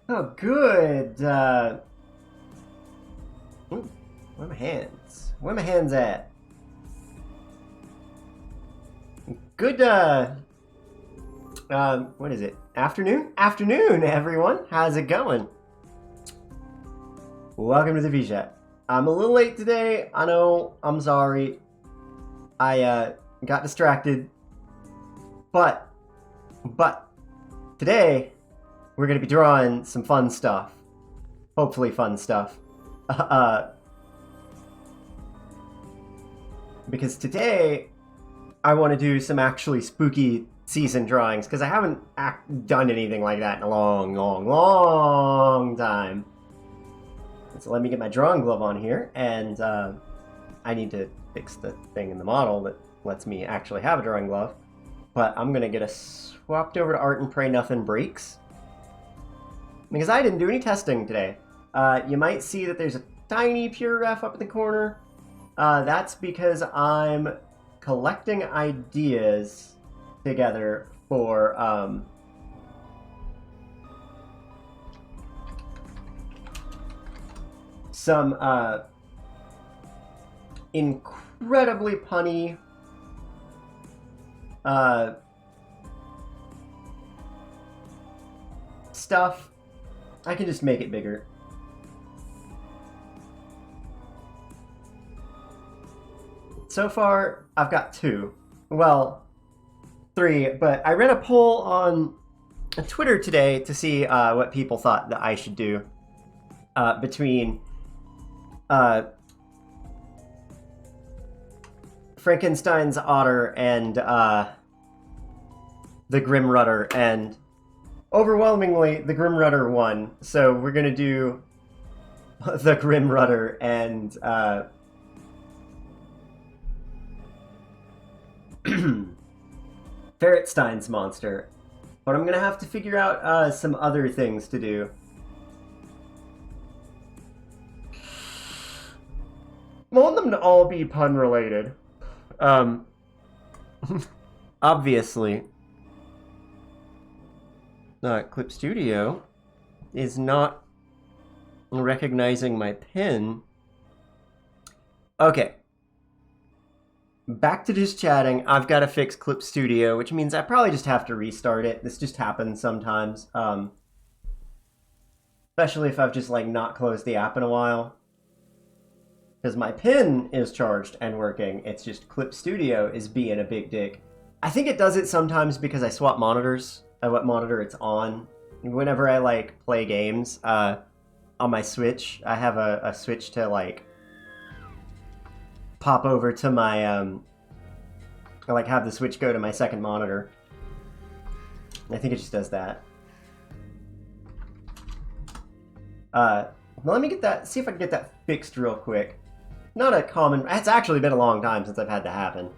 Oh, good. Ooh, where are my hands? Where are my hands at? Good, what is it? Afternoon? Afternoon, everyone. How's it going? Welcome to the V-Chat. I'm a little late today. I know. I'm sorry. I, got distracted. But, today, we're gonna be drawing some fun stuff. Hopefully fun stuff. Uh, because today, I want to do some actually spooky season drawings, because I haven't done anything like that in a long time. So let me get my drawing glove on here, and I need to fix the thing in the model that lets me actually have a drawing glove. But I'm going to get us swapped over to Art and Pray Nothing Breaks, because I didn't do any testing today. You might see that there's a tiny pure ref up in the corner. That's because I'm collecting ideas together for some incredibly punny stuff. I can just make it bigger. So far, I've got 2. Well, 3, but I ran a poll on Twitter today to see what people thought that I should do between Frankenstein's otter and the Grim Rudder, and overwhelmingly the Grim Rudder won. So we're gonna do the Grim Rudder and Ferretstein's monster. But I'm gonna have to figure out some other things to do. I want them to all be pun related. Obviously. Clip Studio is not recognizing my pin. Okay. Back to just chatting. I've got to fix Clip Studio, which means I probably just have to restart it. This just happens sometimes. Especially if I've just like not closed the app in a while. Because my pin is charged and working. It's just Clip Studio is being a big dick. I think it does it sometimes because I swap monitors at what monitor it's on. Whenever I like play games on my Switch, I have a switch to like pop over to my I like have the Switch go to my second monitor. I think it just does that. Let me get that, see if I can get that fixed real quick. Not a common, it's actually been a long time since I've had that happen.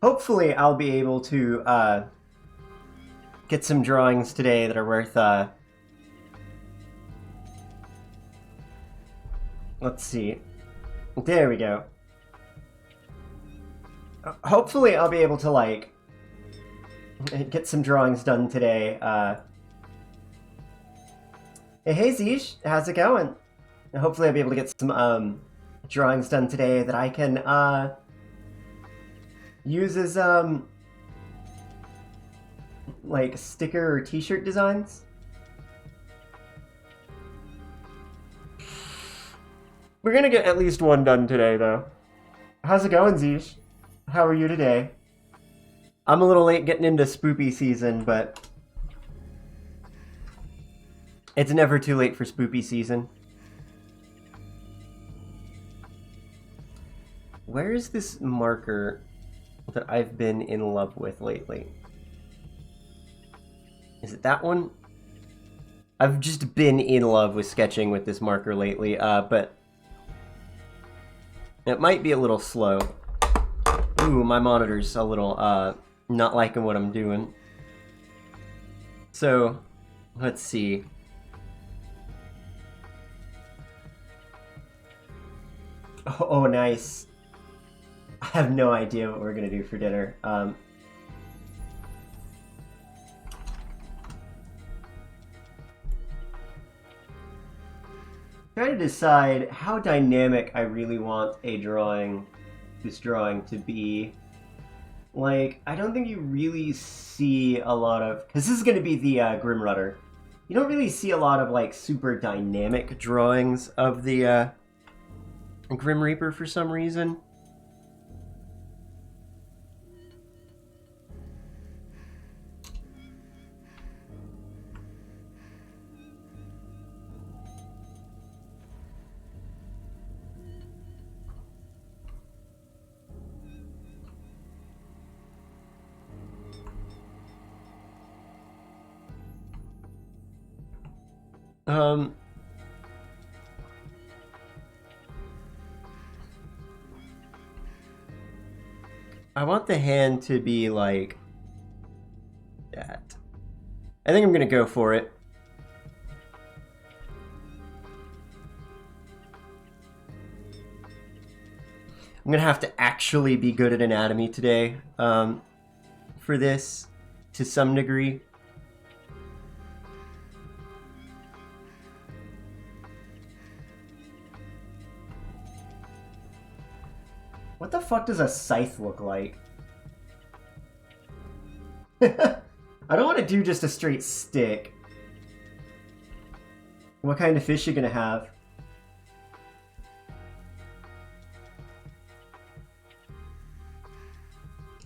Hopefully I'll be able to get some drawings today that are worth let's see. There we go. Hopefully I'll be able to like get some drawings done today. Hey Zish, how's it going? Hopefully I'll be able to get some drawings done today that I can use as like sticker or t-shirt designs. We're gonna get at least one done today though. How's it going, Zish? How are you today? I'm a little late getting into spoopy season, but it's never too late for spoopy season. Where is this marker that I've been in love with lately? Is it that one? I've just been in love with sketching with this marker lately, but it might be a little slow. Ooh, my monitor's a little not liking what I'm doing. So, let's see. Oh, nice. I have no idea what we're gonna do for dinner. Trying to decide how dynamic I really want this drawing to be. Like, I don't think you really see a lot of, because this is going to be the Grim Rudder. You don't really see a lot of like super dynamic drawings of the Grim Reaper for some reason. I want the hand to be like that. I think I'm gonna go for it. I'm gonna have to actually be good at anatomy today for this to some degree. What the fuck does a scythe look like? I don't want to do just a straight stick. What kind of fish you gonna have?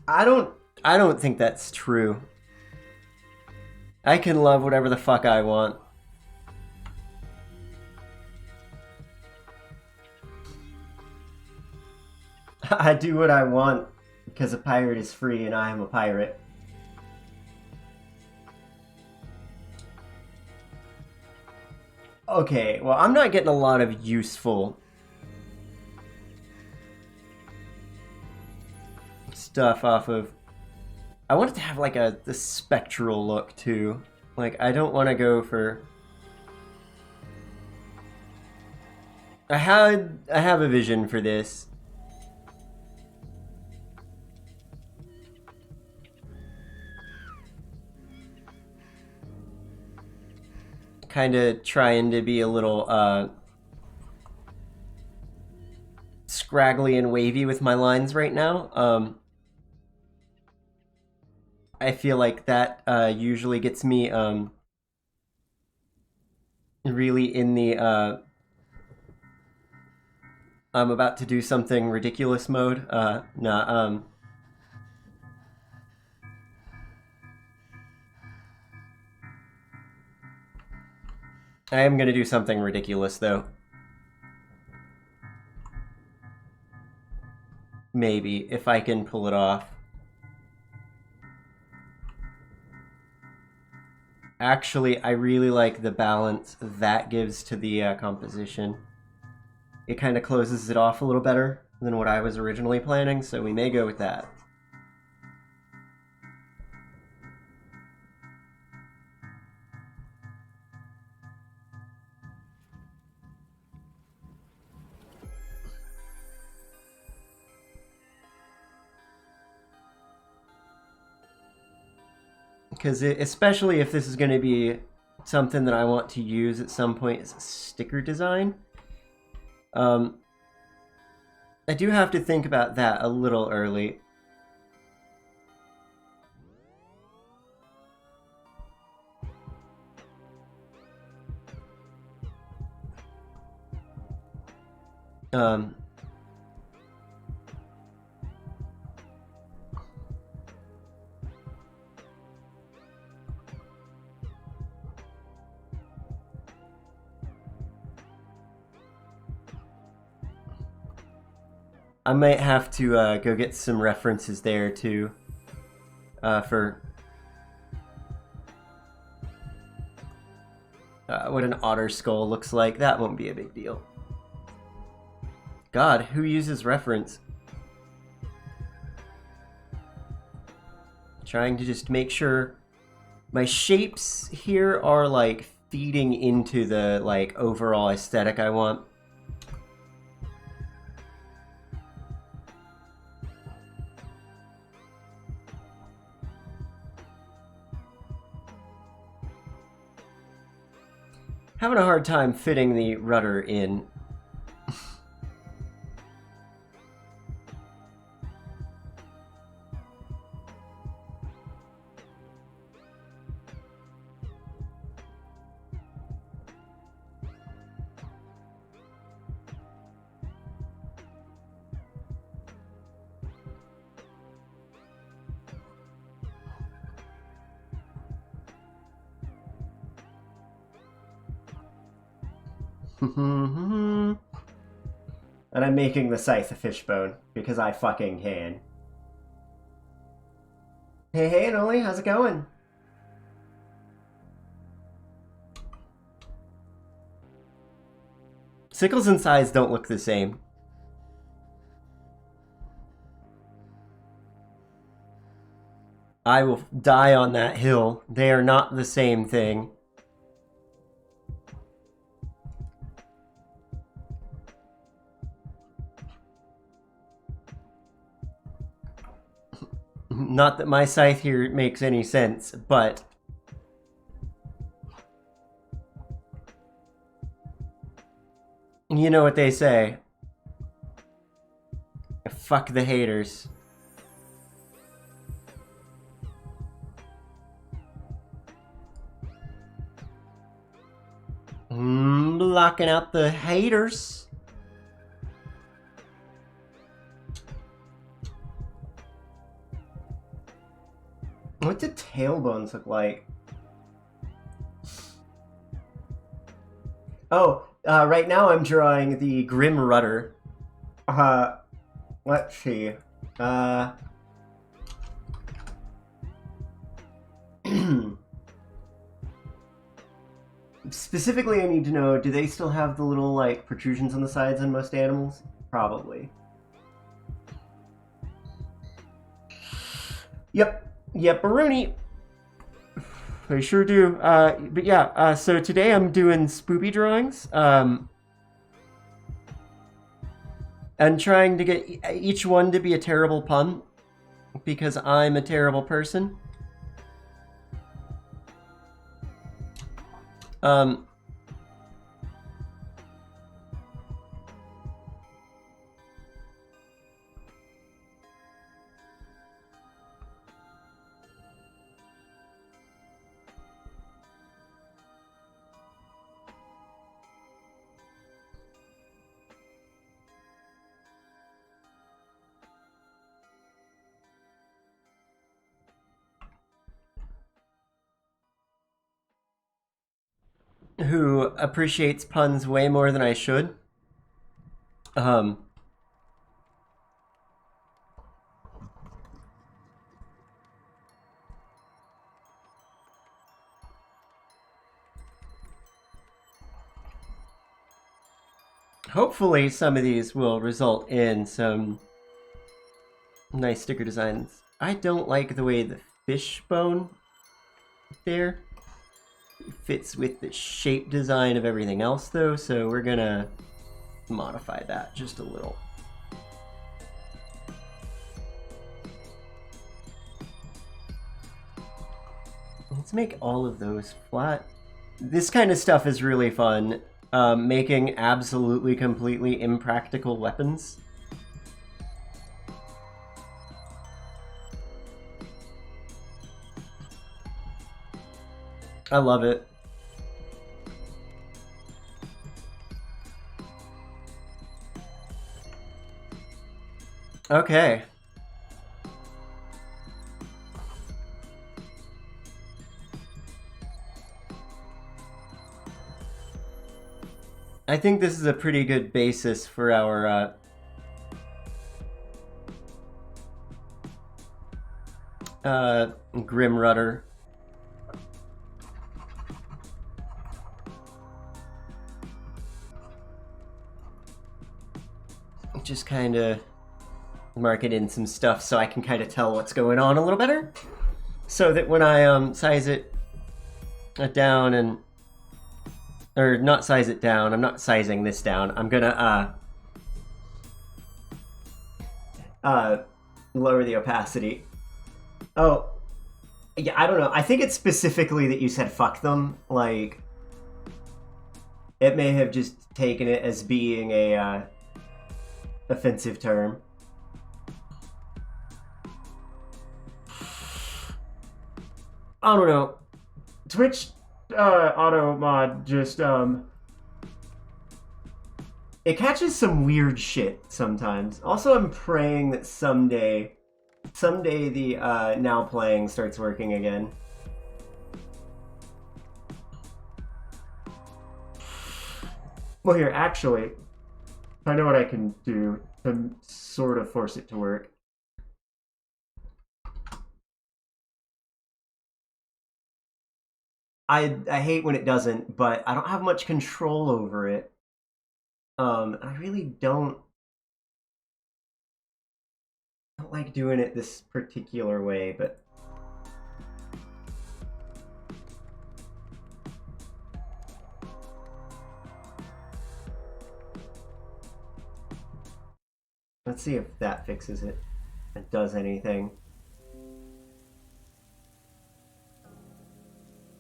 I don't think that's true. I can love whatever the fuck I want. I do what I want because a pirate is free and I am a pirate. Okay, well, I'm not getting a lot of useful stuff off of... I want it to have like the spectral look too. Like, I don't want to go for... I have a vision for this. Kind of trying to be a little scraggly and wavy with my lines right now. I feel like that usually gets me really in the I'm about to do something ridiculous mode. Nah, I am gonna do something ridiculous though. Maybe, if I can pull it off. Actually, I really like the balance that gives to the composition. It kind of closes it off a little better than what I was originally planning, so we may go with that. Because especially if this is going to be something that I want to use at some point as a sticker design, I do have to think about that a little early. I might have to go get some references there too for what an otter skull looks like. That won't be a big deal. God, who uses reference? Trying to just make sure my shapes here are like feeding into the like overall aesthetic I want. Having a hard time fitting the rudder in. And I'm making the scythe a fishbone because I fucking can. Hey, Noli, how's it going? Sickles and scythes don't look the same. I will die on that hill. They are not the same thing. Not that my scythe here makes any sense, but... You know what they say. Fuck the haters. Blocking out the haters. What do tailbones look like? Oh, right now I'm drawing the Grim Rudder. Let's see. Specifically, I need to know, do they still have the little, like, protrusions on the sides on most animals? Probably. Yep, Baroni. They sure do. But yeah, so today I'm doing spoopy drawings. And trying to get each one to be a terrible pun, because I'm a terrible person. Who appreciates puns way more than I should. Hopefully some of these will result in some nice sticker designs. I don't like the way the fishbone there fits with the shape design of everything else, though, so we're gonna modify that just a little. Let's make all of those flat. This kind of stuff is really fun. Making absolutely, completely impractical weapons. I love it. Okay. I think this is a pretty good basis for our Grim Rudder. Just kind of mark it in some stuff so I can kind of tell what's going on a little better, so that when I size it down and, or not size it down, I'm not sizing this down, I'm gonna lower the opacity. Oh, yeah, I don't know, I think it's specifically that you said fuck them, like, It may have just taken it as being a offensive term. I don't know. Twitch auto mod just it catches some weird shit sometimes. Also, I'm praying that someday the now playing starts working again. Well, here, actually, I know what I can do to sort of force it to work. I hate when it doesn't, but I don't have much control over it. I really don't like doing it this particular way, but let's see if that fixes it. It does anything.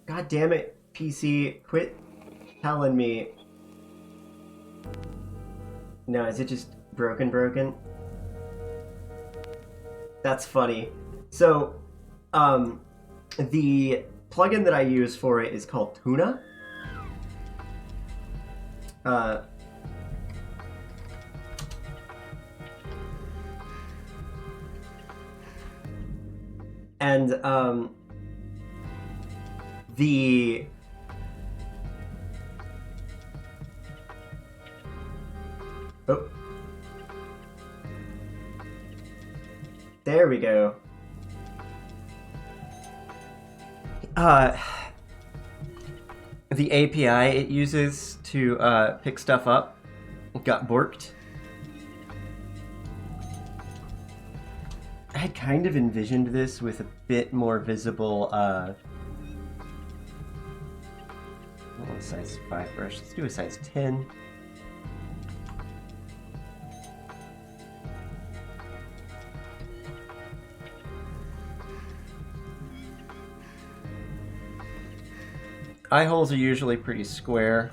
God damn it, PC, quit telling me. No, is it just broken? That's funny. So, the plugin that I use for it is called Tuna. And the oh, there we go. The API it uses to pick stuff up got borked. I had kind of envisioned this with a bit more visible size 5 brush. Let's do a size 10. Eye holes are usually pretty square.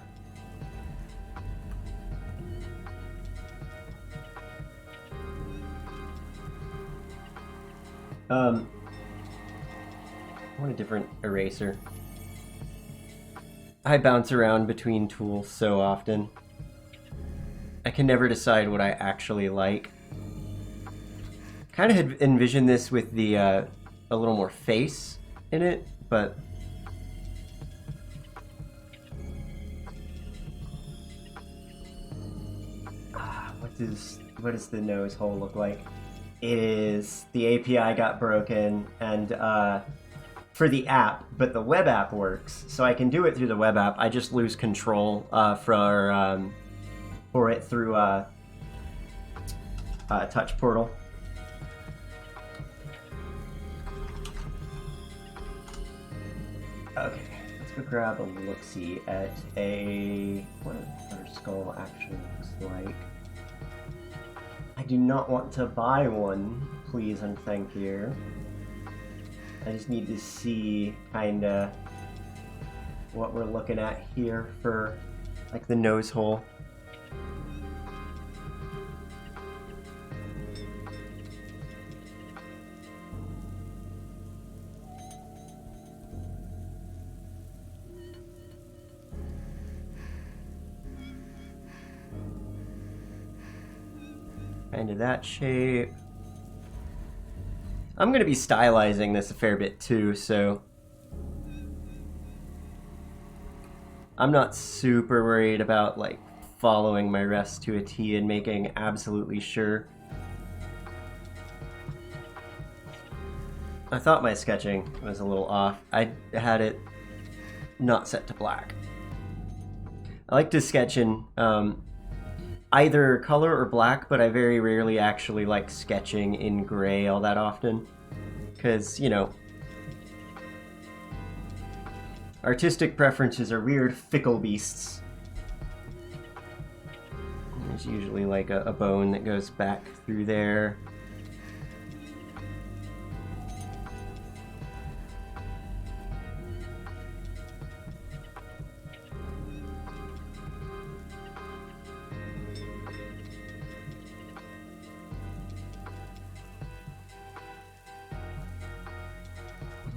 I want a different eraser. I bounce around between tools so often. I can never decide what I actually like. Kind of had envisioned this with the a little more face in it, but what does the nose hole look like? It is the API got broken, and for the app, but the web app works, so I can do it through the web app. I just lose control for it through Touch Portal. Okay, let's go grab a look-see at what our skull actually looks like. I do not want to buy one, please and thank you. I just need to see kinda what we're looking at here for like the nose hole. Kind of that shape. I'm going to be stylizing this a fair bit too, so I'm not super worried about like following my rest to a T and making absolutely sure. I thought my sketching was a little off. I had it not set to black. I like to sketch in either color or black, but I very rarely actually like sketching in gray all that often. Because, you know, artistic preferences are weird, fickle beasts. There's usually like a bone that goes back through there.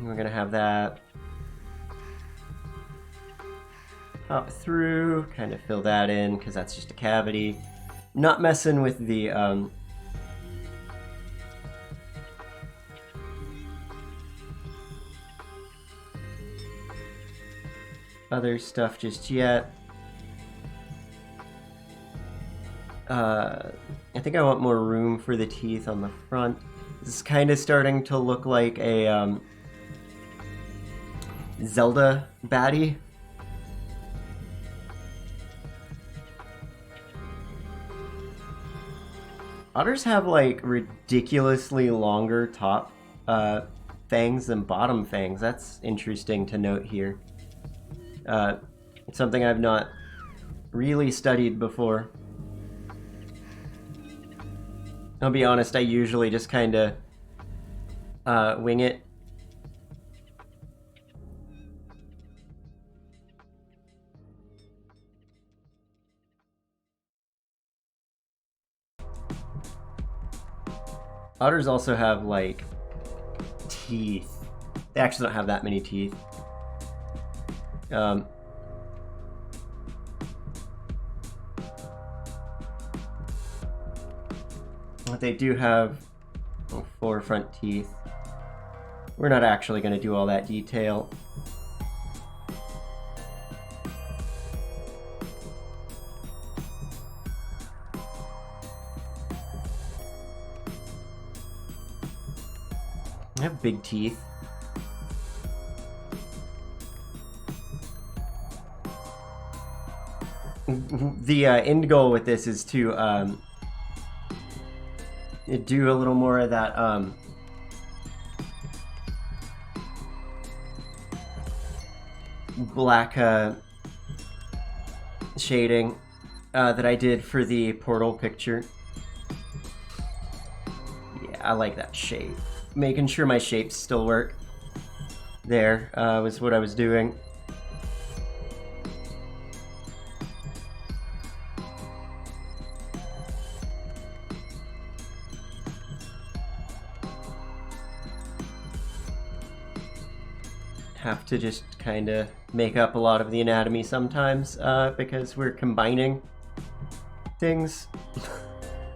We're gonna have that pop through, kind of fill that in, because that's just a cavity. Not messing with the other stuff just yet. I think I want more room for the teeth on the front. This is kind of starting to look like a Zelda baddie. Otters have like ridiculously longer top fangs than bottom fangs. That's interesting to note here. It's something I've not really studied before. I'll be honest, I usually just kind of wing it. Otters also have, like, teeth. They actually don't have that many teeth. But they do have 4 front teeth. We're not actually going to do all that detail. They have big teeth. The end goal with this is to do a little more of that black shading that I did for the portal picture. Yeah, I like that shape. Making sure my shapes still work. There was what I was doing. Have to just kind of make up a lot of the anatomy sometimes because we're combining things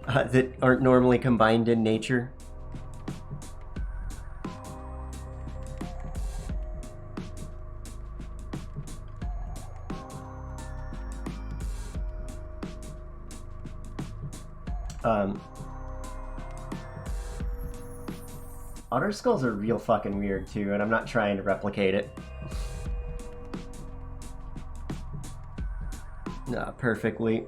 that aren't normally combined in nature. Otter skulls are real fucking weird too, and I'm not trying to replicate it. Perfectly.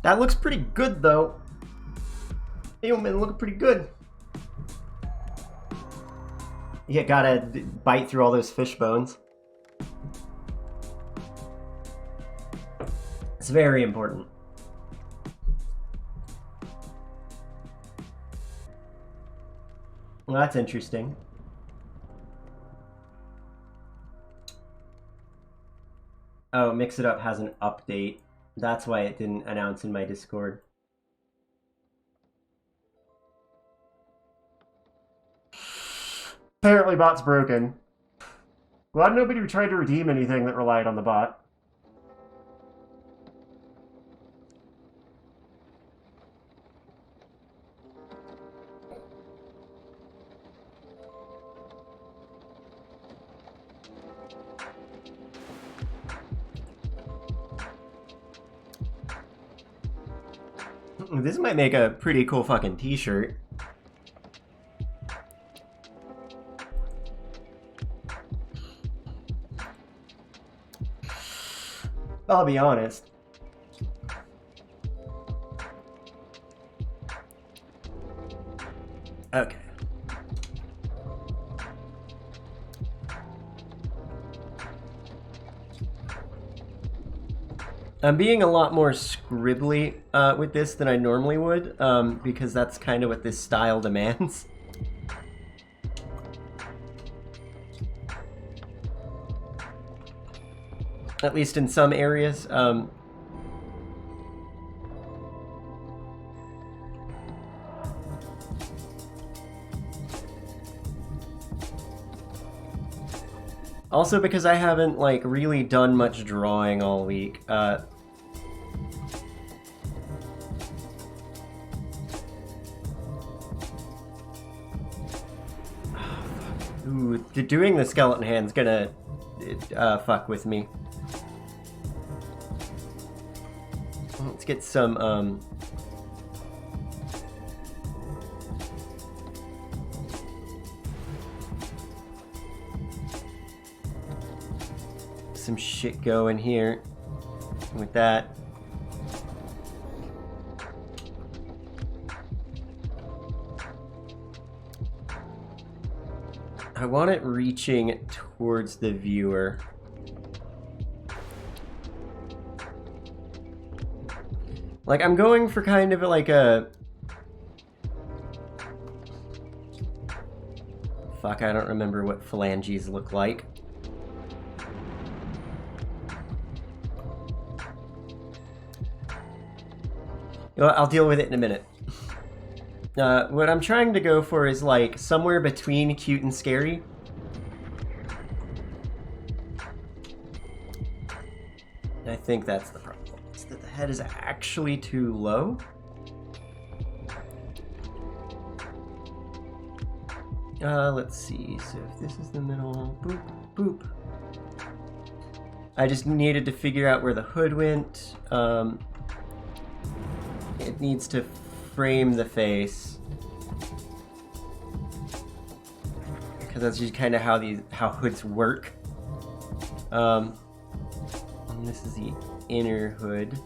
That looks pretty good though. Hey, man, looking pretty good. You gotta bite through all those fish bones. It's very important. Well, that's interesting. Oh, Mix It Up has an update. That's why it didn't announce in my Discord. Apparently bot's broken. Glad nobody tried to redeem anything that relied on the bot. This might make a pretty cool fucking t-shirt. I'll be honest. Okay. I'm being a lot more scribbly with this than I normally would, because that's kind of what this style demands. At least in some areas. Also because I haven't, like, really done much drawing all week. Ooh, doing the skeleton hand's gonna fuck with me. Let's get some shit going here with that. I want it reaching towards the viewer. Like, I'm going for kind of like a... Fuck, I don't remember what phalanges look like. You know what, I'll deal with it in a minute. What I'm trying to go for is like somewhere between cute and scary. I think that's the problem. Is that the head is actually too low. Let's see. So if this is the middle, boop, boop. I just needed to figure out where the hood went. It needs to frame the face, because that's just kind of how hoods work. And this is the inner hood.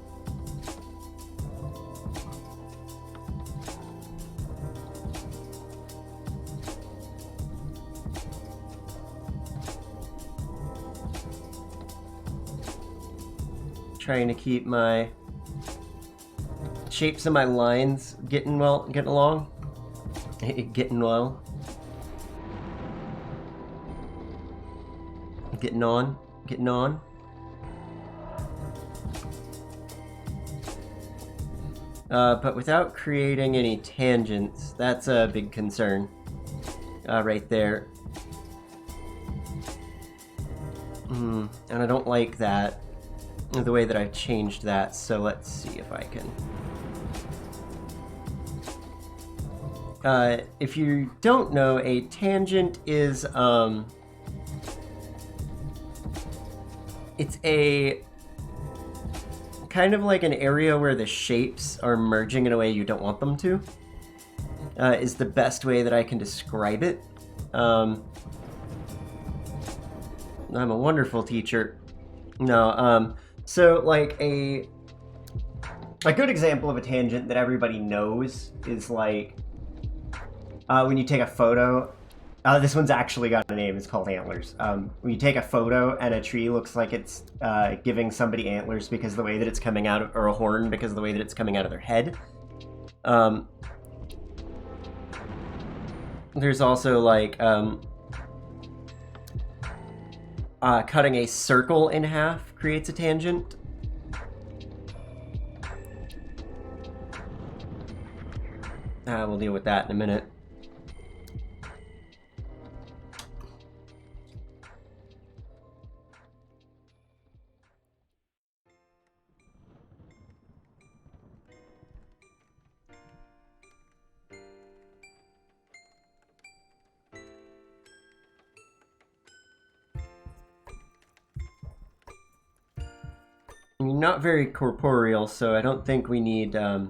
Trying to keep my shapes of my lines getting along. Getting well. Getting on. But without creating any tangents, that's a big concern. Right there. And I don't like that, the way that I've changed that, so let's see if I can... if you don't know, a tangent is, it's a kind of like an area where the shapes are merging in a way you don't want them to, is the best way that I can describe it. I'm a wonderful teacher. No, so like a good example of a tangent that everybody knows is like, when you take a photo, this one's actually got a name, it's called antlers. When you take a photo and a tree looks like it's giving somebody antlers because of the way that it's coming out of, or a horn because of the way that it's coming out of their head. There's also like cutting a circle in half creates a tangent. We'll deal with that in a minute. Not very corporeal, so I don't think we need to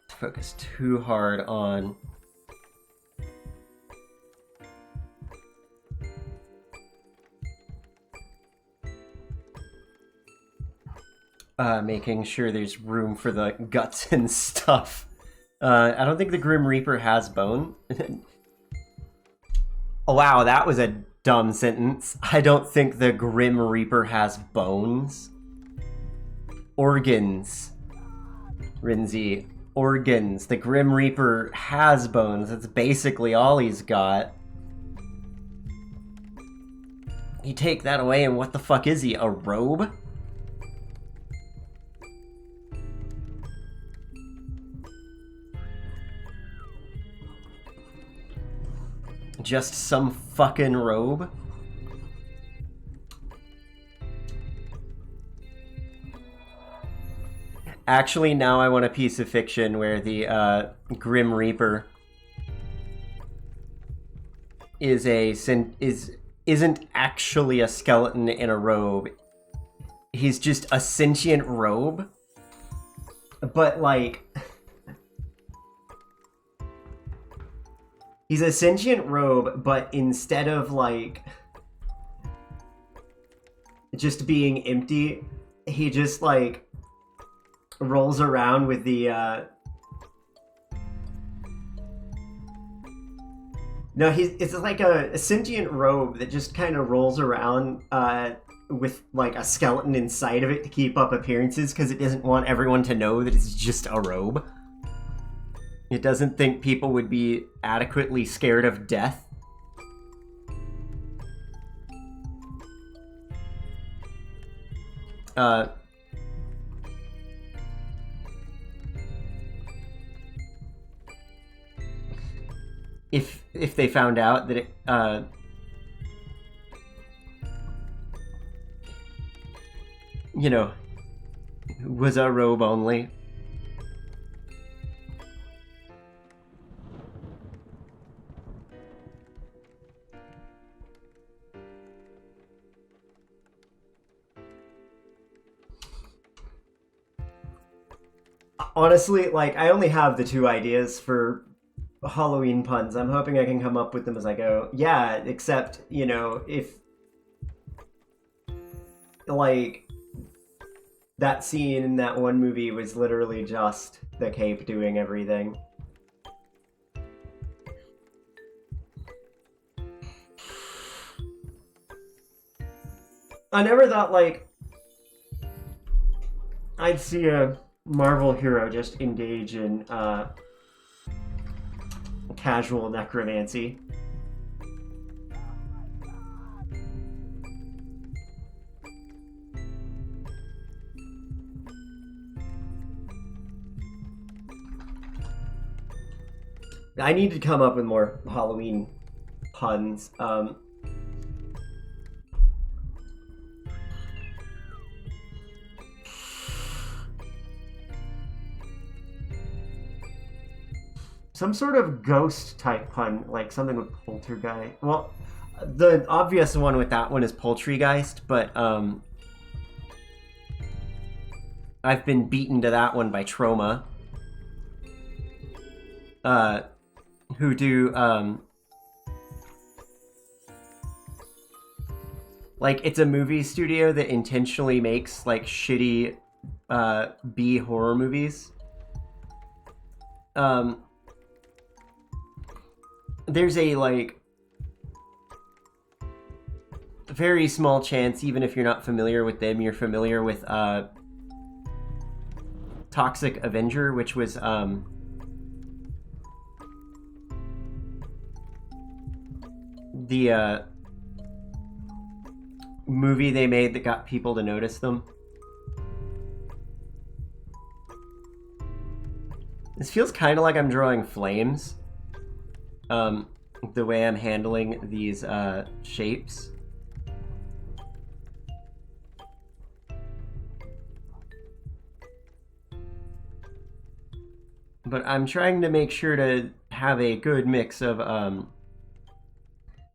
focus too hard on making sure there's room for the guts and stuff. I don't think the Grim Reaper has bone. Oh, wow, that was a dumb sentence. I don't think the Grim Reaper has bones. Organs. Rinzi. Organs. The Grim Reaper has bones. That's basically all he's got. You take that away and what the fuck is he? A robe? Just some fucking robe? Actually, now I want a piece of fiction where the Grim Reaper isn't actually a skeleton in a robe. He's just a sentient robe. But like, he's a sentient robe, but instead of like just being empty, he just like rolls around with the no, it's like a sentient robe that just kind of rolls around with like a skeleton inside of it to keep up appearances, because it doesn't want everyone to know that it's just a robe. It doesn't think people would be adequately scared of death. If they found out that it, you know, was a robe only. Honestly, like, I only have the 2 ideas for Halloween puns. I'm hoping I can come up with them as I go. Yeah, except, you know, if like that scene in that one movie was literally just the cape doing everything. I never thought like I'd see a Marvel hero just engage in casual necromancy. I need to come up with more Halloween puns. Some sort of ghost type pun, like something with poltergeist. Well, the obvious one with that one is Poultrygeist, but I've been beaten to that one by Troma. Who do like, it's a movie studio that intentionally makes like shitty B horror movies. There's a like very small chance, even if you're not familiar with them, you're familiar with Toxic Avenger, which was the movie they made that got people to notice them. This feels kind of like I'm drawing flames. The way I'm handling these shapes. But I'm trying to make sure to have a good mix of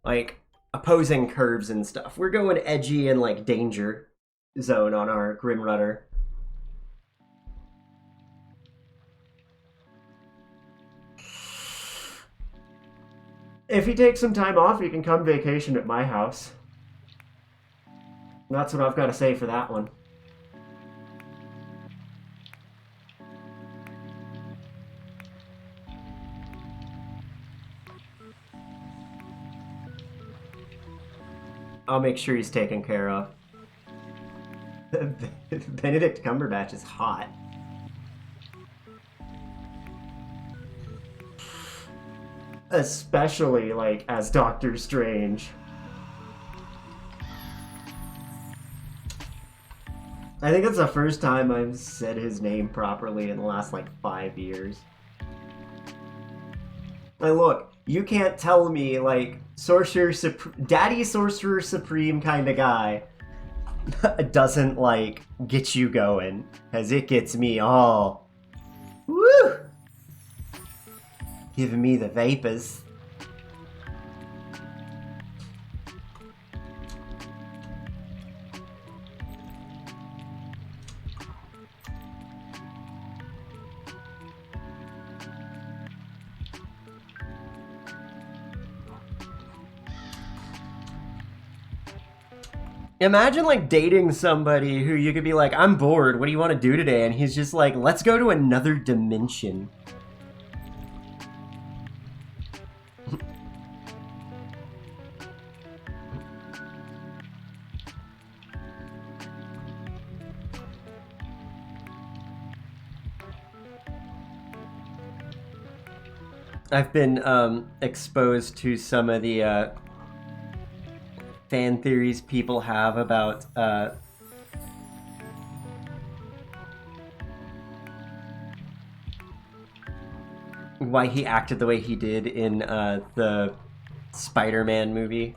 like opposing curves and stuff. We're going edgy and like danger zone on our Grim Rudder. If he takes some time off, he can come vacation at my house. That's what I've got to say for that one. I'll make sure he's taken care of. Benedict Cumberbatch is hot. Especially, like, as Doctor Strange. I think it's the first time I've said his name properly in the last, like, 5 years. And look, You can't tell me, like, Daddy Sorcerer Supreme kind of guy doesn't, like, get you going. Because it gets me all. Woo! Giving me the vapors. Imagine, like, dating somebody who you could be like, I'm bored, what do you want to do today? And he's just like, let's go to another dimension. I've been exposed to some of the fan theories people have about why he acted the way he did in the Spider-Man movie.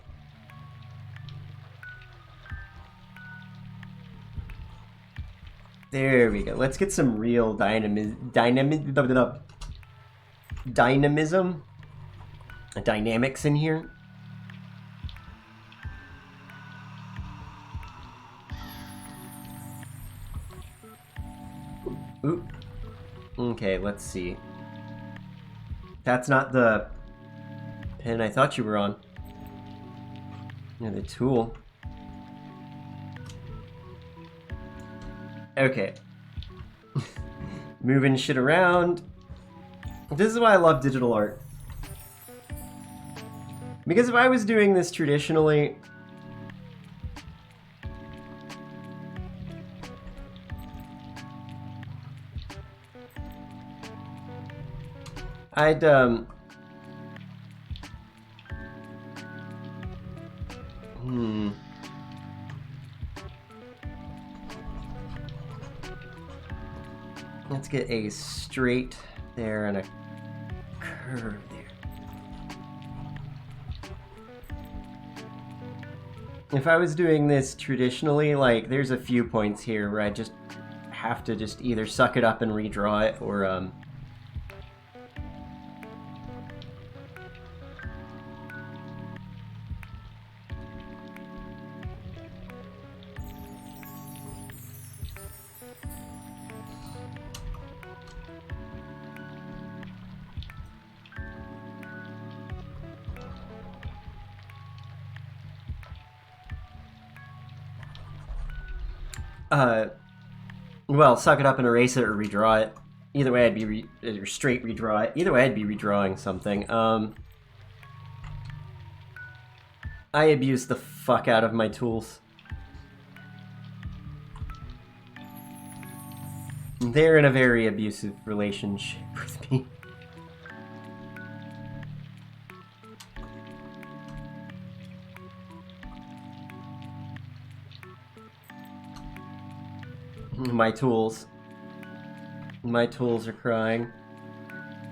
There we go. Let's get some real dynamics in here. Oop. Okay, let's see. That's not the pin I thought you were on. Yeah, the tool. Okay. Moving shit around. This is why I love digital art. Because if I was doing this traditionally, I'd let's get a straight there and a curve there. If I was doing this traditionally, like, there's a few points here where I just have to just either suck it up and redraw it, or well, suck it up and erase it or redraw it. Either way, I'd be or straight redraw it. Either way, I'd be redrawing something. I abuse the fuck out of my tools. They're in a very abusive relationship with me. My tools. My tools are crying.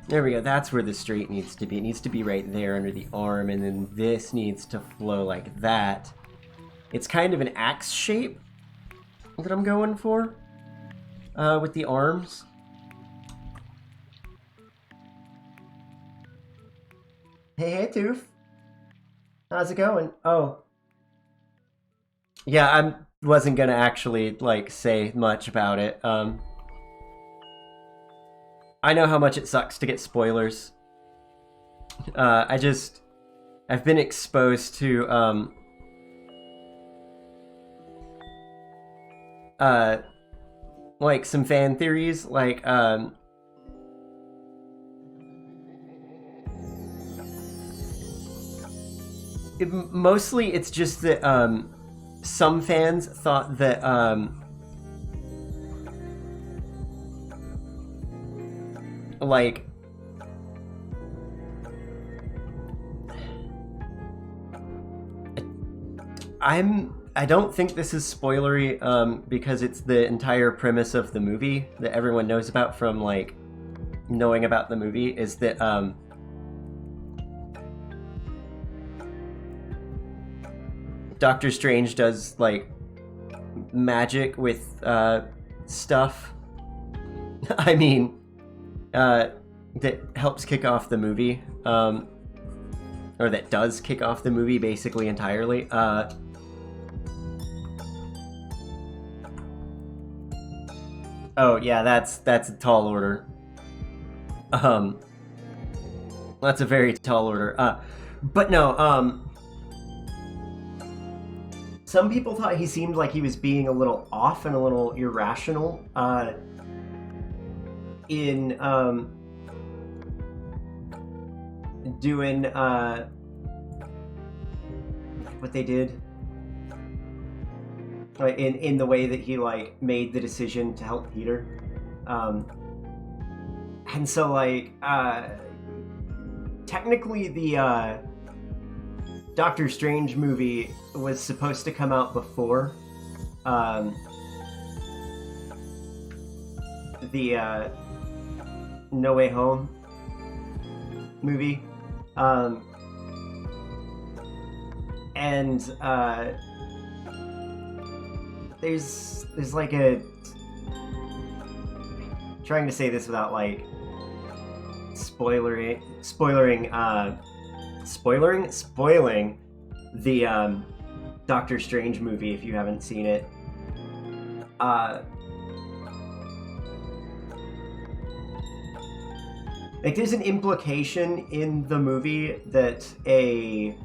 There we go. That's where the straight needs to be. It needs to be right there under the arm, and then this needs to flow like that. It's kind of an axe shape that I'm going for with the arms. Hey, Tooth. How's it going? Oh. Yeah, I wasn't gonna actually, like, say much about it. I know how much it sucks to get spoilers. I've been exposed to, like, some fan theories, like, mostly it's just that, some fans thought that, like, I don't think this is spoilery, because it's the entire premise of the movie that everyone knows about from, like, knowing about the movie, is that, Doctor Strange does like magic with stuff. I mean, that helps kick off the movie, or that does kick off the movie basically entirely. Oh yeah, that's a tall order. That's a very tall order. But no, some people thought he seemed like he was being a little off and a little irrational, in, doing, what they did. In the way that he, like, made the decision to help Peter. And so, like, technically the, Doctor Strange movie was supposed to come out before, the, No Way Home movie. And, there's like a, trying to say this without like spoiling the Doctor Strange movie if you haven't seen it. Like there's an implication in the movie that a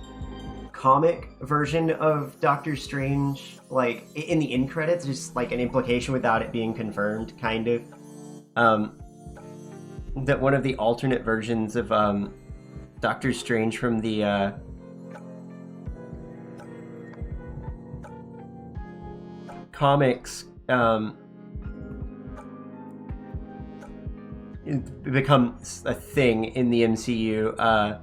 comic version of Doctor Strange, like in the end credits, just like an implication without it being confirmed, kind of, that one of the alternate versions of Doctor Strange from the comics it becomes a thing in the MCU.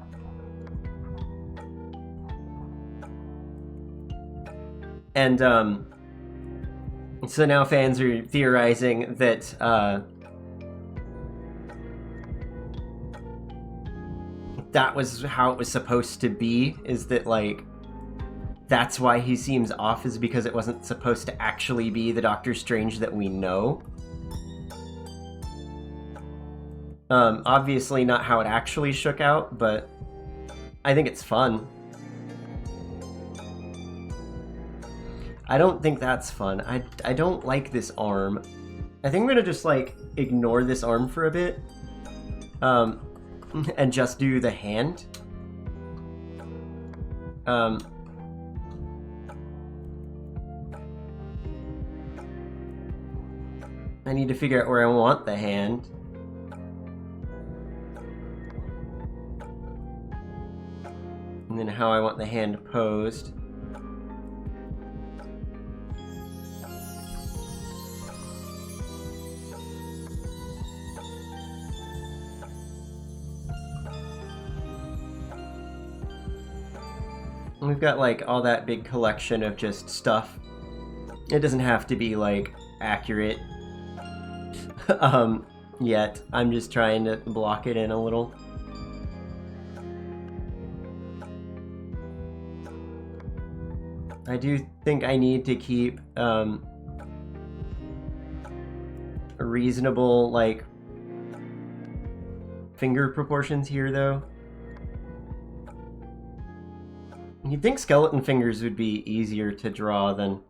And so now fans are theorizing that that was how it was supposed to be, is that like that's why he seems off, is because it wasn't supposed to actually be the Doctor Strange that we know. Obviously not how it actually shook out, but I think it's fun. I don't think that's fun. I don't like this arm. I think I'm gonna just like ignore this arm for a bit, and just do the hand. I need to figure out where I want the hand. And then how I want the hand posed. We've got like all that big collection of just stuff. It doesn't have to be like accurate yet. I'm just trying to block it in a little. I do think I need to keep a reasonable like finger proportions here though. You'd think skeleton fingers would be easier to draw than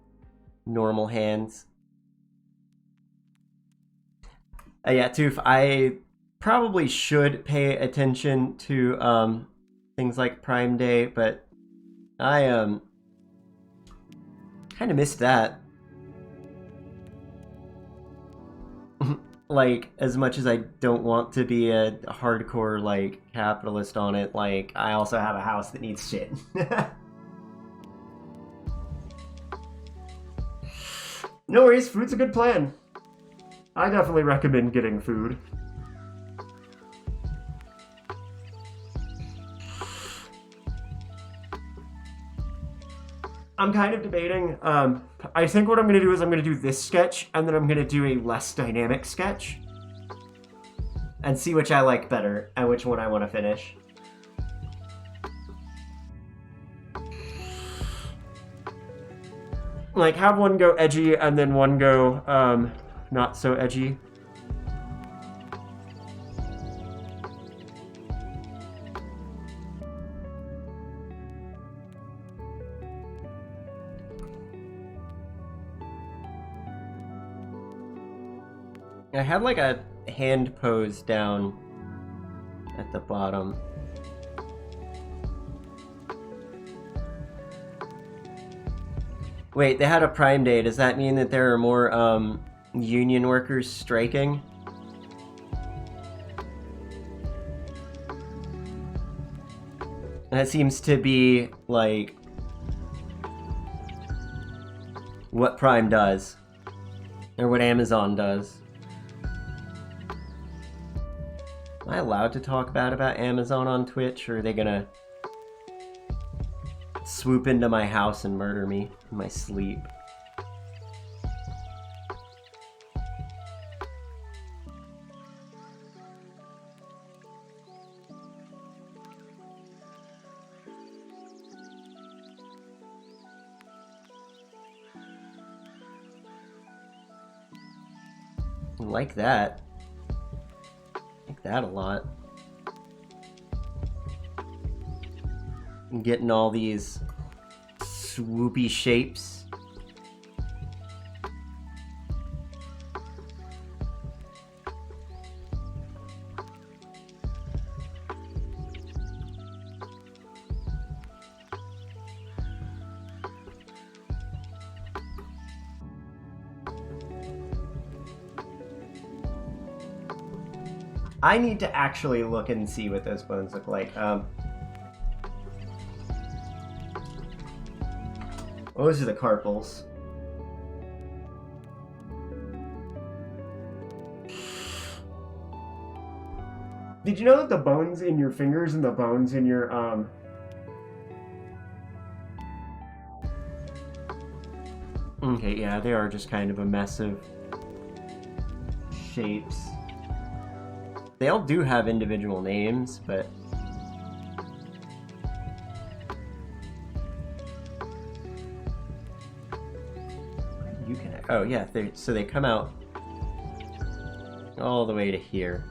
normal hands. Yeah, Toof, I probably should pay attention to things like Prime Day, but I kind of missed that. Like, as much as I don't want to be a hardcore, like, capitalist on it, like, I also have a house that needs shit. No worries, food's a good plan. I definitely recommend getting food. I'm kind of debating. I think what I'm going to do is I'm going to do this sketch, and then I'm going to do a less dynamic sketch. And see which I like better, and which one I want to finish. Like, have one go edgy and then one go, not so edgy. I had like a hand pose down at the bottom. Wait, they had a Prime Day. Does that mean that there are more union workers striking? And that seems to be like what Prime does, or what Amazon does. Am I allowed to talk bad about Amazon on Twitch, or are they gonna swoop into my house and murder me in my sleep? I like that. That a lot. I'm getting all these swoopy shapes. I need to actually look and see what those bones look like. Those are the carpals. Did you know that the bones in your fingers and the bones in your Okay, yeah, they are just kind of a mess of shapes. They all do have individual names, but you can. Oh yeah, so they come out all the way to here.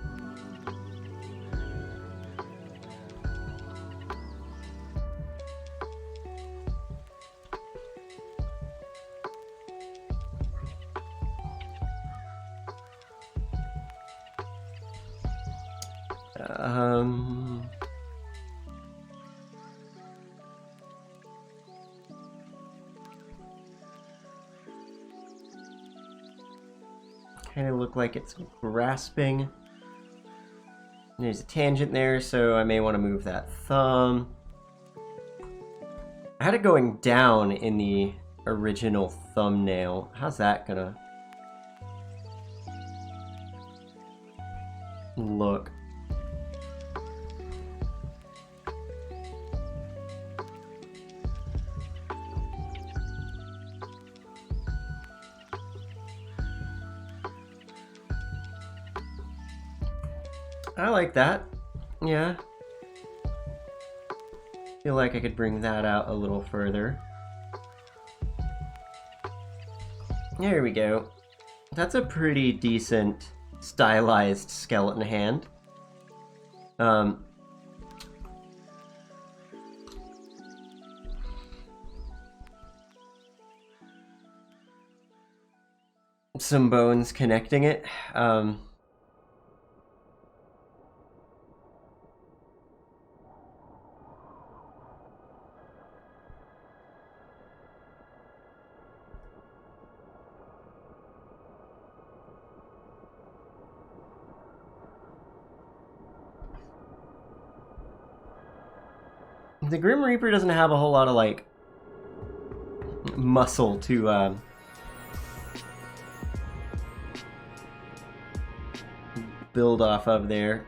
Kind of look like it's grasping. There's a tangent there, so I may want to move that thumb. I had it going down in the original thumbnail. How's that gonna look? I like that. Yeah. Feel like I could bring that out a little further. There we go. That's a pretty decent stylized skeleton hand. Some bones connecting it. The Grim Reaper doesn't have a whole lot of, like, muscle to, build off of there.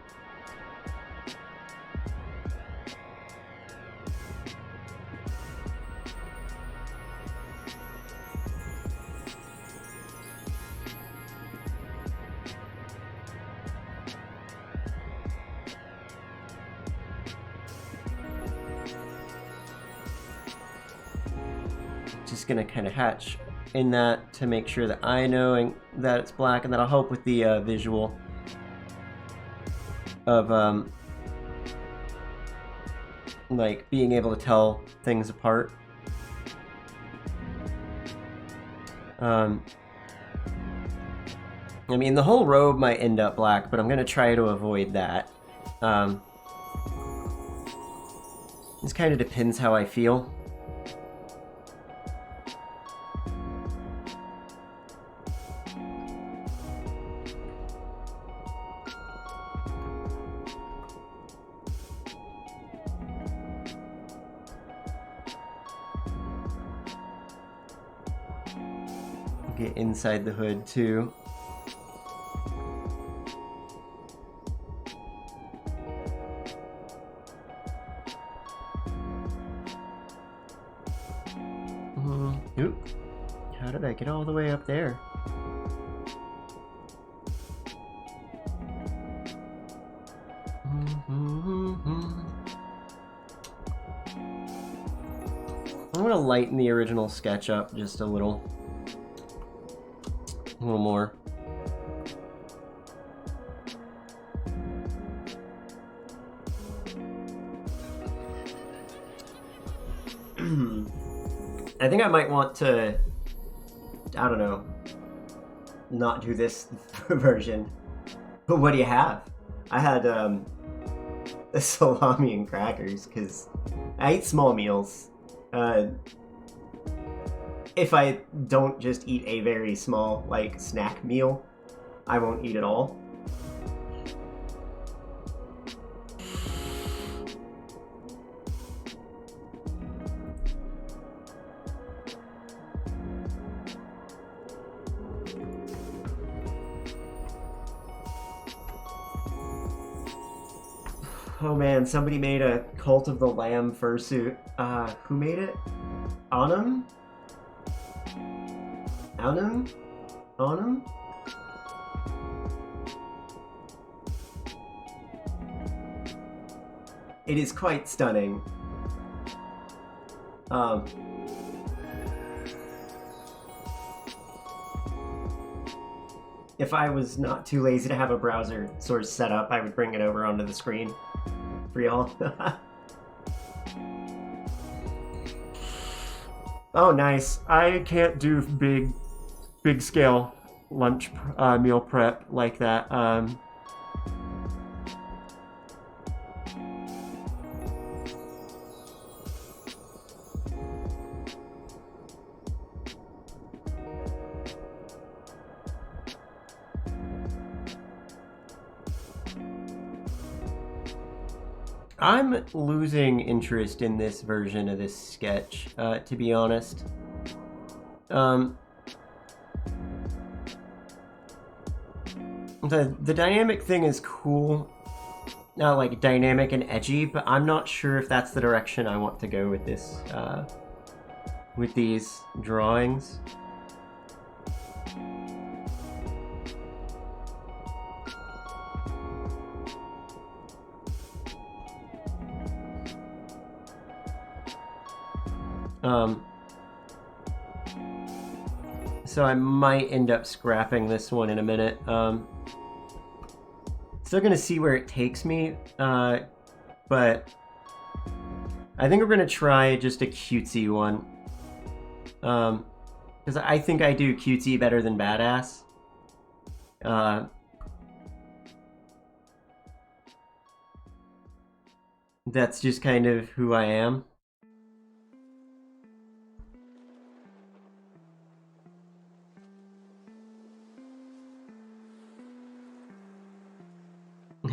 just gonna kind of hatch in that to make sure that I know that it's black, and then I'll help with the visual of like being able to tell things apart. I mean, the whole robe might end up black, but I'm gonna try to avoid that. This kind of depends how I feel. Get inside the hood too. Oop. How did I get all the way up there? I'm gonna lighten the original sketch up just a little more. I think I might want to, I don't know, not do this version. But what do you have? I had salami and crackers because I eat small meals. If I don't just eat a very small, like, snack meal, I won't eat at all. Oh man, somebody made a Cult of the Lamb fursuit. Who made it? Onum? Onum? Onum? It is quite stunning. If I was not too lazy to have a browser source set up, I would bring it over onto the screen for y'all. Oh, nice. I can't do big scale lunch meal prep like that. I'm losing interest in this version of this sketch, to be honest. The dynamic thing is cool, like dynamic and edgy, but I'm not sure if that's the direction I want to go with this, with these drawings. So I might end up scrapping this one in a minute. Still gonna see where it takes me, but I think we're gonna try just a cutesy one. Because I think I do cutesy better than badass. That's just kind of who I am.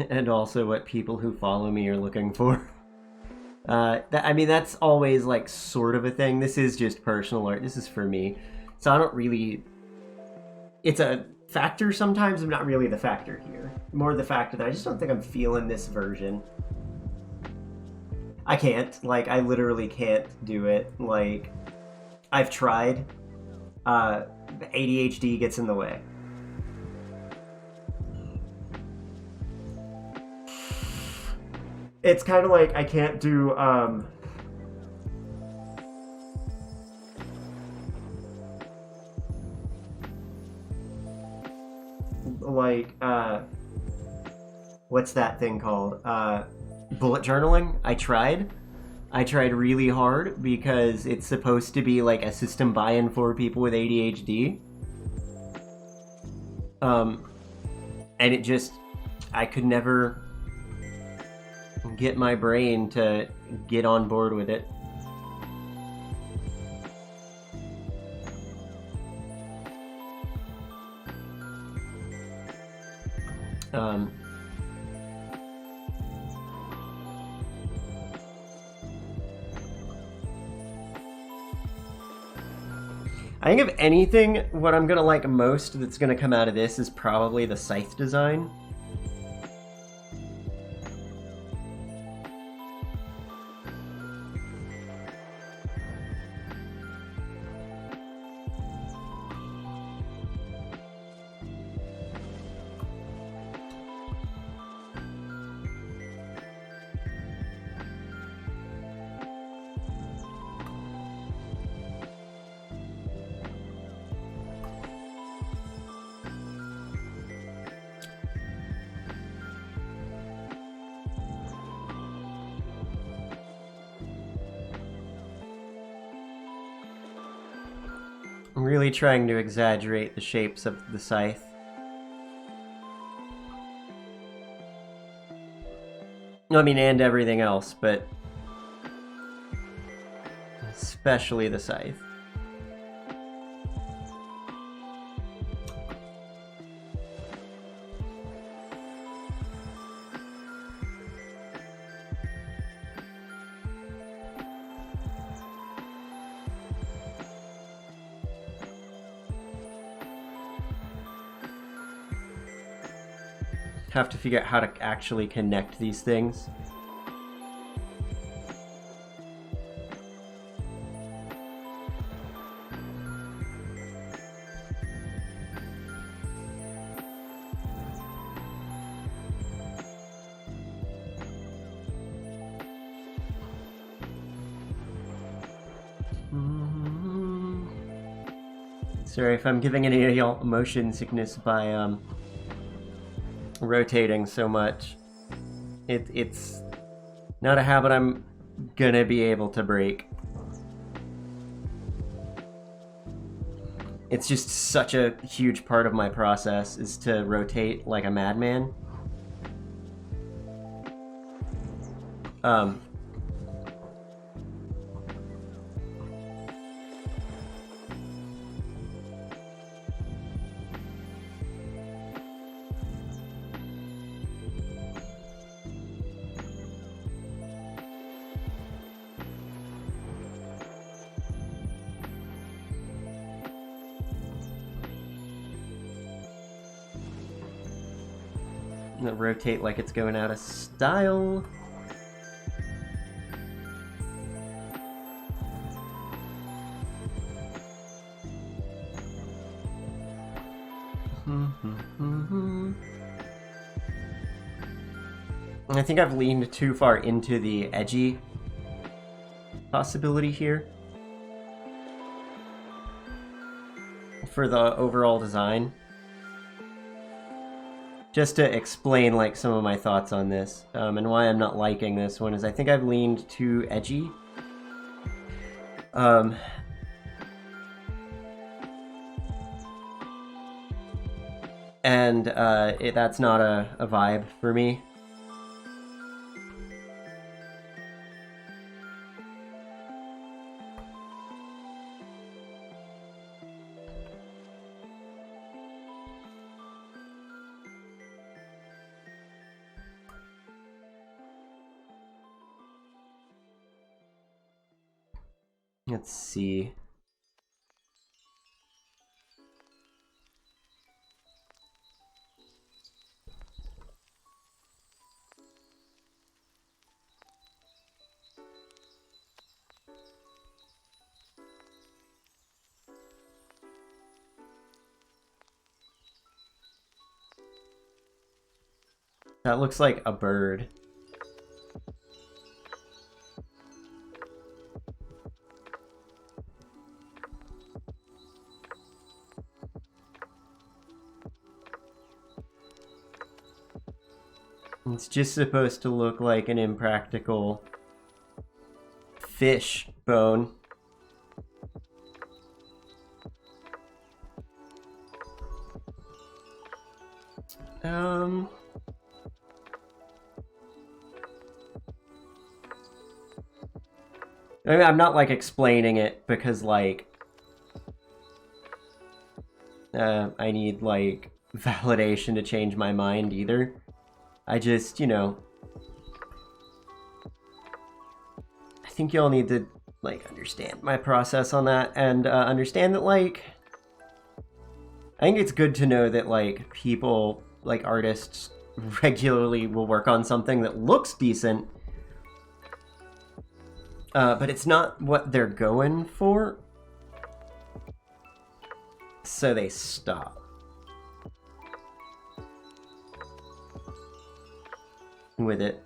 And also what people who follow me are looking for. I mean, that's always like sort of a thing. This is just personal art. This is for me. So I don't really... It's a factor sometimes, but not really the factor here. More the factor that I just don't think I'm feeling this version. I can't. Like, I literally can't do it. Like, I've tried. ADHD gets in the way. It's kind of like I can't do, like, what's that thing called? Bullet journaling. I tried. I tried really hard because it's supposed to be like a system buy-in for people with ADHD. And it just, I could never get my brain to get on board with it. I think if anything, what I'm gonna like most that's gonna come out of this is probably the scythe design. I'm really trying to exaggerate the shapes of the scythe. I mean, and everything else, but especially the scythe. Have to figure out how to actually connect these things. Sorry if I'm giving any of y'all motion sickness by rotating so much. It's not a habit I'm gonna be able to break. It's just such a huge part of my process is to rotate like a madman. Rotate like it's going out of style. I think I've leaned too far into the edgy possibility here for the overall design. Just to explain like some of my thoughts on this and why I'm not liking this one is I think I've leaned too edgy. And that's not a vibe for me. Let's see. That looks like a bird. It's just supposed to look like an impractical fish bone. I mean, I'm not like explaining it because like I need like validation to change my mind either. I just, you know, I think y'all need to like understand my process on that and understand that like I think it's good to know that like people like artists regularly will work on something that looks decent, but it's not what they're going for, so they stop. With it.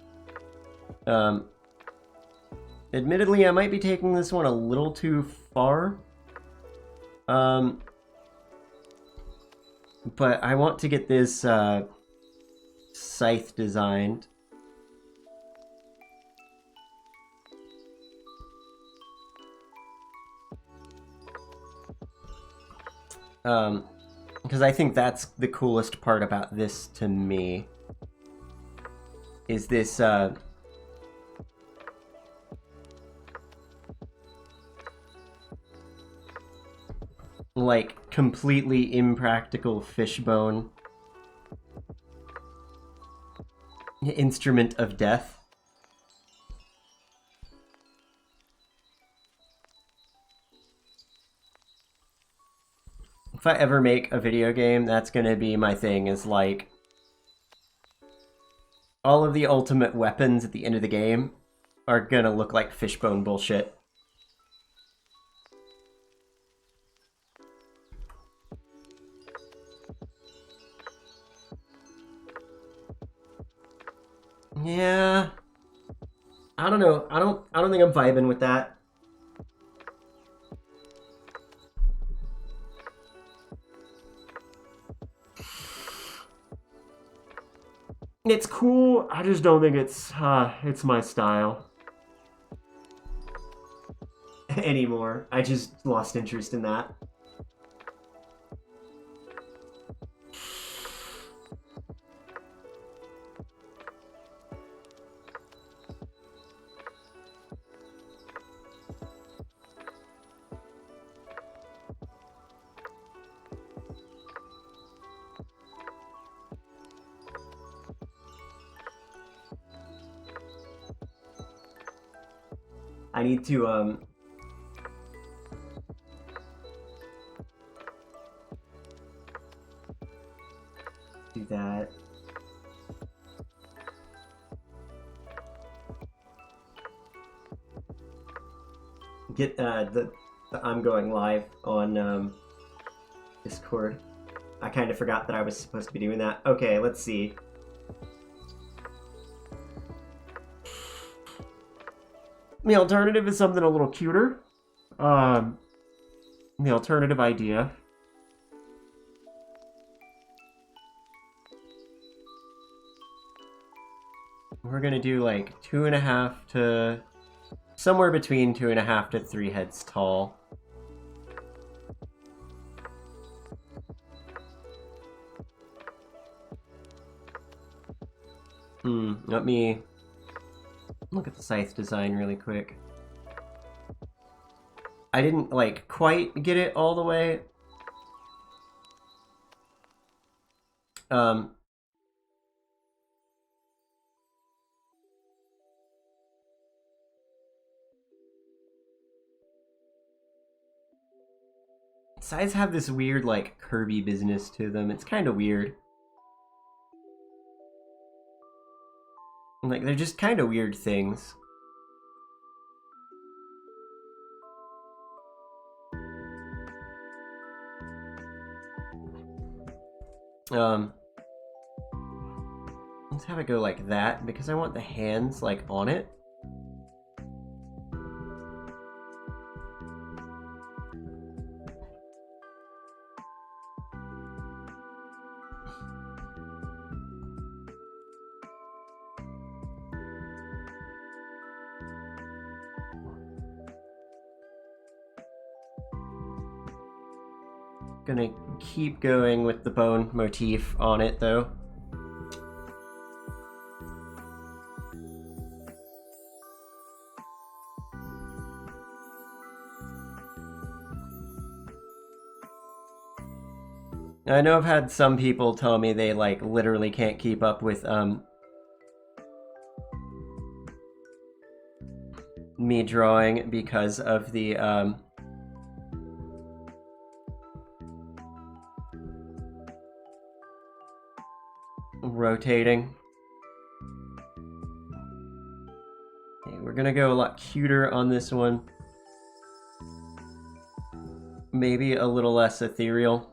Admittedly, I might be taking this one a little too far. But I want to get this scythe designed. Because I think that's the coolest part about this to me. Is this, like, completely impractical fishbone instrument of death. If I ever make a video game, that's gonna be my thing, is like all of the ultimate weapons at the end of the game are gonna look like fishbone bullshit. Yeah. I don't know. I don't think I'm vibing with that. It's cool. I just don't think it's my style anymore. I just lost interest in that. I need to do that. Get the I'm going live on Discord. I kind of forgot that I was supposed to be doing that. Okay, let's see. The alternative is something a little cuter. The alternative idea. We're gonna do like 2.5 to somewhere between 2.5 to 3 heads tall. Let me look at the scythe design really quick. I didn't like quite get it all the way. Scythes have this weird like Kirby business to them. It's kind of weird. Like they're just kind of weird things. Let's have it go like that because I want the hands like on it. Gonna keep going with the bone motif on it though. I know I've had some people tell me they like literally can't keep up with me drawing because of the rotating. Okay, we're gonna go a lot cuter on this one. Maybe a little less ethereal.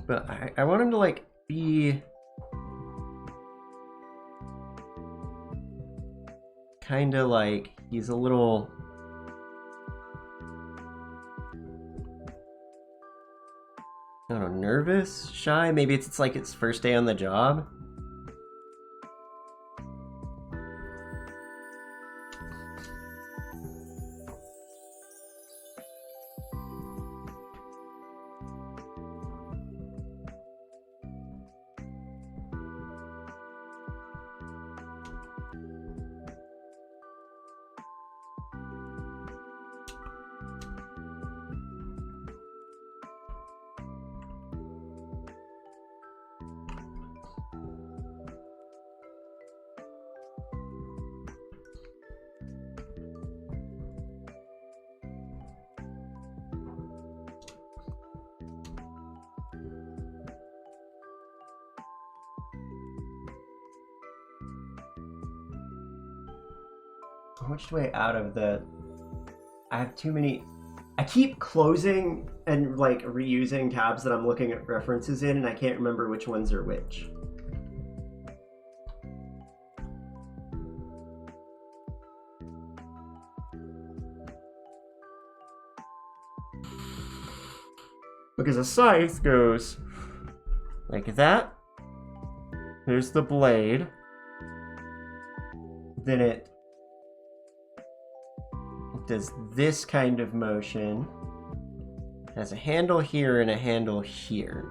But I want him to like be kind of like he's a little I don't know, nervous, shy. Maybe it's like its first day on the job. Which way out of the... I have too many... I keep closing and like reusing tabs that I'm looking at references in, and I can't remember which ones are which. Because a scythe goes like that. There's the blade. Then it does this kind of motion. It has a handle here and a handle here.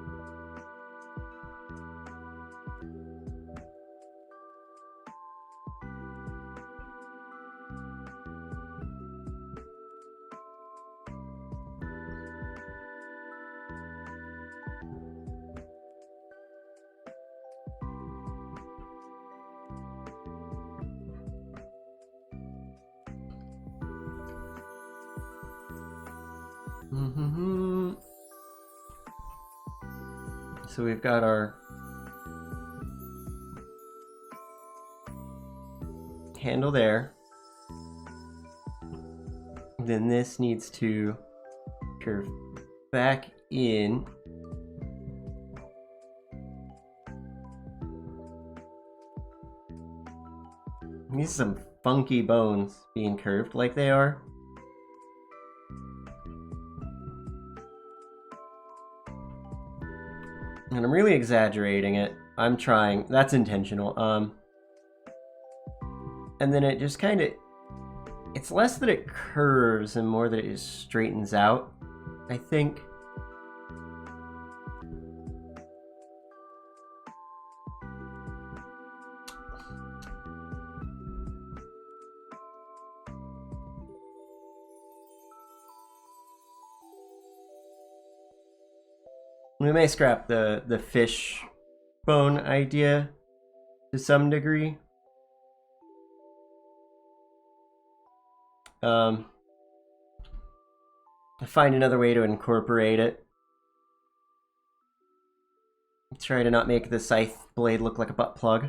So we've got our handle there. Then this needs to curve back in. These are some funky bones being curved like they are. And I'm really exaggerating it. I'm trying. That's intentional. And then it just kind of... It's less that it curves and more that it just straightens out, I think. We may scrap the fish bone idea to some degree. Find another way to incorporate it. Try to not make the scythe blade look like a butt plug.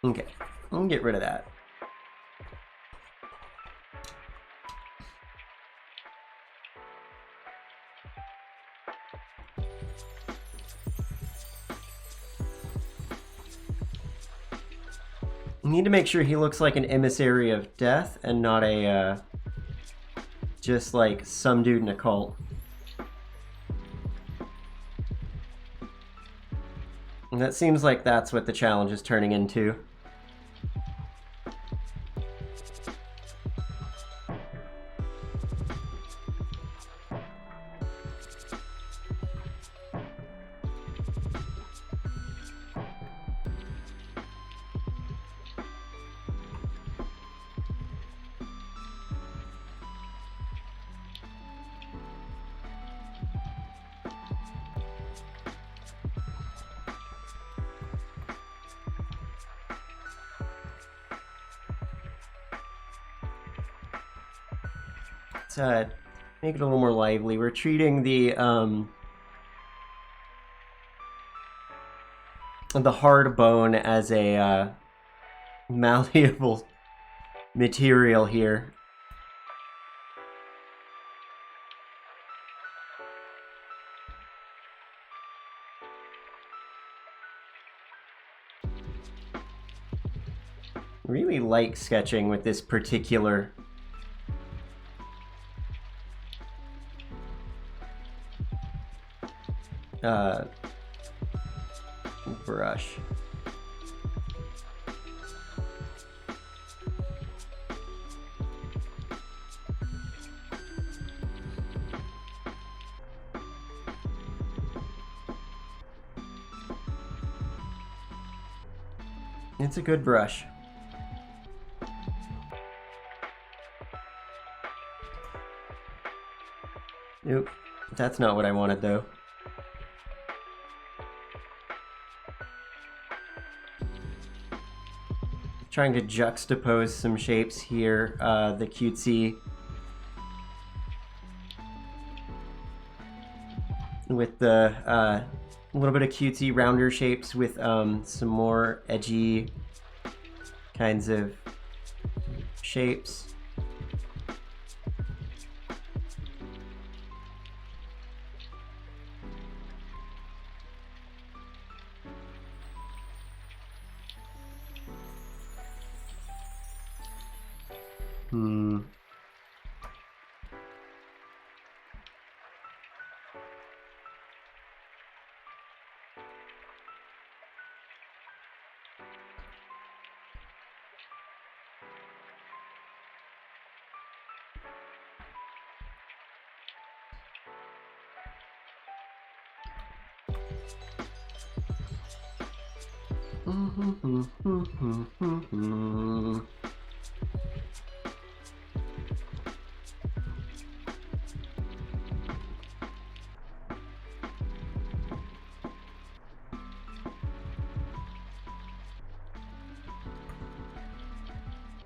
Okay, we'll get rid of that. Need to make sure he looks like an emissary of death and not a, just like some dude in a cult. And that seems like that's what the challenge is turning into. Let's make it a little more lively. We're treating the hard bone as a malleable material here. Really like sketching with this particular brush. It's a good brush. Nope, that's not what I wanted though. Trying to juxtapose some shapes here, the cutesy with the a little bit of cutesy rounder shapes with some more edgy kinds of shapes.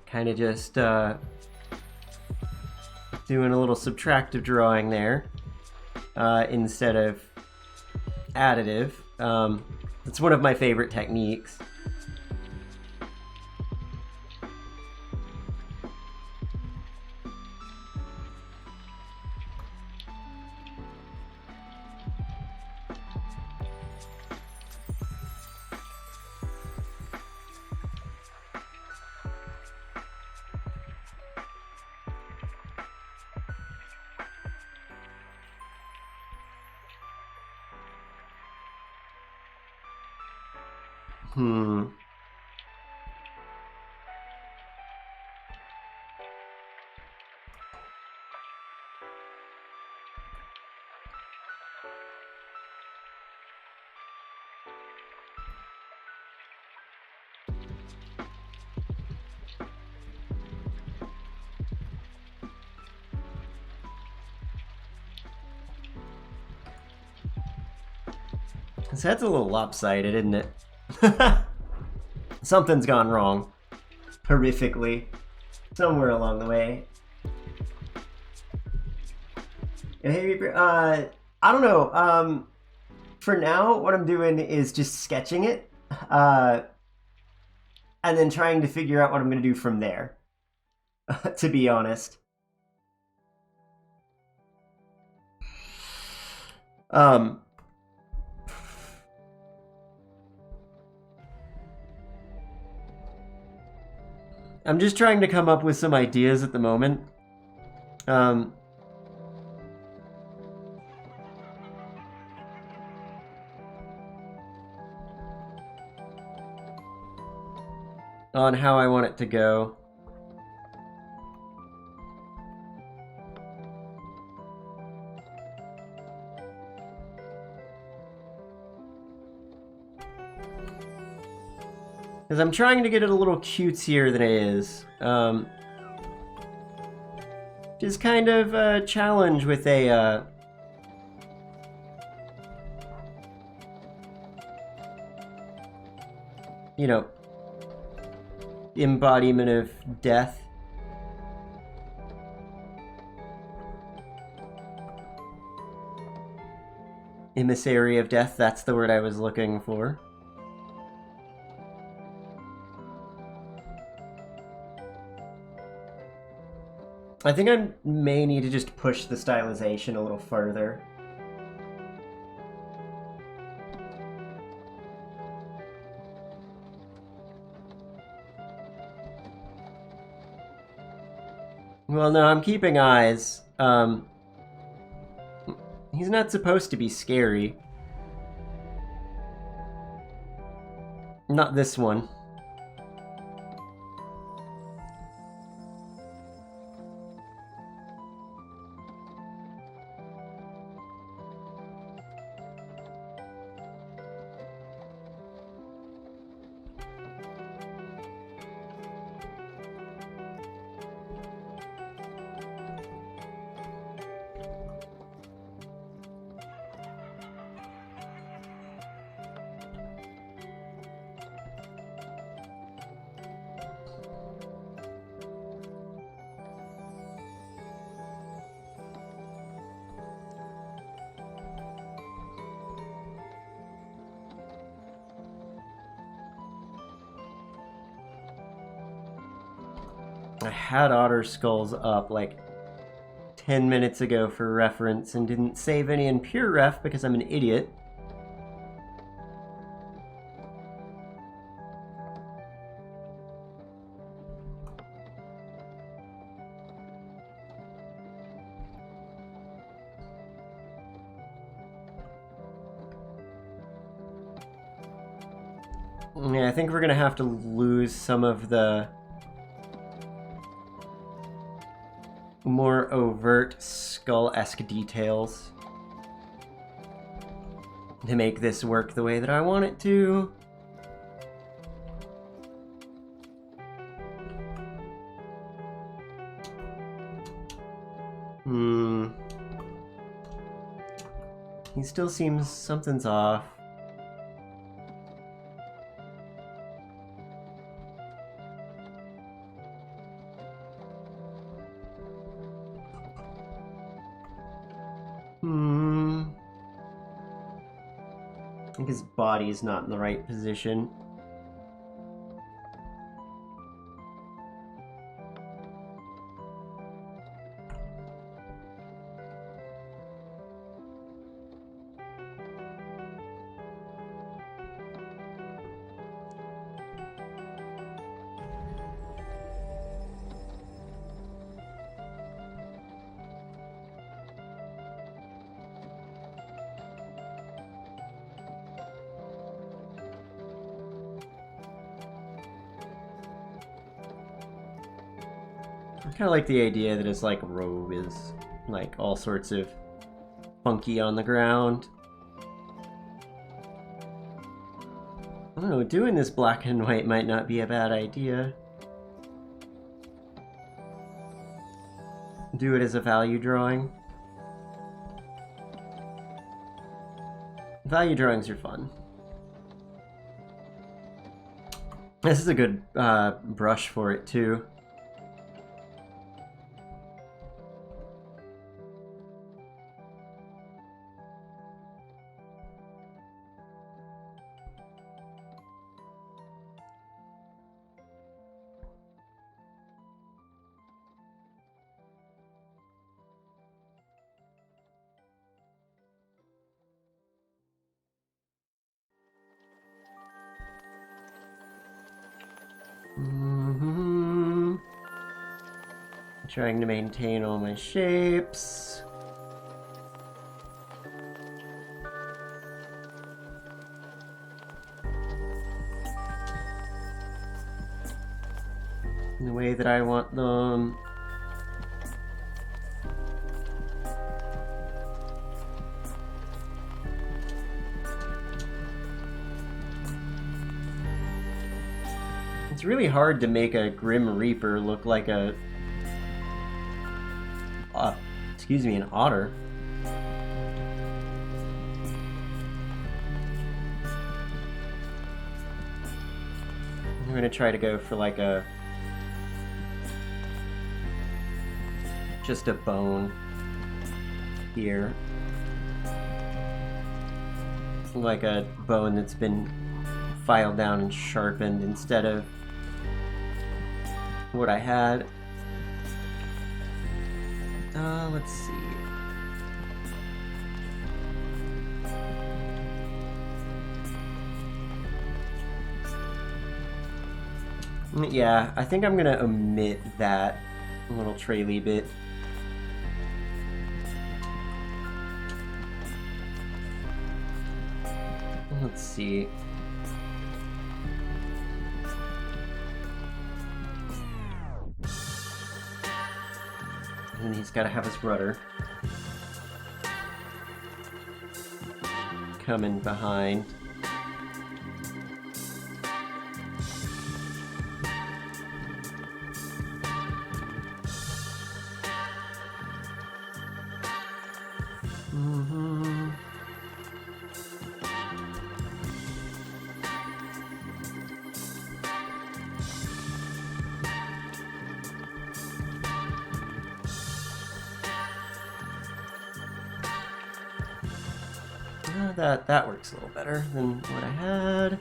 Kind of just doing a little subtractive drawing there instead of additive. It's one of my favorite techniques. So that's a little lopsided, isn't it? Something's gone wrong. Horrifically. Somewhere along the way. I don't know. For now, what I'm doing is just sketching it. And then trying to figure out what I'm going to do from there. To be honest. I'm just trying to come up with some ideas at the moment. On how I want it to go. Because I'm trying to get it a little cutesier than it is. Which is kind of a challenge with a, you know, embodiment of death. Emissary of death, that's the word I was looking for. I think I may need to just push the stylization a little further. Well, no, I'm keeping eyes. He's not supposed to be scary. Not this one. I had Otter Skulls up like 10 minutes ago for reference and didn't save any in pure ref because I'm an idiot. Yeah, I think we're gonna have to lose some of the more overt skull-esque details to make this work the way that I want it to. He still seems something's off. I think his body's not in the right position. I kind of like the idea that his, like, robe is, like, all sorts of funky on the ground. I don't know, doing this black and white might not be a bad idea. Do it as a value drawing. Value drawings are fun. This is a good brush for it, too. Trying to maintain all my shapes. In the way that I want them. It's really hard to make a Grim Reaper look like a... excuse me, an otter. I'm gonna try to go for like a... just a bone here. Like a bone that's been filed down and sharpened instead of what I had. Let's see. Yeah, I think I'm gonna omit that little traily bit. Let's see. And he's got to have his rudder coming behind. That works a little better than what I had.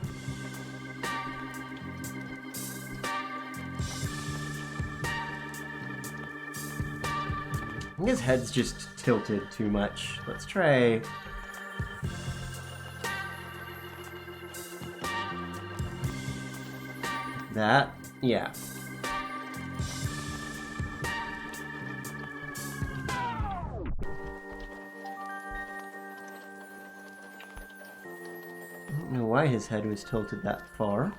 I think his head's just tilted too much. Let's try... that? Yeah. I don't know why his head was tilted that far.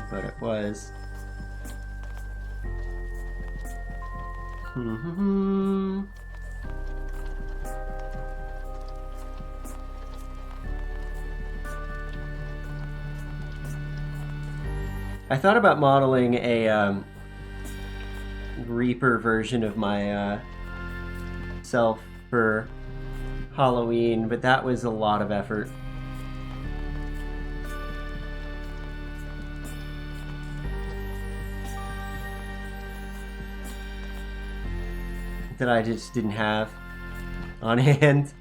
But it was. I thought about modeling a Reaper version of my self for Halloween, but that was a lot of effort. That I just didn't have on hand.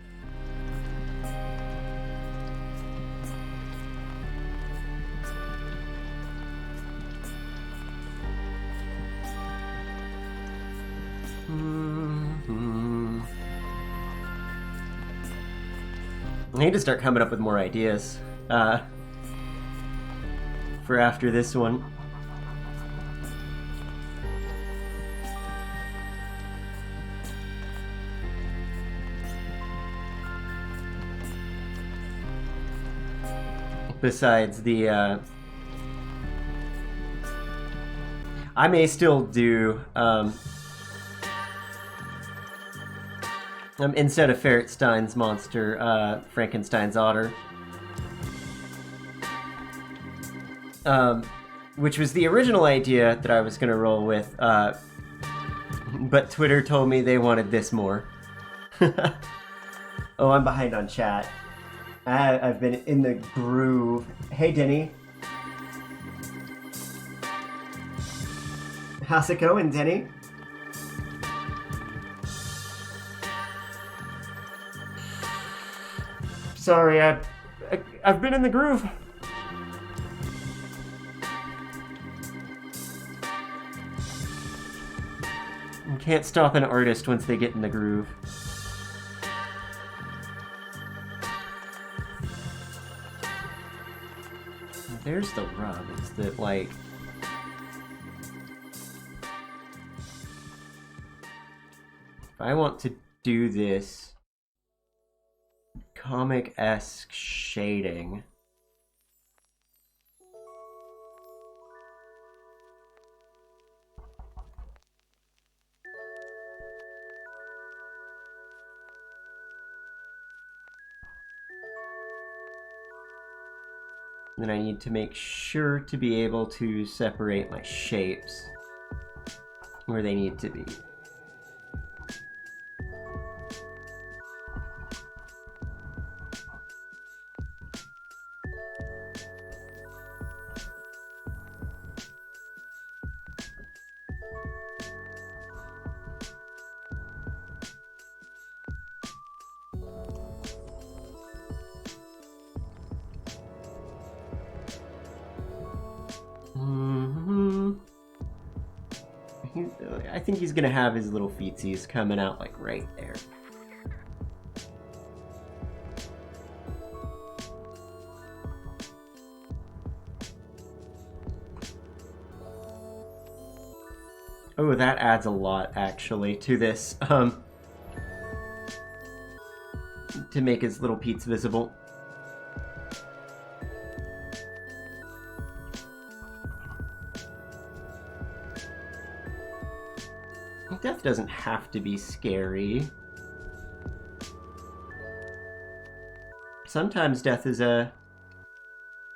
I need to start coming up with more ideas for after this one. Besides the, I may still do, instead of Ferretstein's monster, Frankenstein's otter. Which was the original idea that I was going to roll with, but Twitter told me they wanted this more. Oh, I'm behind on chat. I've been in the groove. Hey, Denny. How's it going, Denny? Sorry, I've been in the groove. You can't stop an artist once they get in the groove. There's the rub, is that, like... If I want to do this comic-esque shading... Then I need to make sure to be able to separate my shapes where they need to be. I think he's gonna have his little feetsies coming out like right there. Oh, that adds a lot actually to this, to make his little peats visible. Death doesn't have to be scary. Sometimes death is a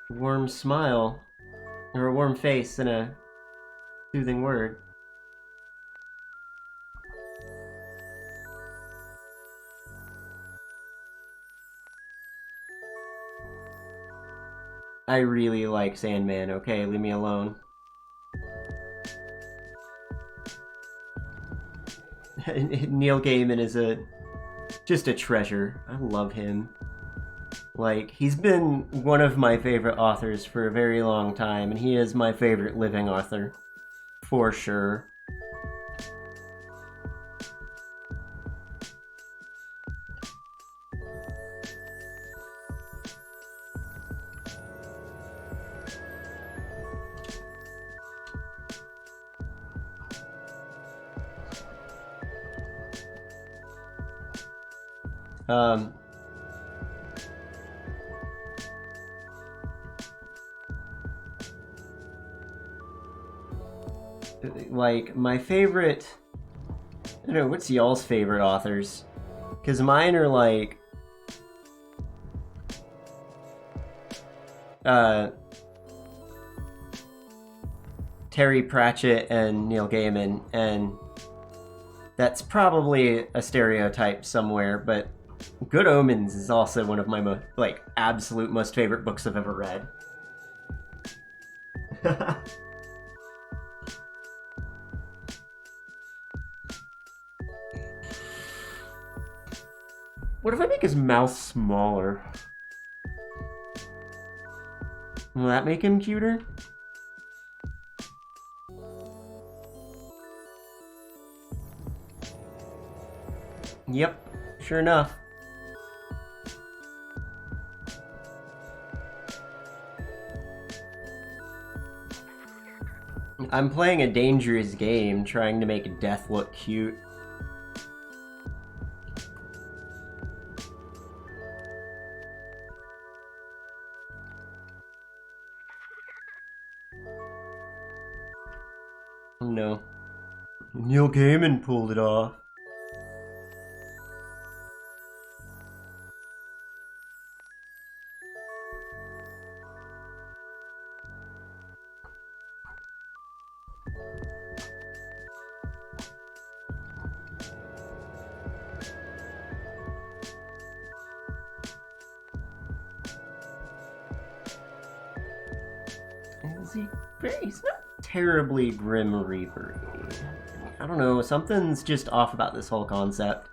warm smile, or a warm face and a soothing word. I really like Sandman, okay? Leave me alone. Neil Gaiman is just a treasure. I love him. Like, he's been one of my favorite authors for a very long time, and he is my favorite living author. For sure. Like, my favorite... I don't know, what's y'all's favorite authors? Because mine are like... Terry Pratchett and Neil Gaiman, and that's probably a stereotype somewhere, but Good Omens is also one of my absolute most favorite books I've ever read. What if I make his mouth smaller? Will that make him cuter? Yep, sure enough. I'm playing a dangerous game trying to make Death look cute. Oh no. Neil Gaiman pulled it off. He's not terribly Grim Reaper-y. I don't know, something's just off about this whole concept.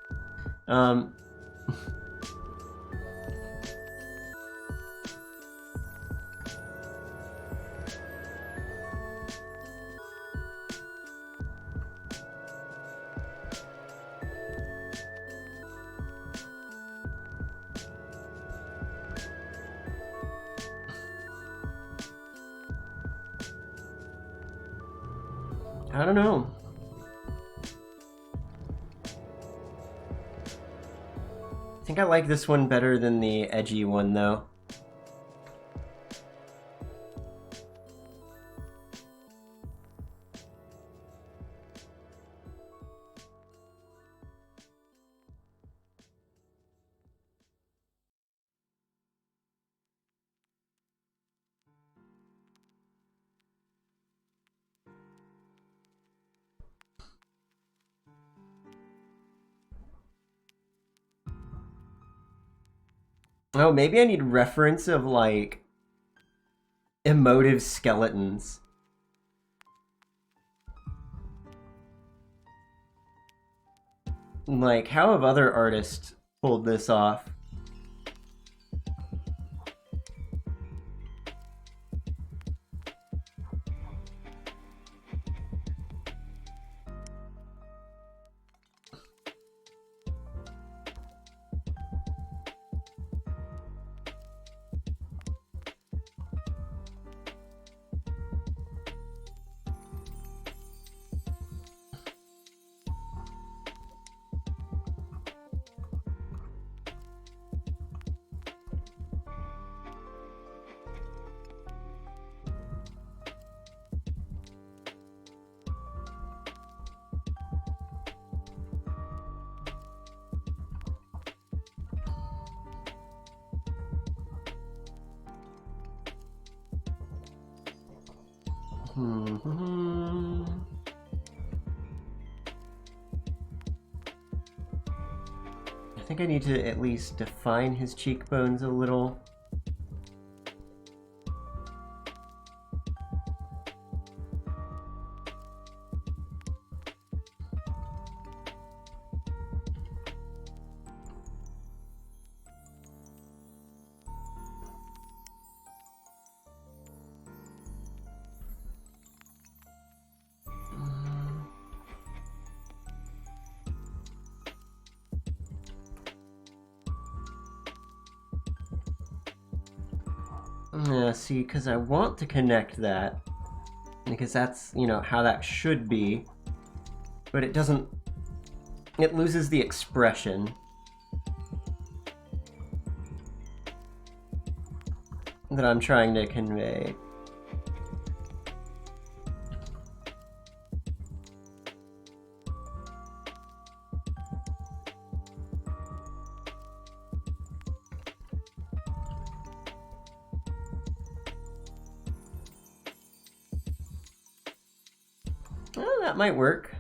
I don't know. I think I like this one better than the edgy one, though. Oh, maybe I need reference of, like, emotive skeletons. Like, how have other artists pulled this off? I think I need to at least define his cheekbones a little. Yeah, see, because I want to connect that, because that's, you know, how that should be, but it doesn't, it loses the expression that I'm trying to convey. Well, that might work.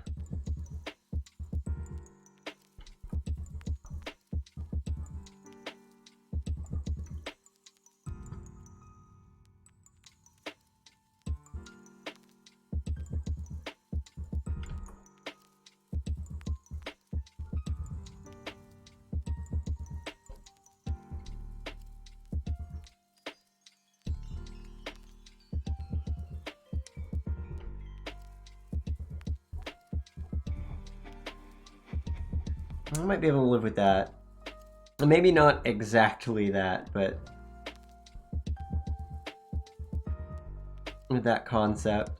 I might be able to live with that. Maybe not exactly that, but with that concept.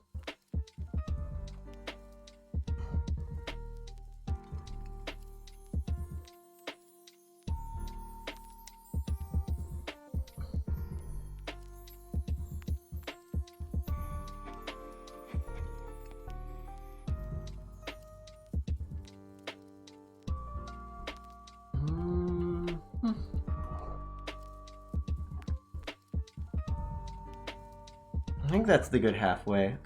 I think that's the good halfway.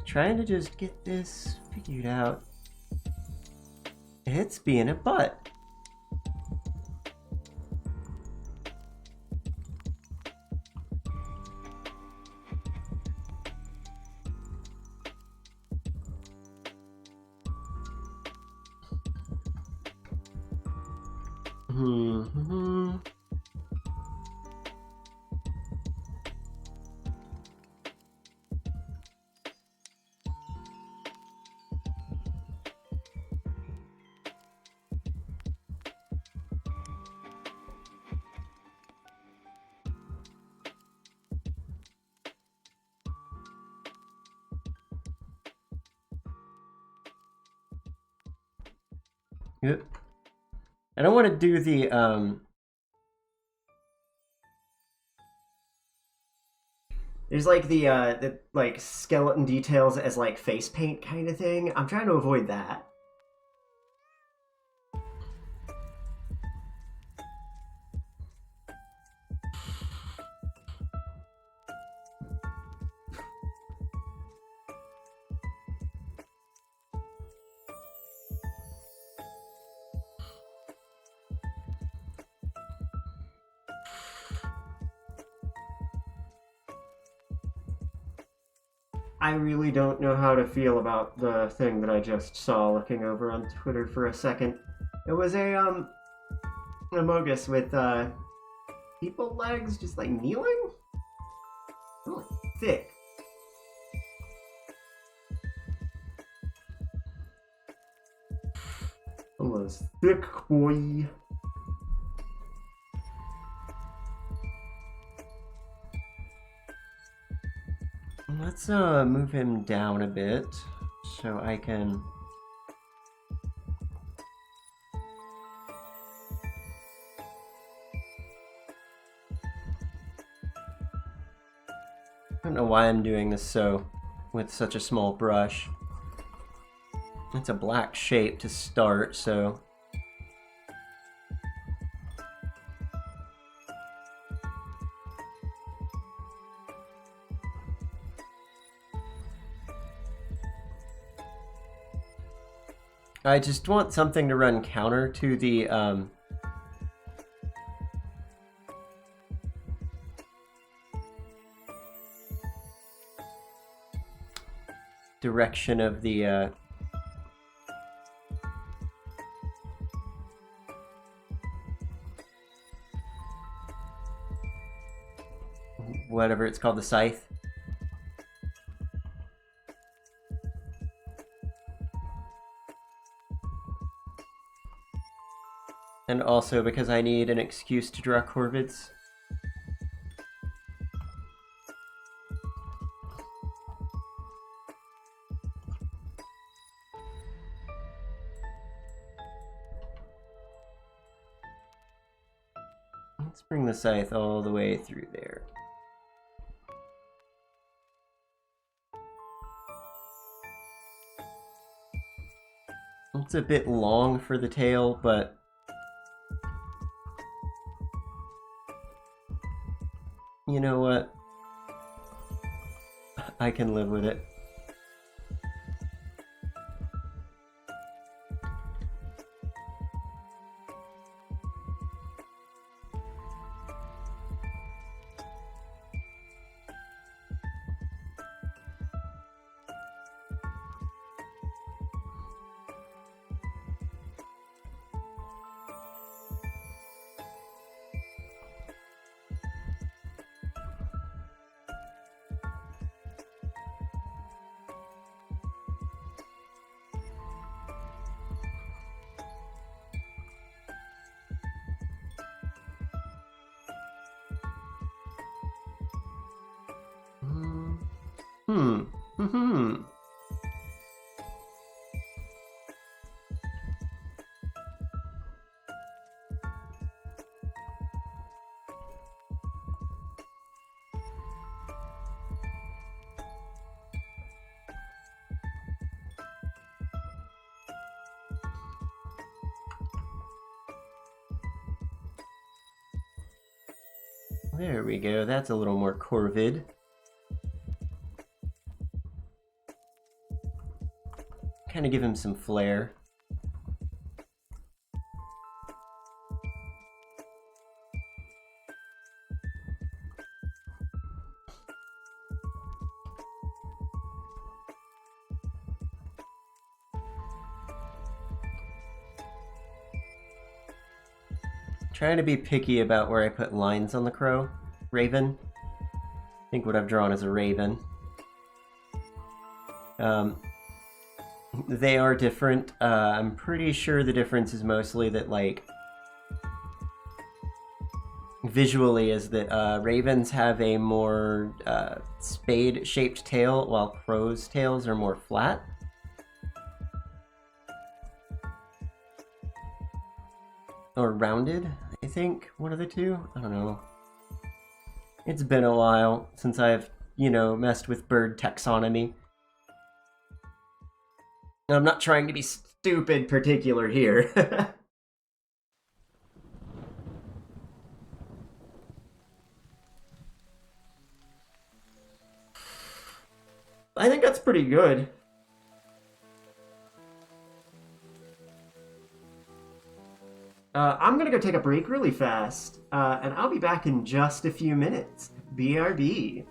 Trying to just get this figured out. It's being a butt. Hmm. Yep. I don't want to do the there's like the like skeleton details as like face paint kind of thing. I'm trying to avoid that. I really don't know how to feel about the thing that I just saw looking over on Twitter for a second. It was a Amogus with people legs just like kneeling? Really thick. Almost thick boy. Let's move him down a bit so I can I don't know why I'm doing this with such a small brush. It's a black shape to start, so I just want something to run counter to the direction of the whatever it's called, the scythe. And also because I need an excuse to draw Corvids. Let's bring the scythe all the way through there. It's a bit long for the tail, but you know what? I can live with it. Hmm. There we go. That's a little more Corvid. Kind of give him some flair. Trying to be picky about where I put lines on the crow. Raven. I think what I've drawn is a raven. They are different. I'm pretty sure the difference is mostly that, like, visually is that ravens have a more spade-shaped tail, while crows' tails are more flat. Or rounded, I think. One of the two? I don't know. It's been a while since I've, messed with bird taxonomy. I'm not trying to be stupid particular here. I think that's pretty good. I'm gonna go take a break really fast, and I'll be back in just a few minutes. BRB.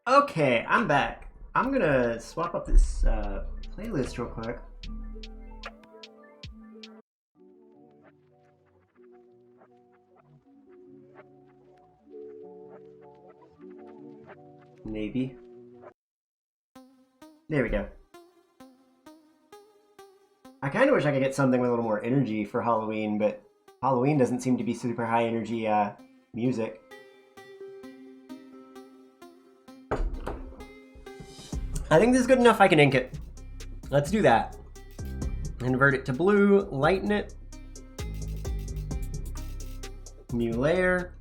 Okay, I'm back. I'm gonna swap up this playlist real quick. Maybe. There we go. I kind of wish I could get something with a little more energy for Halloween, but Halloween doesn't seem to be super high energy music. I think this is good enough. I can ink it. Let's do that. Invert it to blue, lighten it. New layer.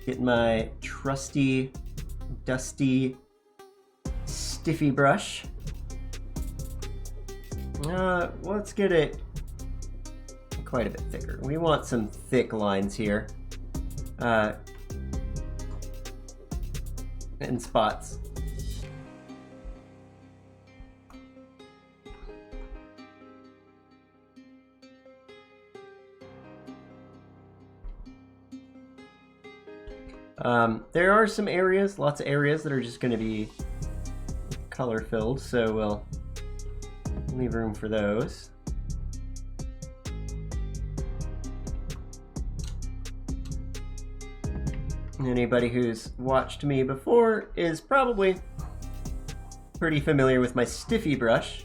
Get my trusty, dusty, stiffy brush. Let's get it quite a bit thicker. We want some thick lines here. And spots. There are some areas, lots of areas that are just going to be color filled, so we'll leave room for those. Anybody who's watched me before is probably pretty familiar with my stiffy brush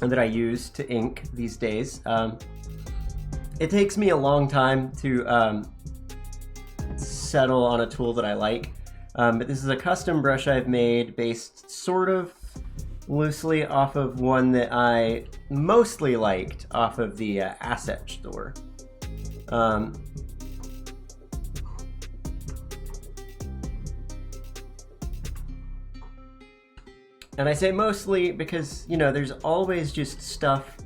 that I use to ink these days. It takes me a long time to settle on a tool that I like, but this is a custom brush I've made based sort of loosely off of one that I mostly liked off of the Asset store. And I say mostly because, you know, there's always just stuff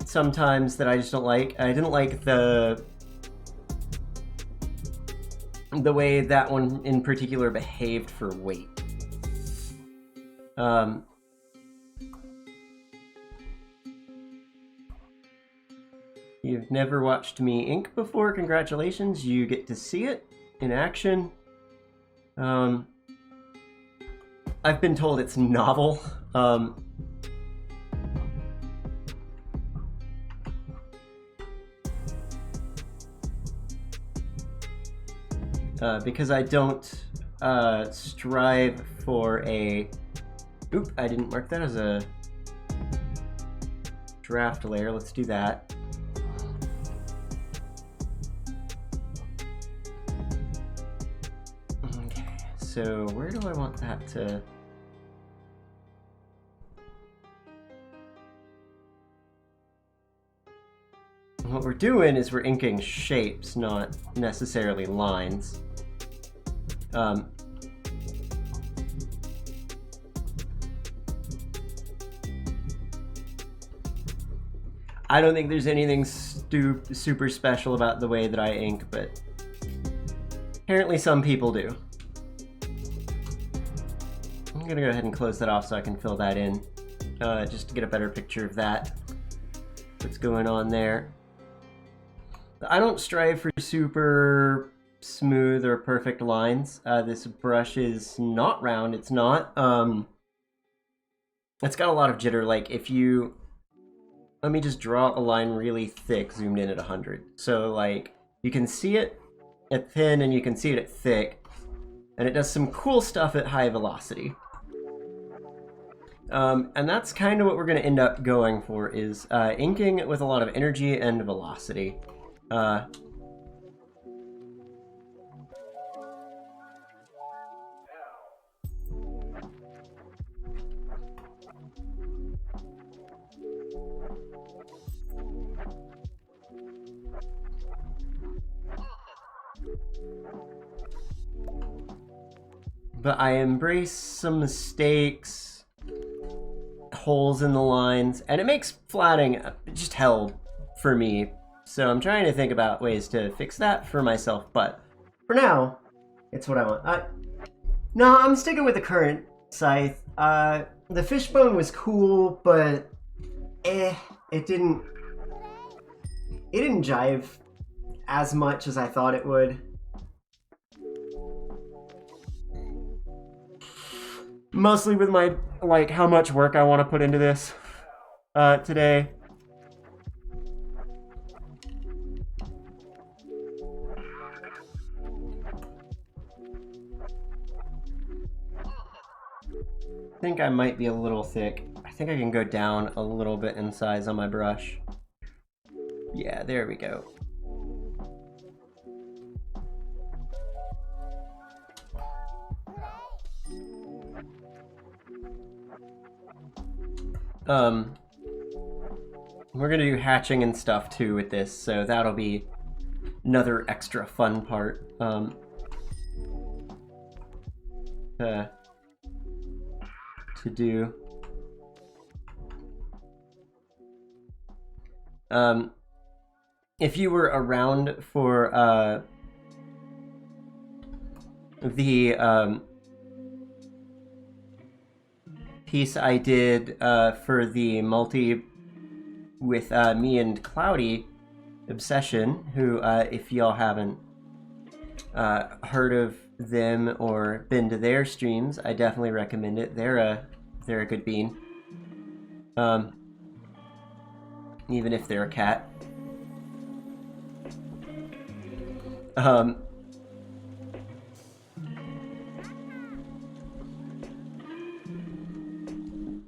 sometimes that I just don't like. I didn't like the way that one in particular behaved for weight. You've never watched me ink before, congratulations, you get to see it in action. I've been told it's novel. Because I don't strive for a... Oop, I didn't mark that as a draft layer. Let's do that. Okay, so where do I want that to... What we're doing is we're inking shapes, not necessarily lines. I don't think there's anything super special about the way that I ink, but apparently some people do. I'm gonna go ahead and close that off so I can fill that in, just to get a better picture of that. What's going on there. I don't strive for super smooth or perfect lines. This brush is not round, it's not. It's got a lot of jitter, like if you... Let me just draw a line really thick, zoomed in at 100. So like, you can see it at thin and you can see it at thick, and it does some cool stuff at high velocity. And that's kind of what we're gonna end up going for, is inking with a lot of energy and velocity. But I embrace some mistakes, holes in the lines, and it makes flatting just hell for me. So I'm trying to think about ways to fix that for myself, but for now, it's what I want. No, I'm sticking with the current scythe. The fishbone was cool, but it didn't jive as much as I thought it would. Mostly with my, like, how much work I want to put into this today. I think I might be a little thick. I think I can go down a little bit in size on my brush. Yeah, there we go. We're gonna do hatching and stuff too with this, so that'll be another extra fun part. To do. If you were around for the piece I did for the multi with me and Cloudy Obsession, who, if y'all haven't heard of them or been to their streams, I definitely recommend it. They're a good bean. Even if they're a cat.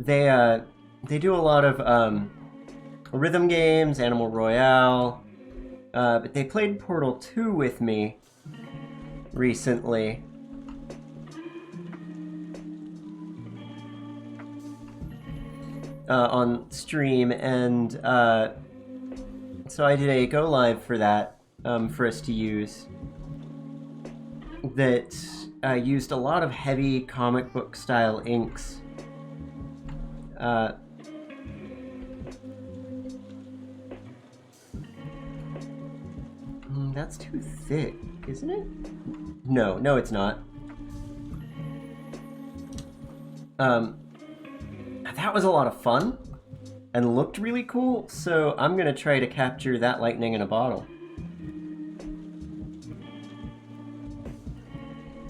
They do a lot of rhythm games, Animal Royale, but they played Portal 2 with me recently. On stream, and so I did a go live for that for us to use that used a lot of heavy comic book style inks. That's too thick, isn't it? No, it's not. That was a lot of fun and looked really cool, so I'm gonna try to capture that lightning in a bottle.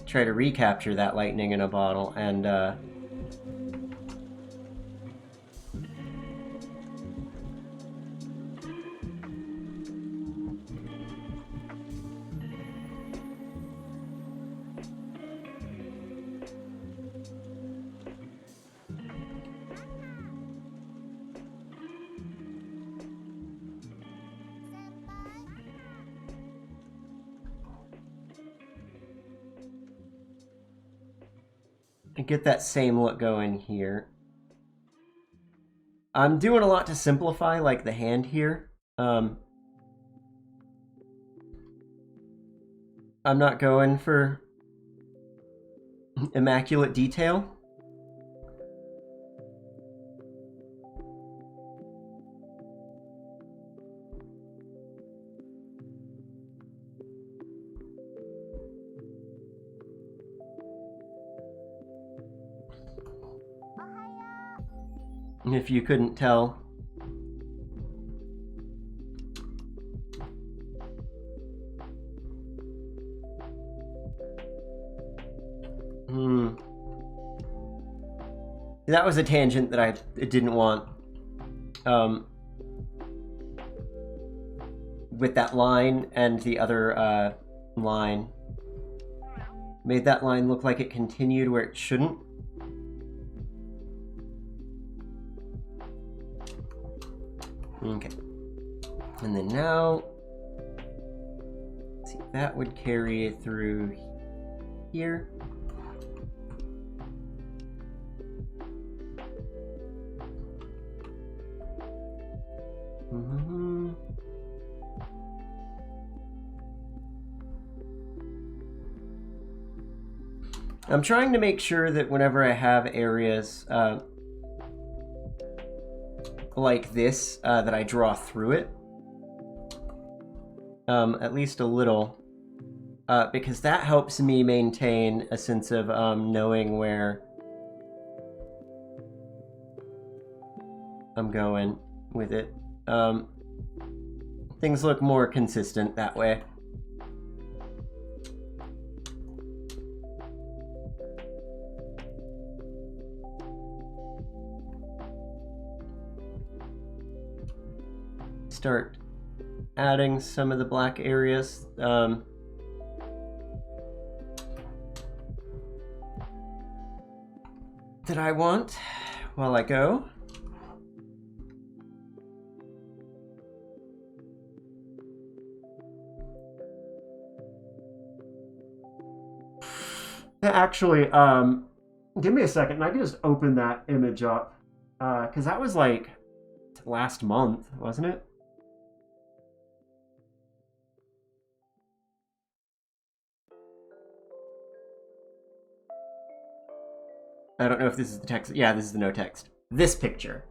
Try to recapture that lightning in a bottle and get that same look going here. I'm doing a lot to simplify, like the hand here. I'm not going for immaculate detail. If you couldn't tell. That was a tangent that I didn't want. With that line and the other line. Made that line look like it continued where it shouldn't. Okay. And then now, let's see, that would carry it through here. I'm trying to make sure that whenever I have areas like this, that I draw through it. At least a little. Because that helps me maintain a sense of knowing where I'm going with it. Things look more consistent that way. start adding some of the black areas. That I want while I go. Actually, give me a second and I can just open that image up. Because that was like last month, wasn't it? I don't know if this is the text. Yeah, this is the no text. This picture.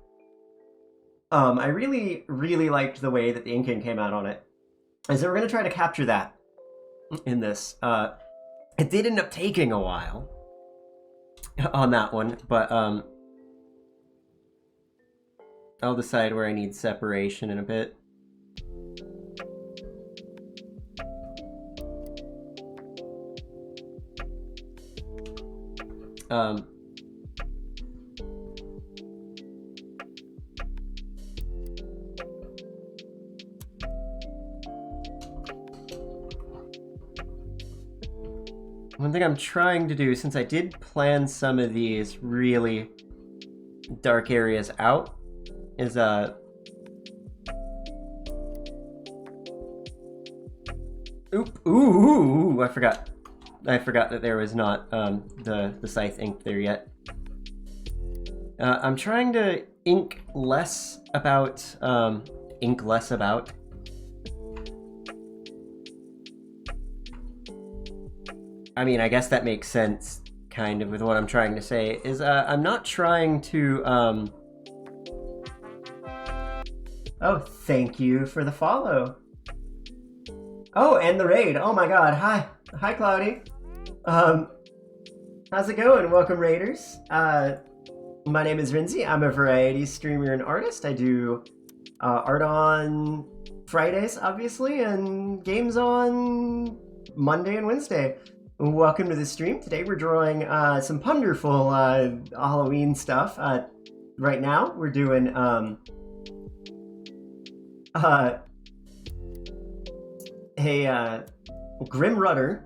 I really, really liked the way that the inking came out on it. And so we're going to try to capture that in this. It did end up taking a while on that one, but I'll decide where I need separation in a bit. One thing I'm trying to do, since I did plan some of these really dark areas out, is ooh, I forgot that there was not the scythe ink there yet. I'm trying to ink less about I mean, I guess that makes sense, kind of, with what I'm trying to say, is I'm not trying to, Oh, thank you for the follow. Oh, and the raid. Oh my god, hi. Hi, Cloudy. How's it going? Welcome, raiders. My name is Rinzi. I'm a variety streamer and artist. I do art on Fridays, obviously, and games on Monday and Wednesday. Welcome to the stream. Today we're drawing some wonderful Halloween stuff. Right now we're doing Grim Rudder.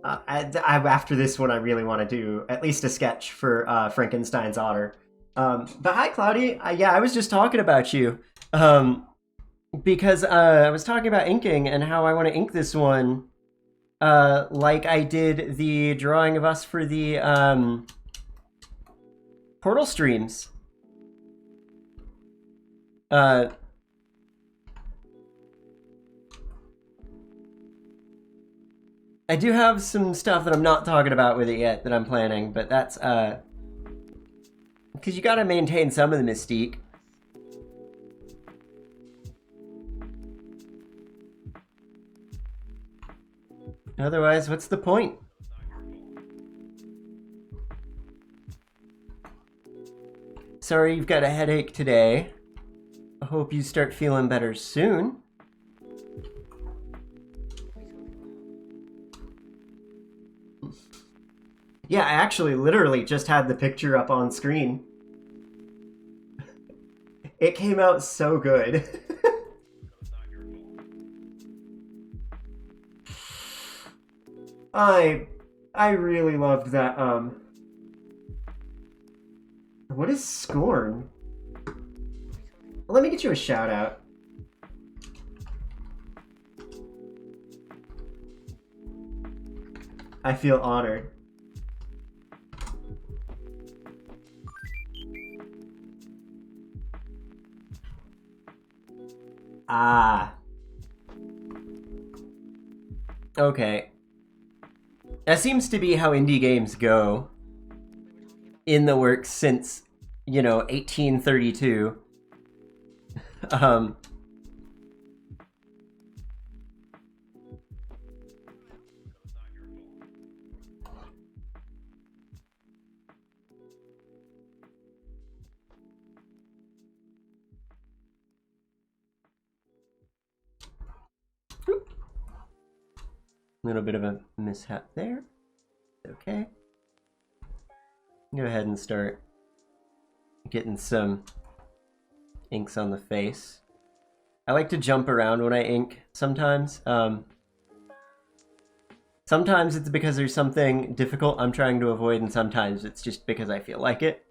After this one, I really want to do at least a sketch for Frankenstein's Otter. But hi, Cloudy. Yeah, I was just talking about you. Because I was talking about inking and how I want to ink this one like I did the drawing of us for the Portal streams. I do have some stuff that I'm not talking about with it yet that I'm planning, but that's because you gotta maintain some of the mystique. Otherwise, what's the point? Sorry you've got a headache today. I hope you start feeling better soon. Yeah, I actually literally just had the picture up on screen. It came out so good. I really loved that, What is Scorn? Let me get you a shout out. I feel honored. Ah. Okay. That seems to be how indie games go in the works since, you know, 1832. Little bit of a mishap there. Okay. Go ahead and start getting some inks on the face. I like to jump around when I ink sometimes. Sometimes it's because there's something difficult I'm trying to avoid, and sometimes it's just because I feel like it.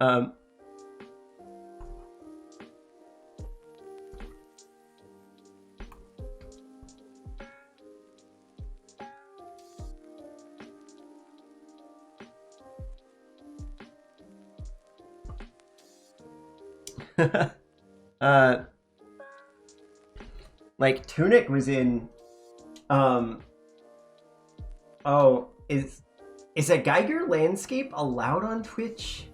Like Tunic was in, oh, is a Geiger landscape allowed on Twitch?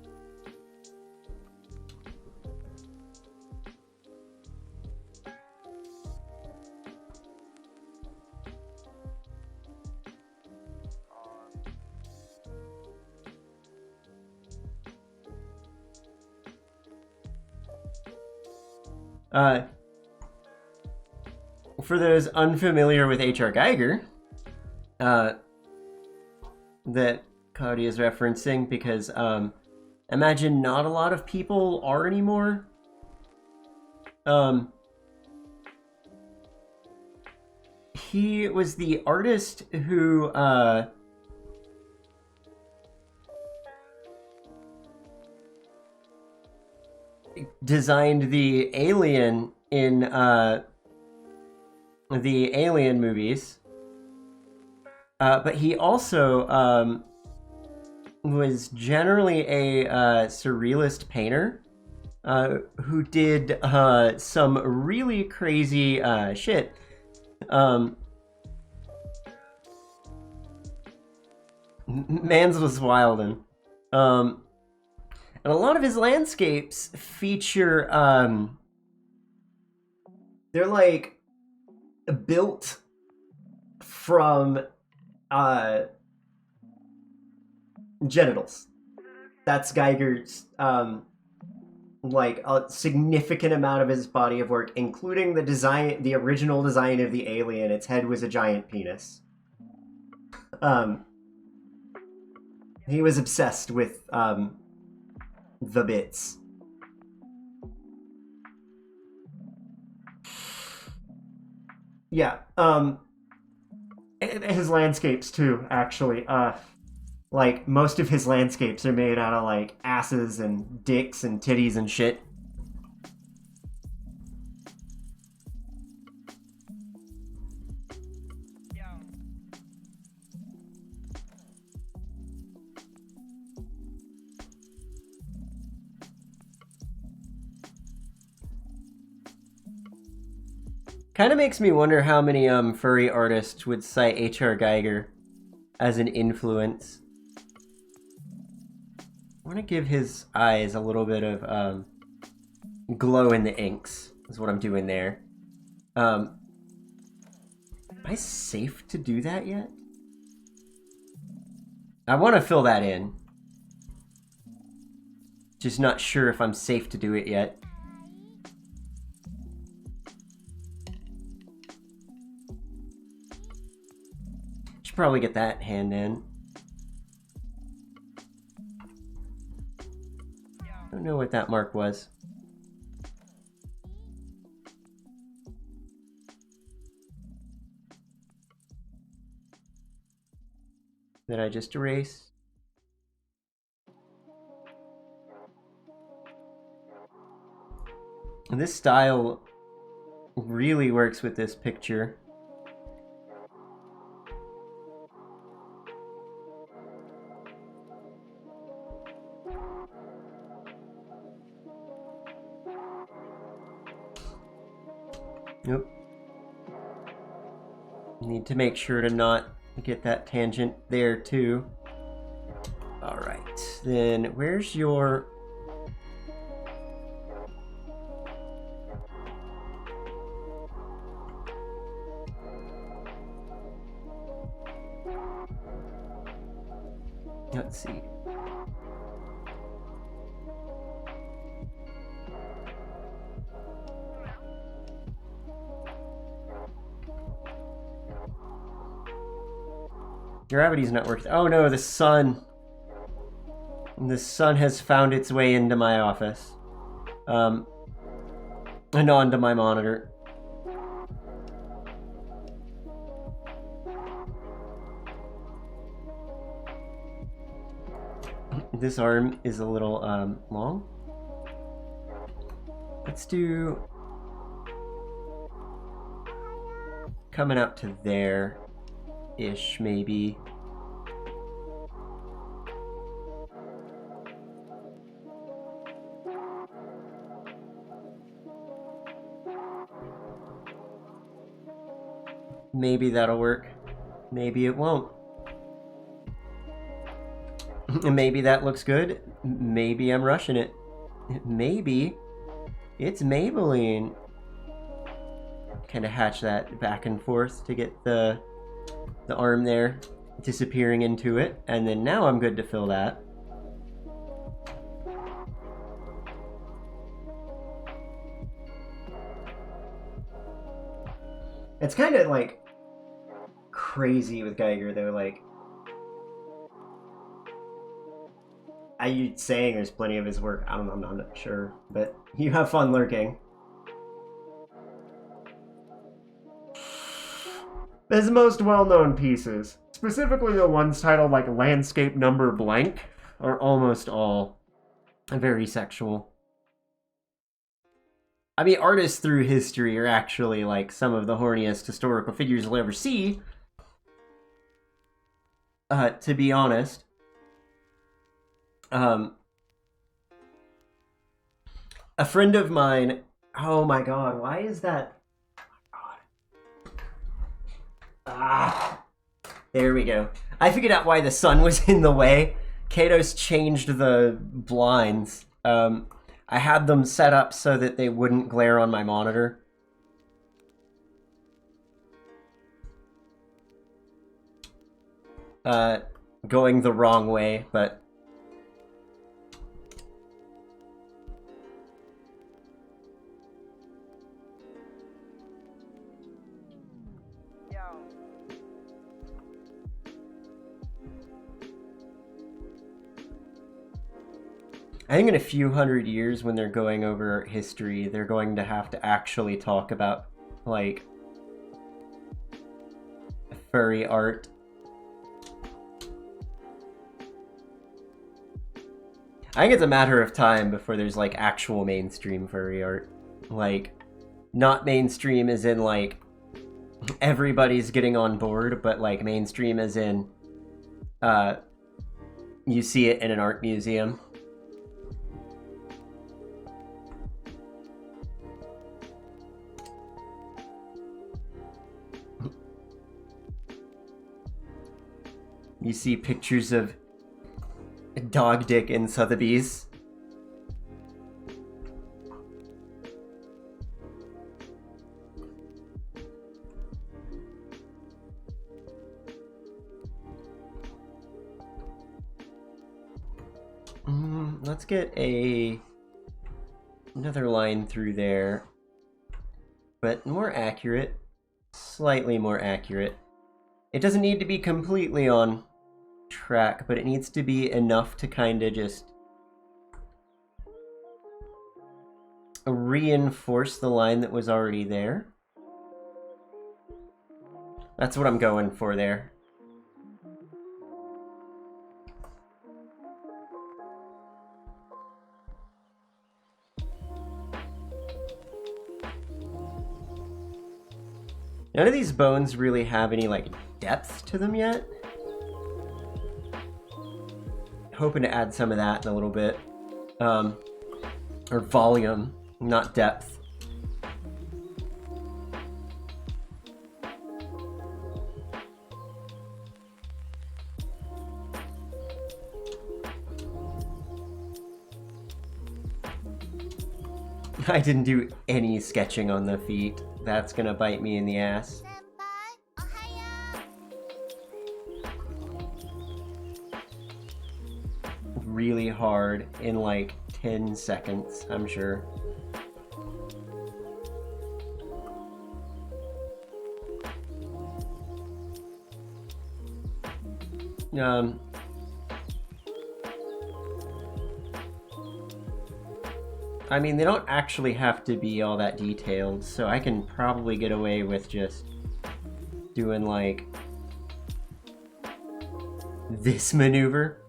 For those unfamiliar with H.R. Geiger, that Cody is referencing, because imagine not a lot of people are anymore. He was the artist who designed the alien in the Alien movies, but he also was generally a surrealist painter who did some really crazy shit. Mans was wildin'. And a lot of his landscapes feature they're like built from genitals. That's Geiger's like a significant amount of his body of work, including the design, the original design of the alien. Its head was a giant penis. He was obsessed with the bits. Yeah, his landscapes too, actually. Like, most of his landscapes are made out of, like, asses and dicks and titties and shit. Kind of makes me wonder how many furry artists would cite H.R. Geiger as an influence. I want to give his eyes a little bit of glow in the inks, is what I'm doing there. Am I safe to do that yet? I want to fill that in. Just not sure if I'm safe to do it yet. Should probably get that hand in. I don't know what that mark was. Did I just erase? And this style really works with this picture. Nope. Need to make sure to not get that tangent there too. All right, then where's your... Let's see. Gravity's not working. Oh no, the sun. The sun has found its way into my office. And onto my monitor. This arm is a little long. Let's do coming up to there-ish, maybe. Maybe that'll work. Maybe it won't. Maybe that looks good. Maybe I'm rushing it. Maybe it's Maybelline. Kind of hatch that back and forth to get the arm there disappearing into it, and then now I'm good to fill that. It's kind of like crazy with Geiger though, like you saying there's plenty of his work. I don't know, I'm not sure, but you have fun lurking. His most well-known pieces, specifically the ones titled like Landscape Number Blank, are almost all very sexual. I mean, artists through history are actually like some of the horniest historical figures you'll ever see. To be honest. A friend of mine, oh my god, why is that? There we go. I figured out why the sun was in the way. Kato's changed the blinds. I had them set up so that they wouldn't glare on my monitor. Going the wrong way, but... I think in a few hundred years, when they're going over history, they're going to have to actually talk about, like, furry art. I think it's a matter of time before there's, like, actual mainstream furry art. Like, not mainstream as in, like, everybody's getting on board, but, like, mainstream as in, you see it in an art museum. You see pictures of dog dick in Sotheby's. Let's get another line through there, but more accurate, slightly more accurate. It doesn't need to be completely on track, but it needs to be enough to kind of just reinforce the line that was already there. That's what I'm going for there. None of these bones really have any, like, depth to them yet. Hoping to add some of that in a little bit. Or volume, not depth. I didn't do any sketching on the feet. That's gonna bite me in the ass. Really hard in like 10 seconds, I'm sure. I mean, they don't actually have to be all that detailed, so I can probably get away with just doing, like, this maneuver.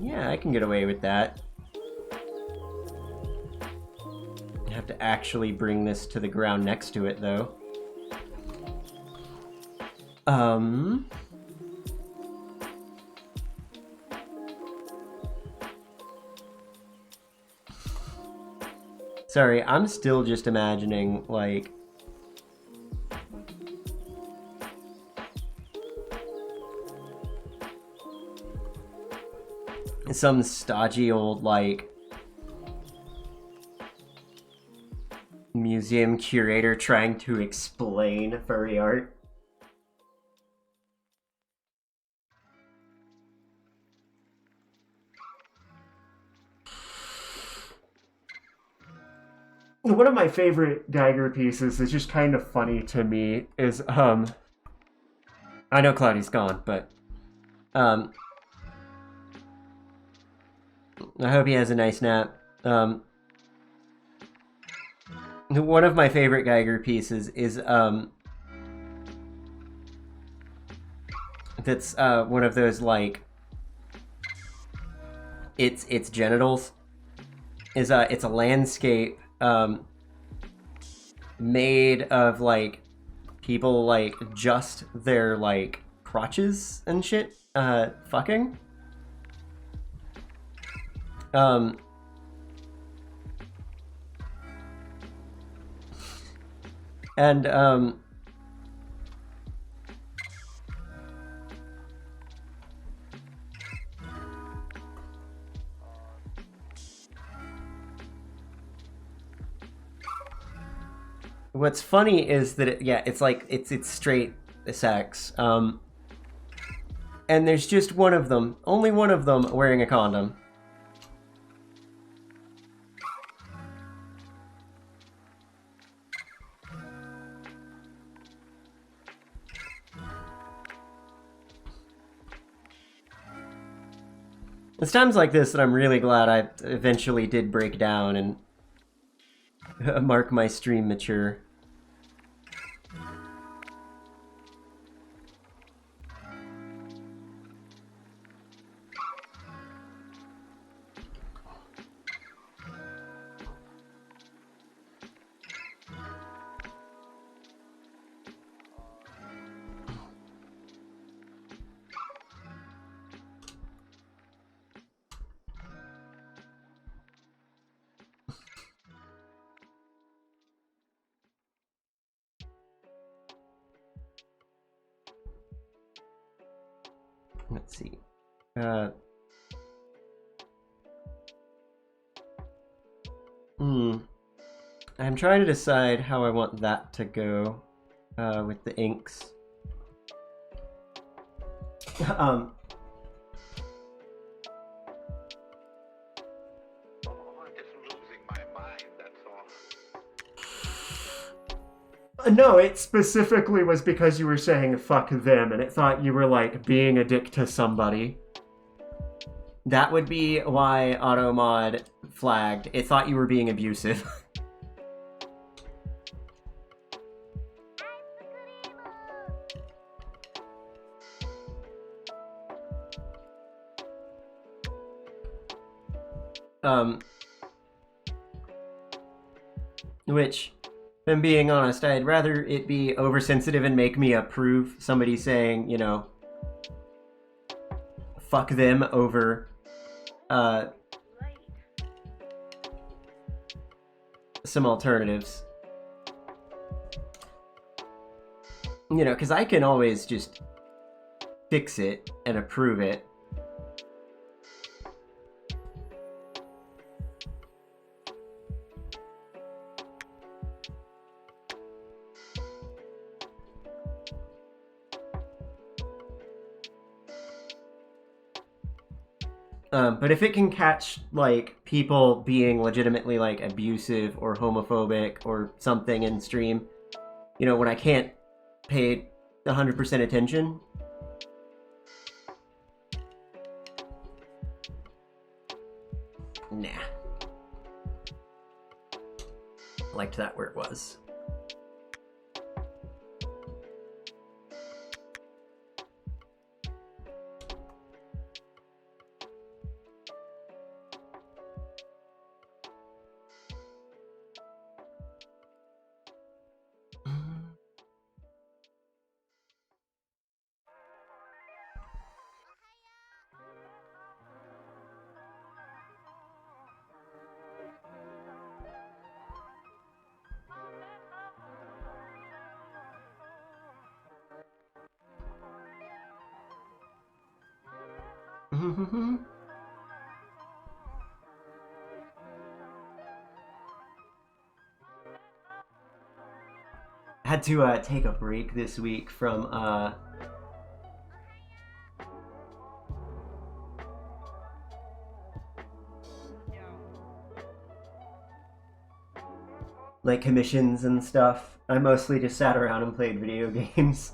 Yeah, I can get away with that. I have to actually bring this to the ground next to it, though. Sorry, I'm still just imagining, like... some stodgy old, like... museum curator trying to explain furry art. One of my favorite Geiger pieces is just kind of funny to me is, I know Cloudy's gone, but, I hope he has a nice nap. One of my favorite Geiger pieces is, that's, one of those, like, its genitals is, it's a landscape, made of, like, people, like, just their, like, crotches and shit, fucking. And, what's funny is that it's like it's straight sex. And there's just one of them, only one of them wearing a condom. It's times like this that I'm really glad I eventually did break down and mark my stream mature. Let's see. I'm trying to decide how I want that to go with the inks. No, it specifically was because you were saying fuck them and it thought you were like being a dick to somebody. That would be why AutoMod flagged. It thought you were being abusive. Which, if I'm being honest, I'd rather it be oversensitive and make me approve somebody saying, you know, fuck them over, some alternatives. You know, because I can always just fix it and approve it. But if it can catch, like, people being legitimately, like, abusive or homophobic or something in stream, you know, when I can't pay 100% attention, nah. Liked that where it was. Had to take a break this week from like commissions and stuff. I mostly just sat around and played video games.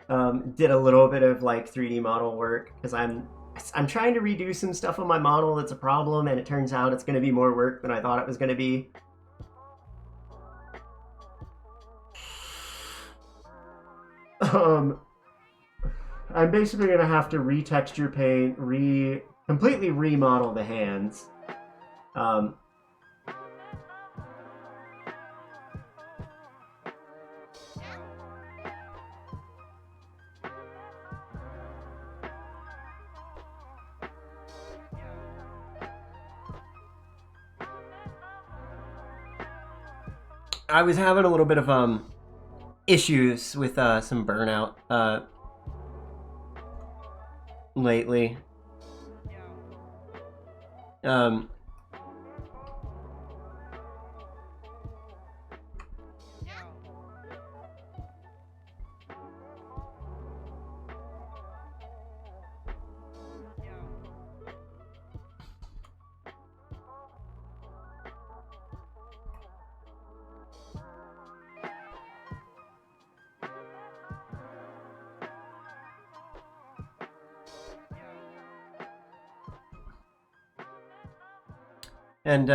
Did a little bit of like 3D model work because I'm trying to redo some stuff on my model that's a problem, and it turns out it's going to be more work than I thought it was going to be. I'm basically going to have to retexture paint, completely remodel the hands. I was having a little bit of issues with some burnout lately. And,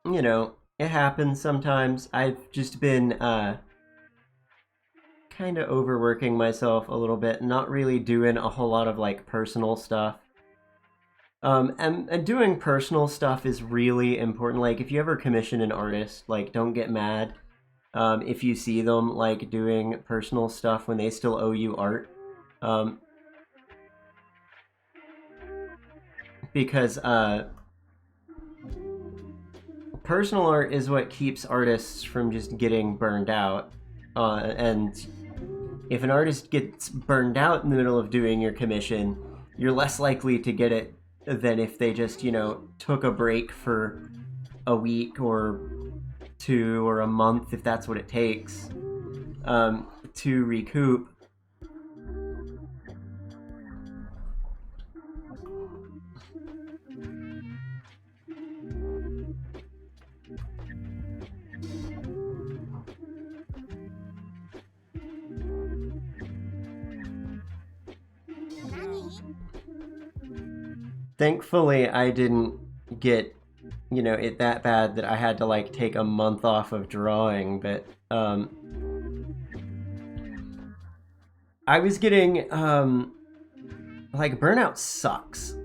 you know, it happens sometimes. I've just been kind of overworking myself a little bit, not really doing a whole lot of, like, personal stuff. And doing personal stuff is really important. Like, if you ever commission an artist, like, don't get mad if you see them, like, doing personal stuff when they still owe you art. Because, personal art is what keeps artists from just getting burned out. And if an artist gets burned out in the middle of doing your commission, you're less likely to get it than if they just, you know, took a break for a week or two or a month, if that's what it takes, to recoup. Thankfully, I didn't get, you know, it that bad that I had to, like, take a month off of drawing, but, I was getting, like, burnout sucks.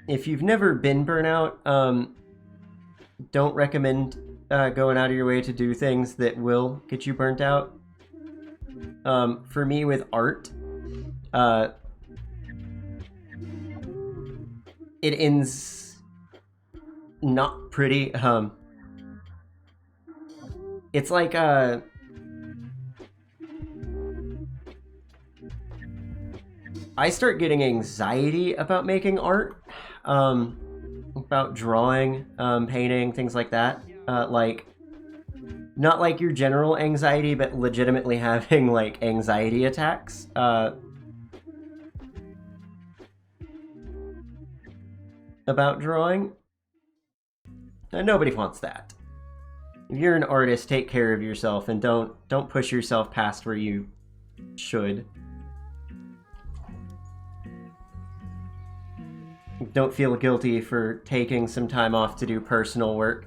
If you've never been burnout, don't recommend going out of your way to do things that will get you burnt out. For me, with art, it ends not pretty. It's like I start getting anxiety about making art, about drawing, painting, things like that. Like, not like your general anxiety, but legitimately having, like, anxiety attacks. About drawing. And nobody wants that. If you're an artist, take care of yourself and don't push yourself past where you should. Don't feel guilty for taking some time off to do personal work.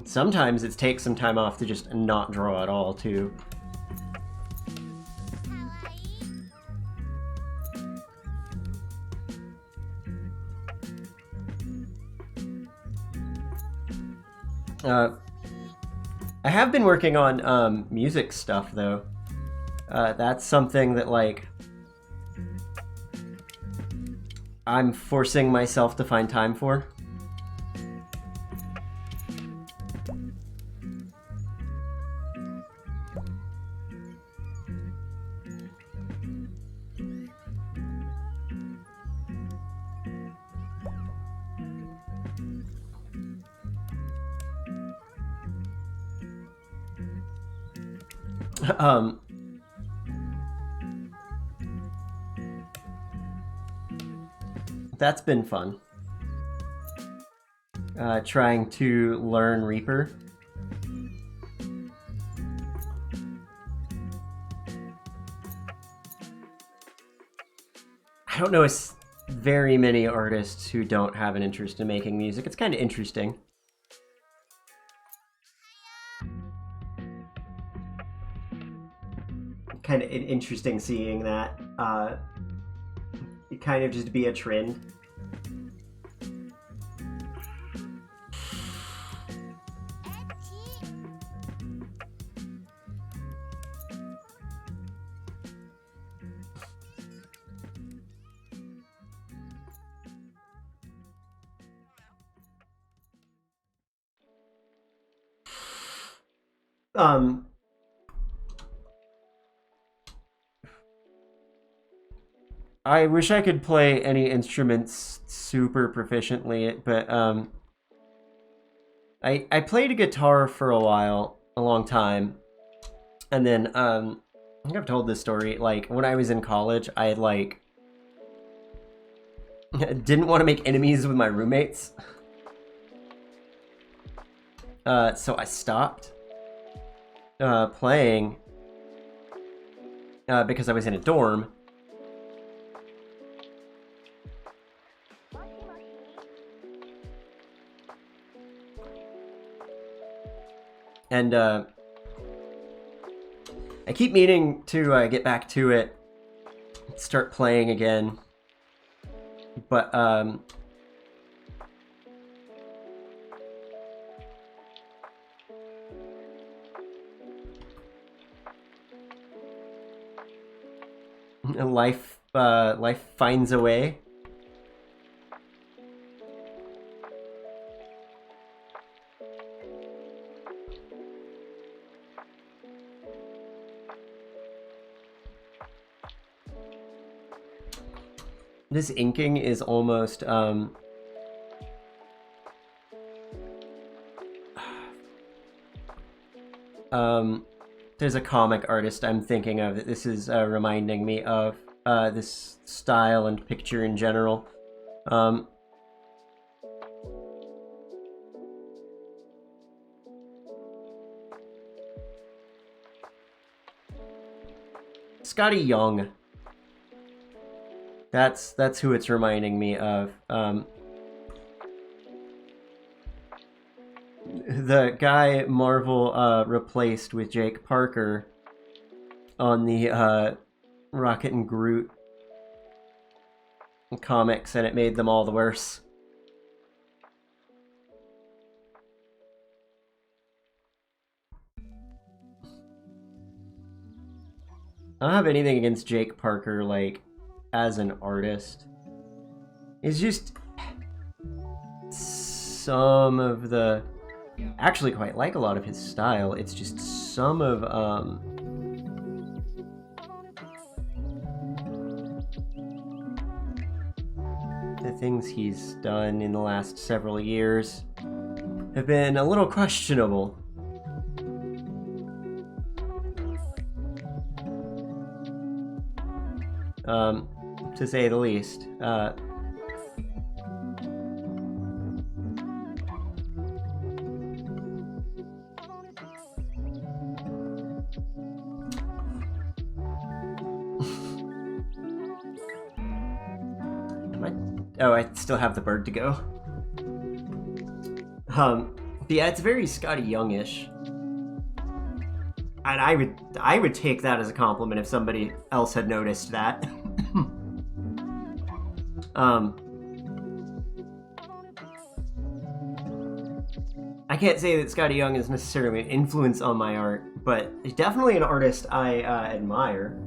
Sometimes it takes some time off to just not draw at all, too. Uh, I have been working on music stuff though. That's something that like I'm forcing myself to find time for. um, that's been fun. Trying to learn Reaper. I don't know very many artists who don't have an interest in making music. It's kind of interesting. Kind of interesting seeing that it kind of just be a trend. I wish I could play any instruments super proficiently, but I played a guitar for a while, a long time, and then I think I've told this story. Like when I was in college, I like didn't want to make enemies with my roommates, so I stopped playing because I was in a dorm. And I keep meaning to get back to it, start playing again, but life finds a way. This inking is almost there's a comic artist I'm thinking of that this is reminding me of, this style and picture in general. Scotty Young. That's who it's reminding me of. The guy Marvel replaced with Jake Parker on the Rocket and Groot comics, and it made them all the worse. I don't have anything against Jake Parker, like, as an artist. It's just some of the... Actually quite like a lot of his style. It's just some of the things he's done in the last several years have been a little questionable. To say the least. Oh, I still have the bird to go. But yeah, it's very Scotty Youngish. And I would take that as a compliment if somebody else had noticed that. I can't say that Scotty Young is necessarily an influence on my art, but he's definitely an artist I admire.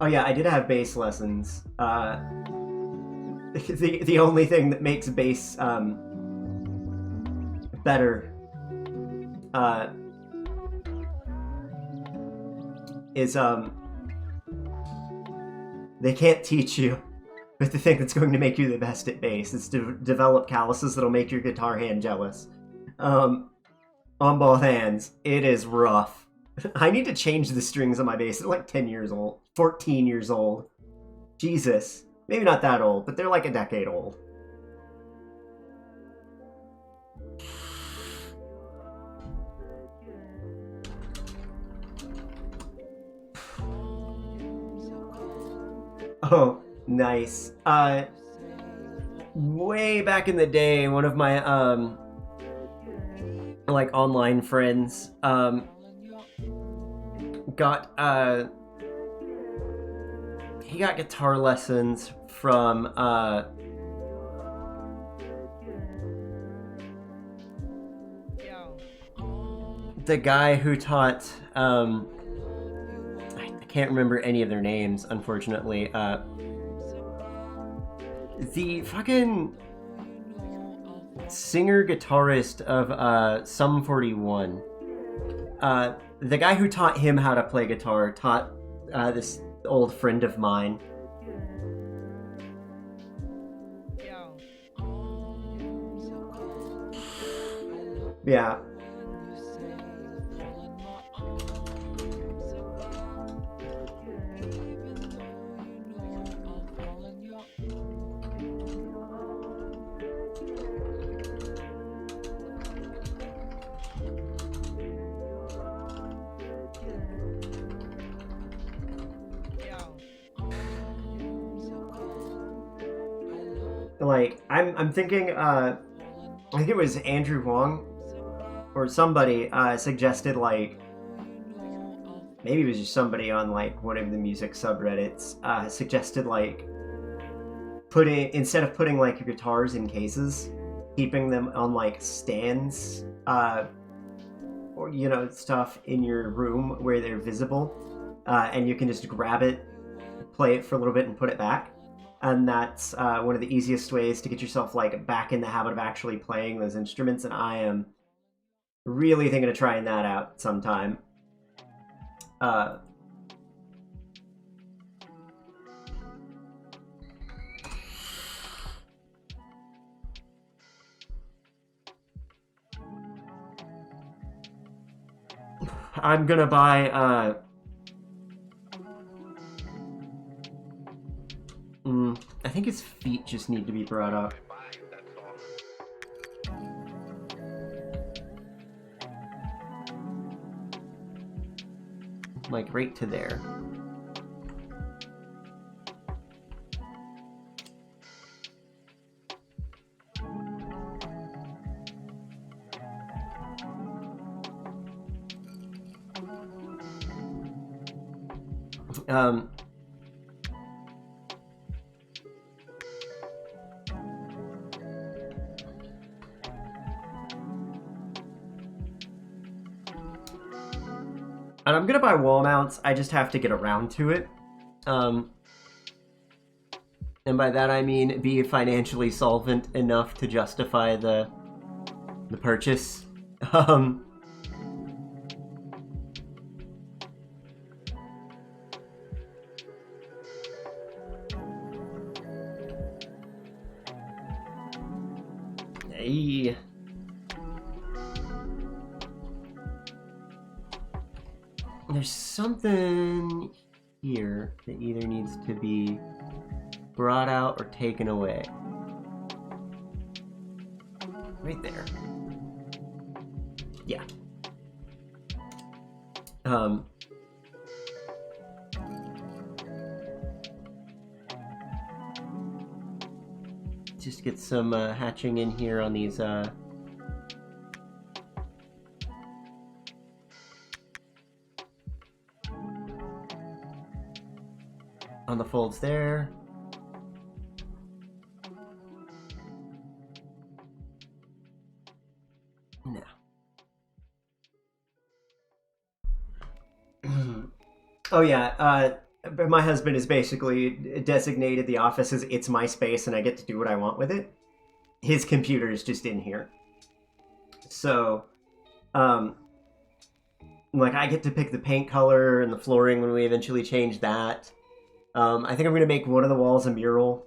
Oh yeah, I did have bass lessons. The only thing that makes bass better is they can't teach you, but the thing that's going to make you the best at bass is to develop calluses that'll make your guitar hand jealous. On both hands, it is rough. I need to change the strings on my bass. They're like 10 years old, 14 years old. Jesus. Maybe not that old, but they're like a decade old. Oh, nice. Way back in the day, one of my like online friends got he got guitar lessons from the guy who taught I can't remember any of their names, unfortunately. The fucking singer guitarist of Sum 41. The guy who taught him how to play guitar taught this old friend of mine. Yeah. Like, I'm thinking, I think it was Andrew Huang or somebody suggested, like, maybe it was just somebody on, like, one of the music subreddits, suggested, like, instead of putting, like, your guitars in cases, keeping them on, like, stands, or, you know, stuff in your room where they're visible, and you can just grab it, play it for a little bit, and put it back. And that's one of the easiest ways to get yourself like back in the habit of actually playing those instruments. And I am really thinking of trying that out sometime. I'm gonna buy I think his feet just need to be brought up. Like right to there. And I'm gonna buy wall mounts, I just have to get around to it. And by that I mean be financially solvent enough to justify the purchase. Hey. There's something here that either needs to be brought out or taken away. Right there. Yeah. just get some hatching in here on these on the folds there. No. Oh yeah, my husband has basically designated the office as it's my space and I get to do what I want with it. His computer is just in here. So, like I get to pick the paint color and the flooring when we eventually change that. I think I'm gonna make one of the walls a mural.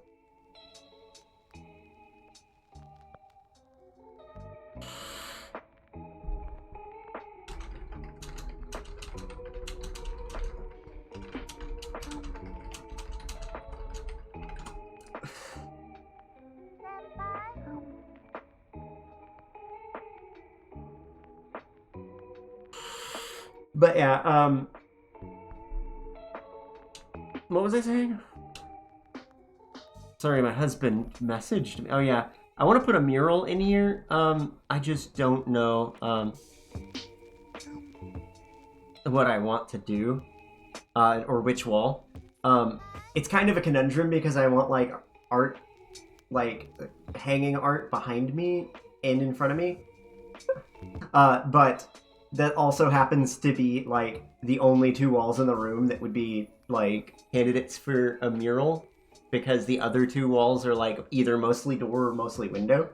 But yeah, what was I saying? Sorry, my husband messaged me. Oh yeah, I want to put a mural in here. I just don't know what I want to do, or which wall. It's kind of a conundrum because I want like art, like hanging art behind me and in front of me. But that also happens to be like the only two walls in the room that would be like candidates for a mural because the other two walls are like either mostly door or mostly window.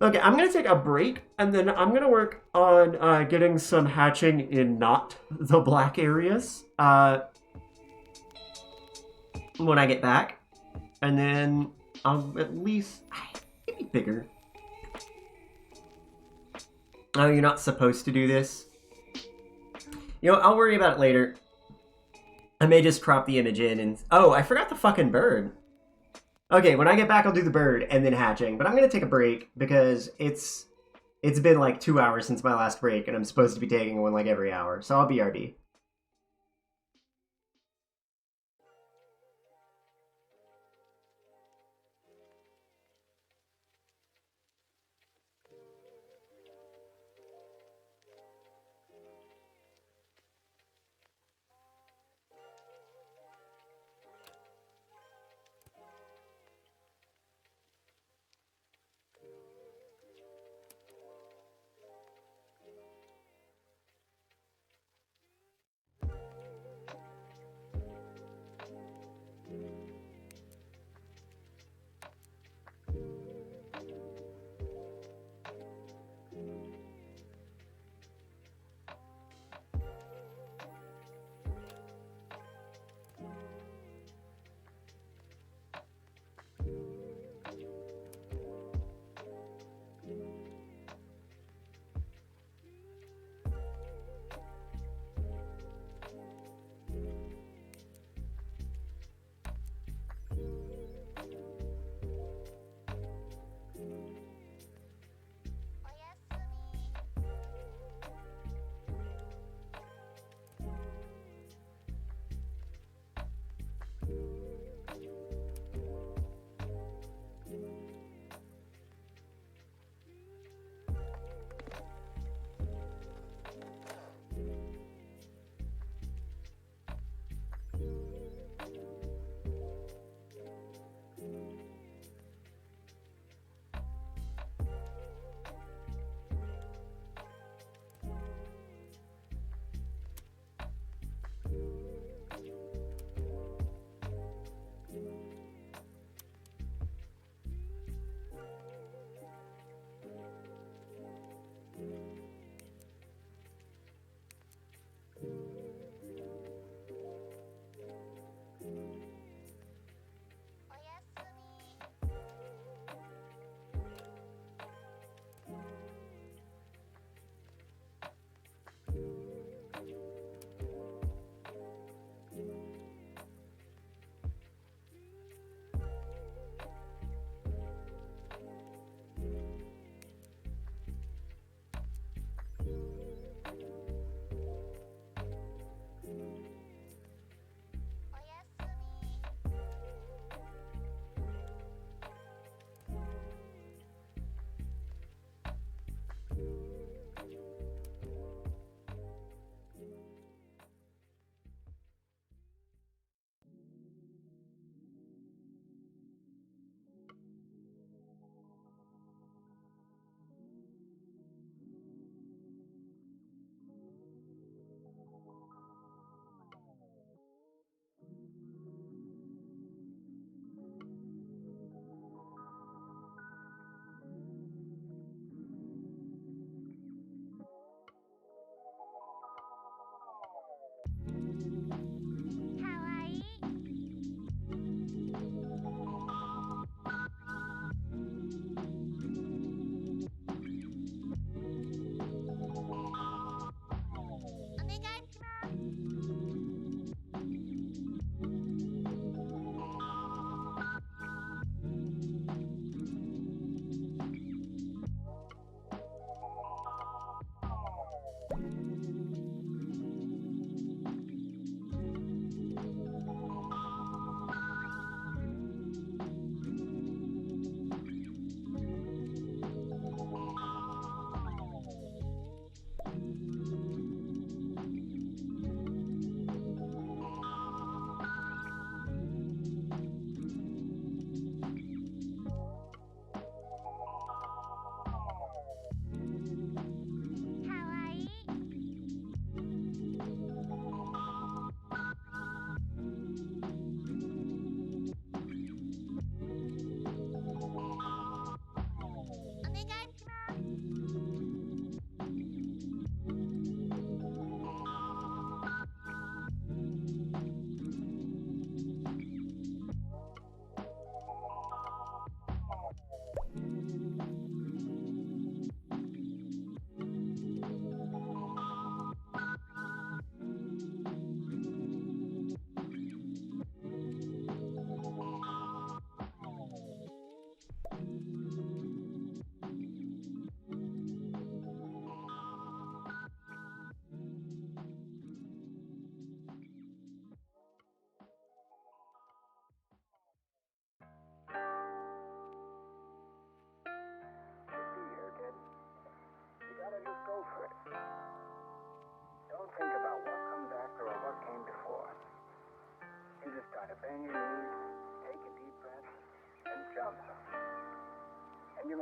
Okay, I'm gonna take a break and then I'm gonna work on getting some hatching in not the black areas when I get back, and then I'll at least maybe bigger. Oh, you're not supposed to do this. You know, I'll worry about it later. I may just crop the image in and... Oh, I forgot the fucking bird. Okay, when I get back, I'll do the bird and then hatching. But I'm going to take a break because it's been like 2 hours since my last break, and I'm supposed to be taking one like every hour. So I'll BRB.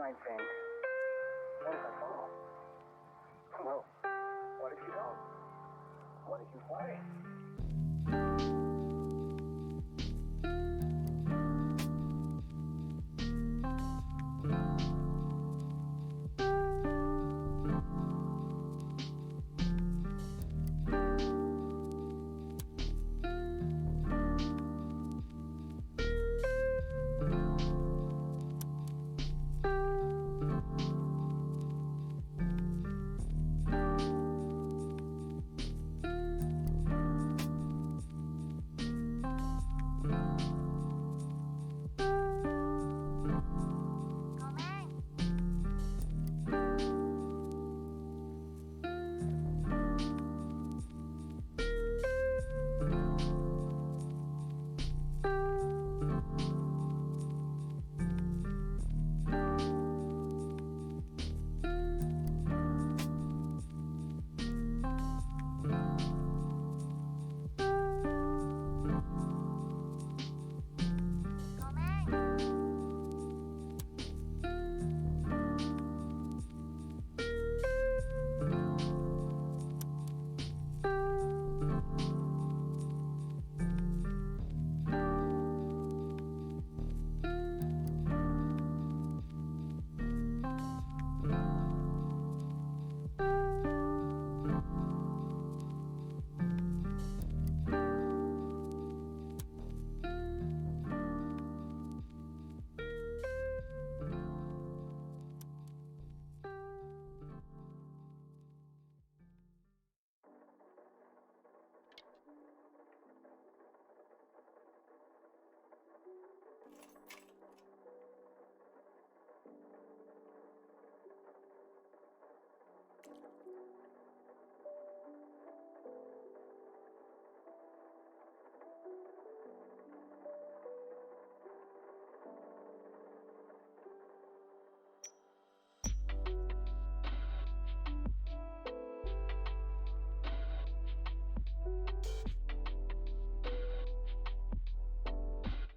might think, what if I fall? Well, what if you don't? What if you fly?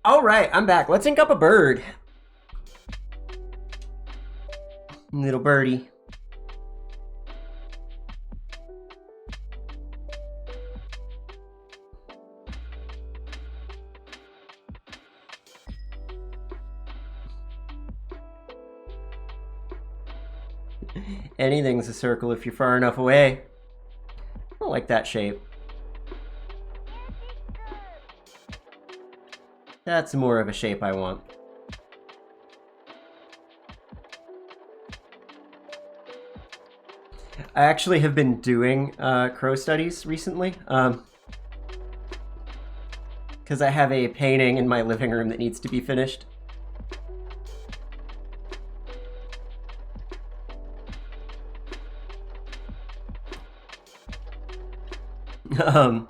All right, I'm back. Let's ink up a bird. Little birdie. Anything's a circle if you're far enough away. I don't like that shape. That's more of a shape I want. I actually have been doing crow studies recently. Because I have a painting in my living room that needs to be finished. I'm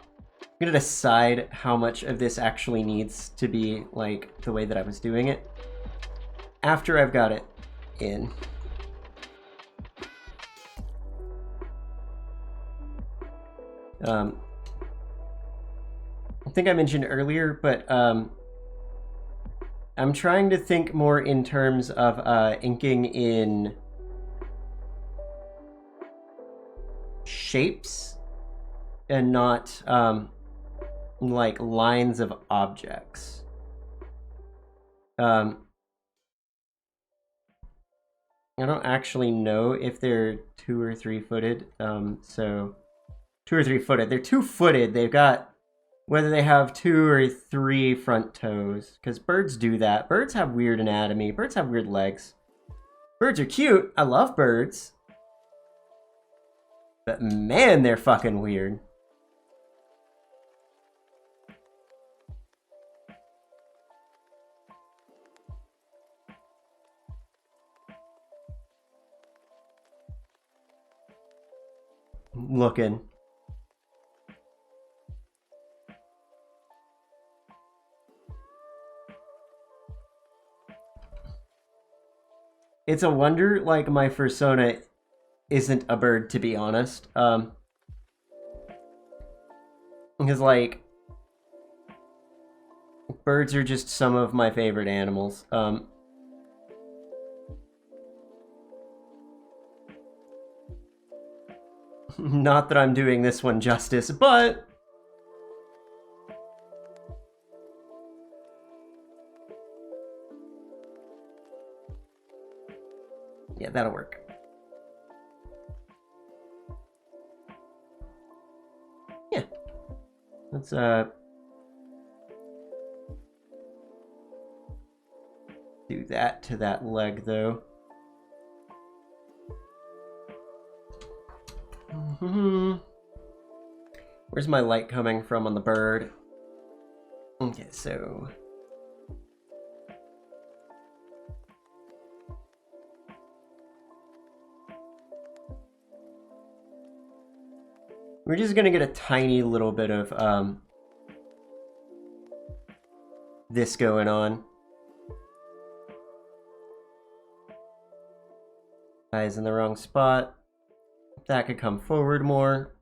gonna decide how much of this actually needs to be like the way that I was doing it after I've got it in. I think I mentioned earlier, but I'm trying to think more in terms of inking in shapes and not like lines of objects. I don't actually know if they're 2 or 3 footed. So 2 or 3 footed. They're 2 footed. They've got whether they have 2 or 3 front toes, because birds do that. Birds have weird anatomy. Birds have weird legs. Birds are cute. I love birds. But man, they're fucking weird. Looking. It's a wonder, like, my fursona isn't a bird, to be honest. Because, like, birds are just some of my favorite animals. Not that I'm doing this one justice, but... yeah, that'll work. Yeah. Let's, do that to that leg, though. Where's my light coming from on the bird? Okay, so... we're just gonna get a tiny little bit of, this going on. Eyes in the wrong spot. That could come forward more.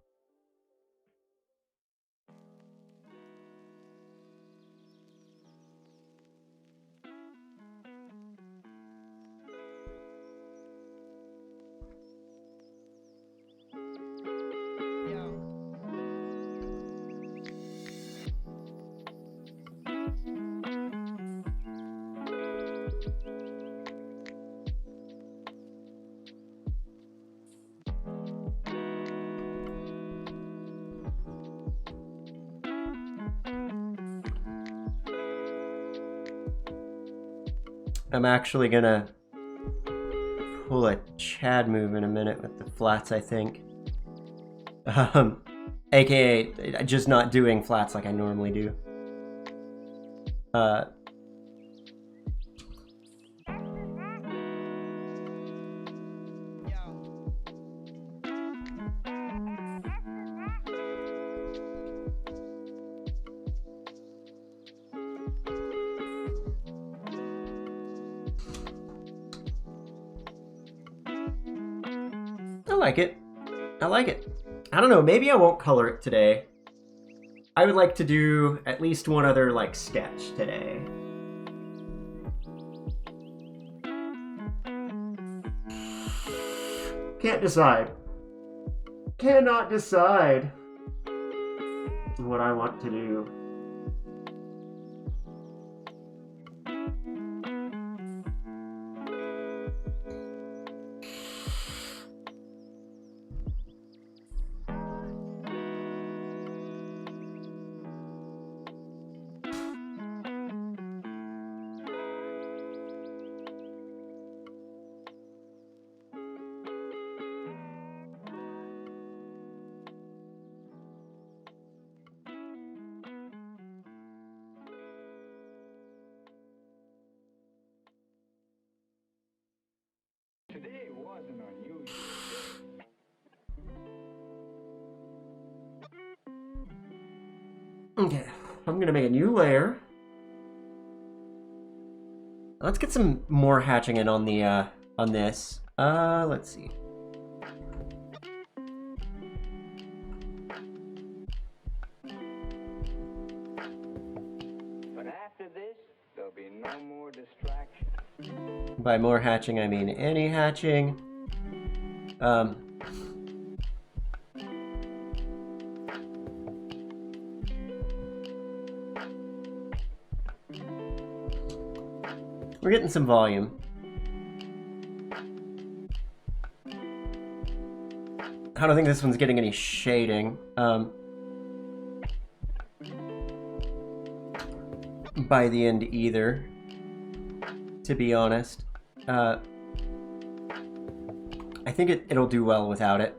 I'm actually gonna pull a Chad move in a minute with the flats, I think. AKA just not doing flats like I normally do. I like it. I like it. I don't know, maybe I won't color it today. I would like to do at least one other, like, sketch today. Can't decide. Cannot decide what I want to do. Today was an unusual day. Okay, I'm gonna make a new layer. Let's get some more hatching in on the on this. Let's see. But after this, there'll be no more distraction. By more hatching, I mean any hatching. We're getting some volume. I don't think this one's getting any shading. By the end either, to be honest. I think it'll do well without it.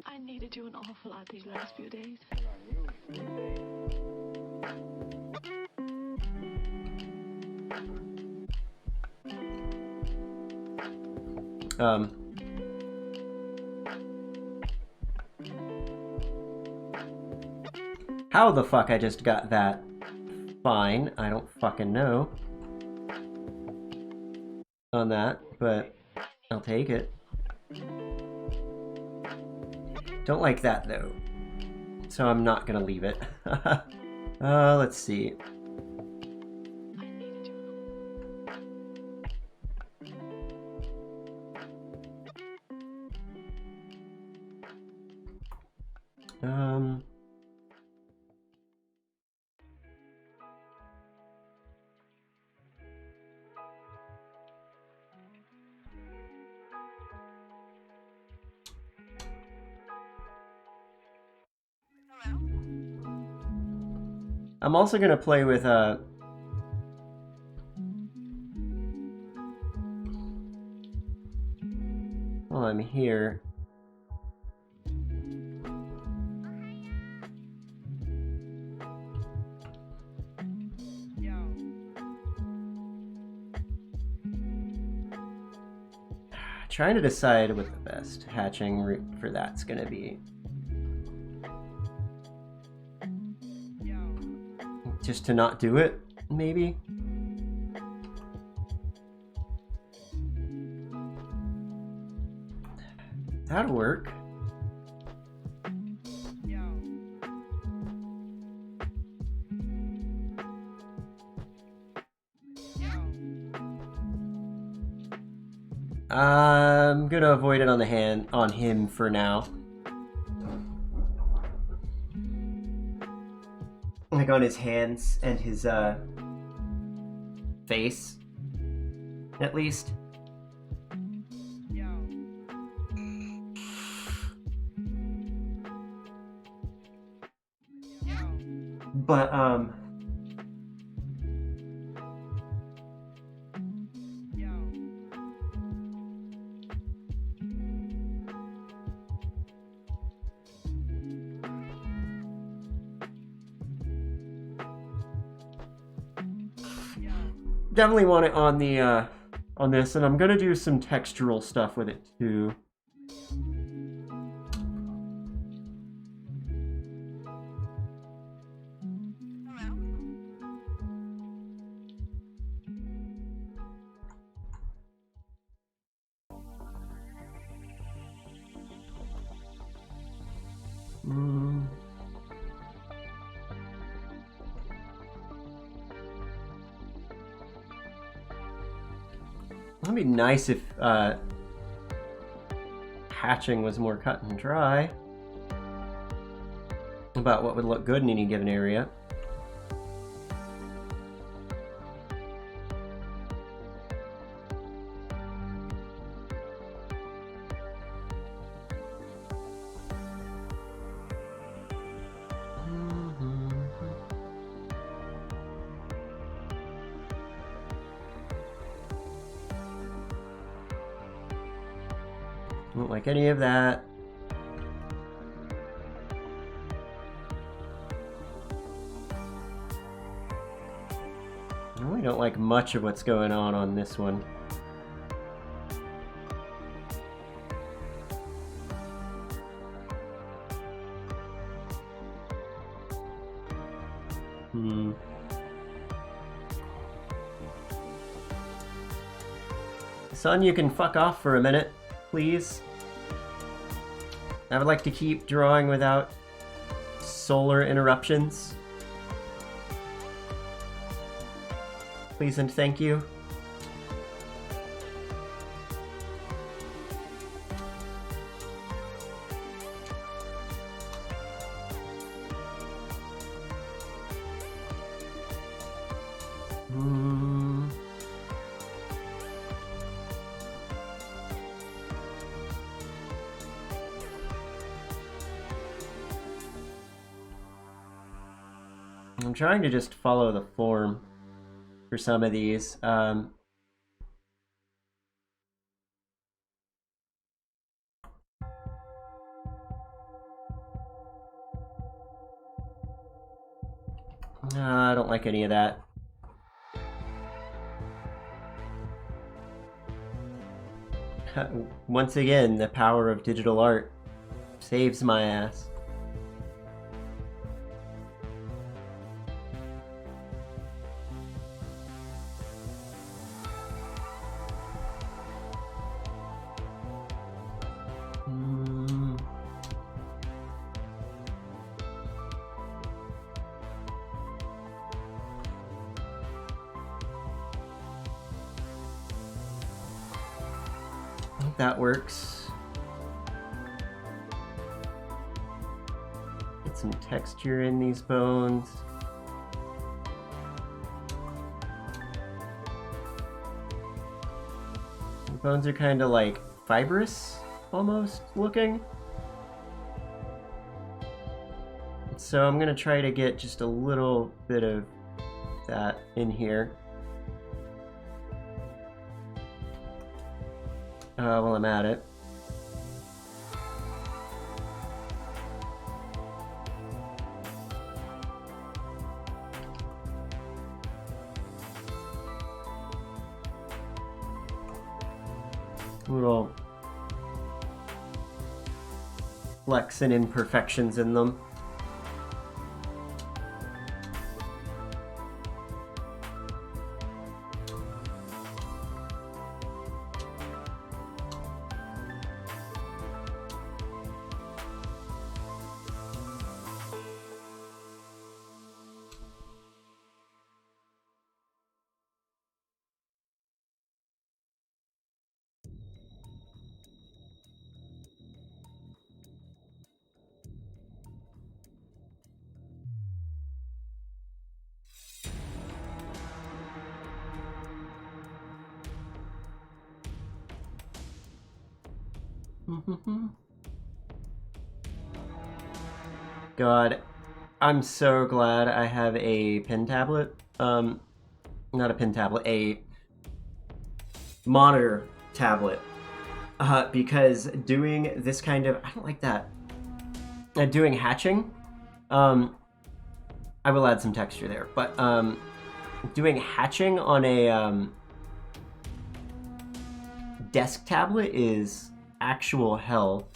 I needed you an awful lot these last few days. How the fuck I just got that? Fine, I don't fucking know on that, but I'll take it. Don't like that though, so I'm not gonna leave it. Let's see. I needed you. Um. I'm also gonna play with while I'm here. Trying to decide what the best hatching route for that's gonna be. Just to not do it, maybe? That'll work. I'm gonna avoid it on him for now. Like on his hands and his face, at least. But definitely want it on the on this, and I'm gonna do some textural stuff with it too. That'd be nice if hatching was more cut and dry about what would look good in any given area. Don't like any of that. I really don't like much of what's going on this one. Son, you can fuck off for a minute, please. I would like to keep drawing without solar interruptions. Please and thank you. I'm trying to just follow the form for some of these. I don't like any of that. Once again, the power of digital art saves my ass. That works. Get some texture in these bones. The bones are kind of like fibrous, almost looking. So I'm gonna try to get just a little bit of that in here. While I'm at it. Little flecks and imperfections in them. God, I'm so glad I have a pen tablet. Not a pen tablet, a monitor tablet. Because doing this kind of, I don't like that. Doing hatching, I will add some texture there, but doing hatching on a desk tablet is actual hell.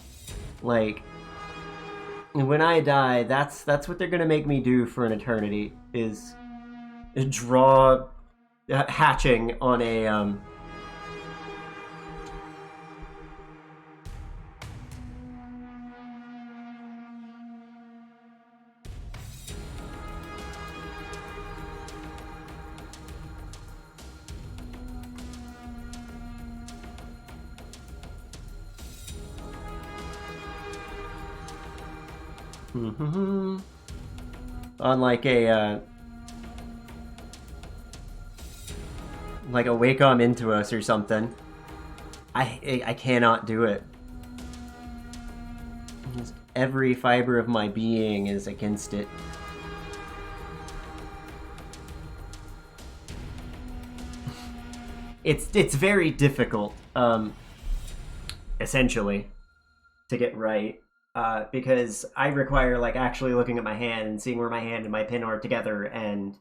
Like, when I die, that's what they're gonna make me do for an eternity, is draw hatching on a on like a Wacom Intuos or something. I cannot do it. Just every fiber of my being is against it. It's very difficult, essentially, to get right. Because I require like actually looking at my hand and seeing where my hand and my pin are together, and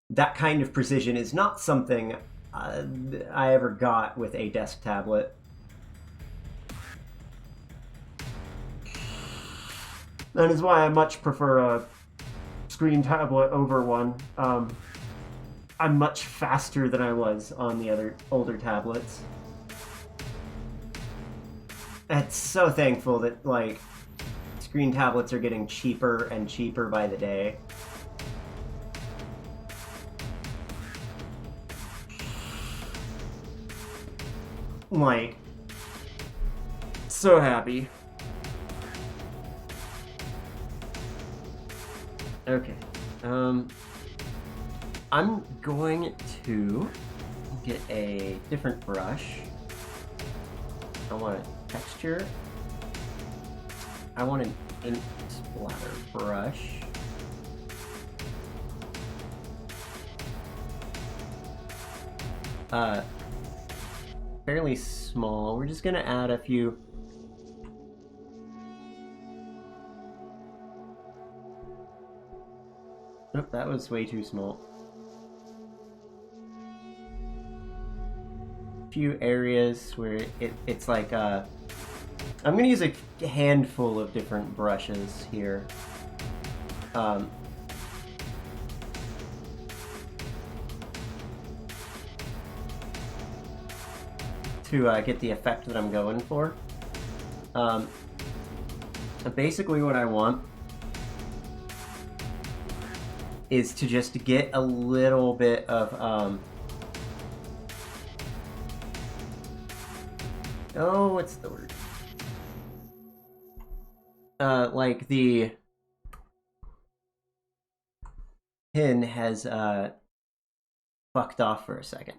that kind of precision is not something I ever got with a desk tablet. That is why I much prefer a screen tablet over one. I'm much faster than I was on the other older tablets. It's so thankful that, like, screen tablets are getting cheaper and cheaper by the day. Like, so happy. Okay. I'm going to get a different brush. I want a texture. I want an ink splatter brush. Fairly small. We're just gonna add a few. Nope, that was way too small. Few areas where it's like I'm gonna use a handful of different brushes here. To get the effect that I'm going for. Basically what I want is to just get a little bit of Oh, what's the word? Like the pin has fucked off for a second.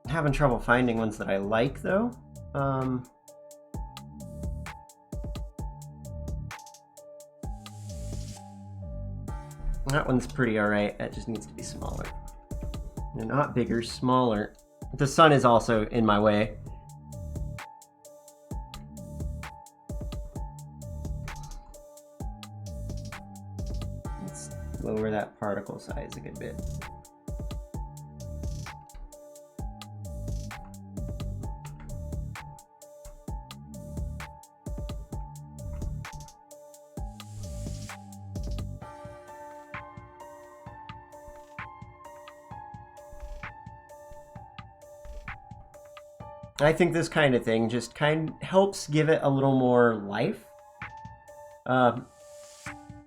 Having trouble finding ones that I like though. That one's pretty alright. That just needs to be smaller. No, not bigger, smaller. The sun is also in my way. Let's lower that particle size a good bit. I think this kind of thing just helps give it a little more life.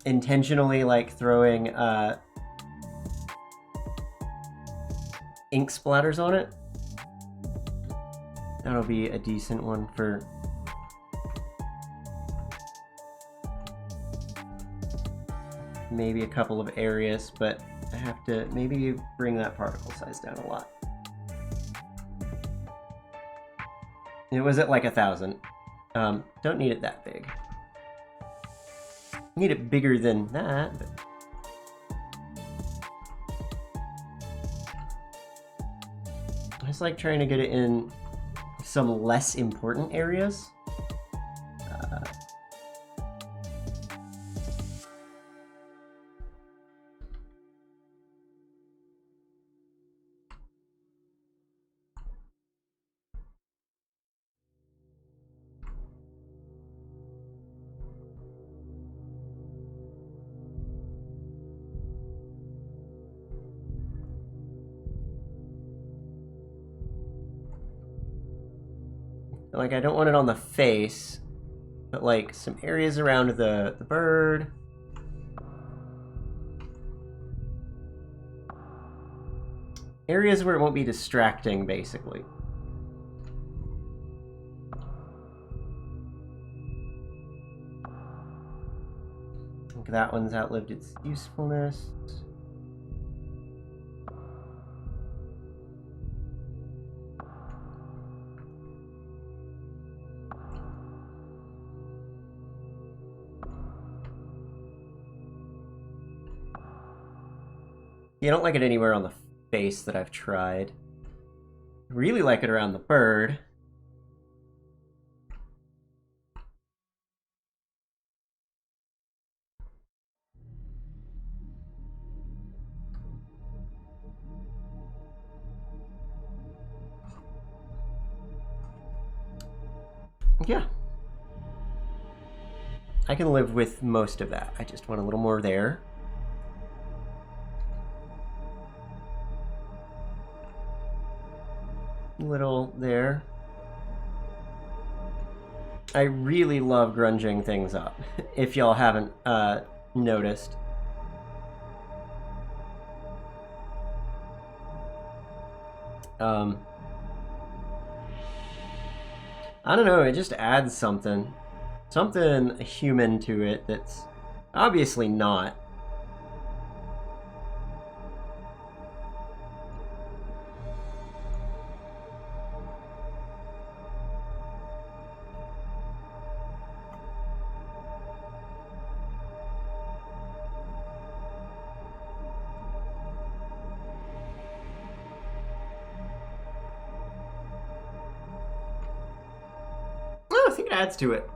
Intentionally, like throwing ink splatters on it. That'll be a decent one for maybe a couple of areas, but I have to maybe bring that particle size down a lot. It was at like 1,000. Don't need it that big. Need it bigger than that, but... I just like trying to get it in some less important areas. Like, I don't want it on the face, but like some areas around the bird. Areas where it won't be distracting, basically. I think that one's outlived its usefulness. You don't like it anywhere on the face that I've tried. Really like it around the bird. Yeah. I can live with most of that. I just want a little more there. Little there. I really love grunging things up, if y'all haven't noticed. I don't know, it just adds something human to it that's obviously not. I think it adds to it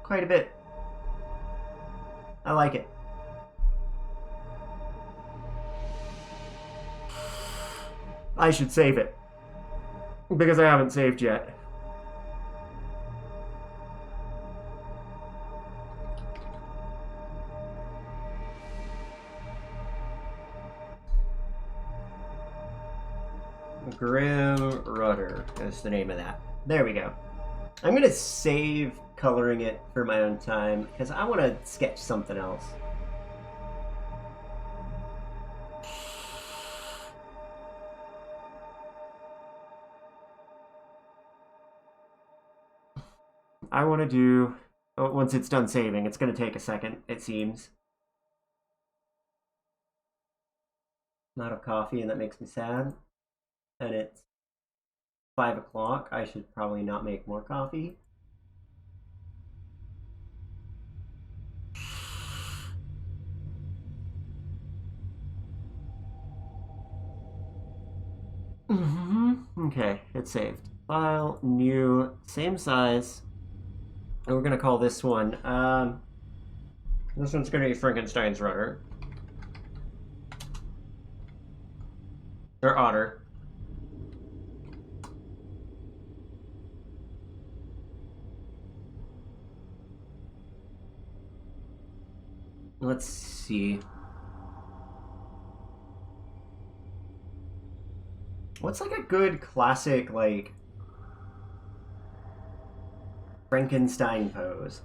quite a bit. I like it. I should save it because I haven't saved yet. Grim Rudder is the name of that. There we go. I'm gonna save coloring it for my own time because I want to sketch something else. I want to do, once it's done saving, it's going to take a second, it seems. I'm out of coffee and that makes me sad. And it's 5 o'clock. I should probably not make more coffee. Okay, it's saved. File, new, same size. And we're gonna call this one, this one's gonna be Frankenstein's rudder. Or otter. Let's see. What's like a good classic, like, Frankenstein pose?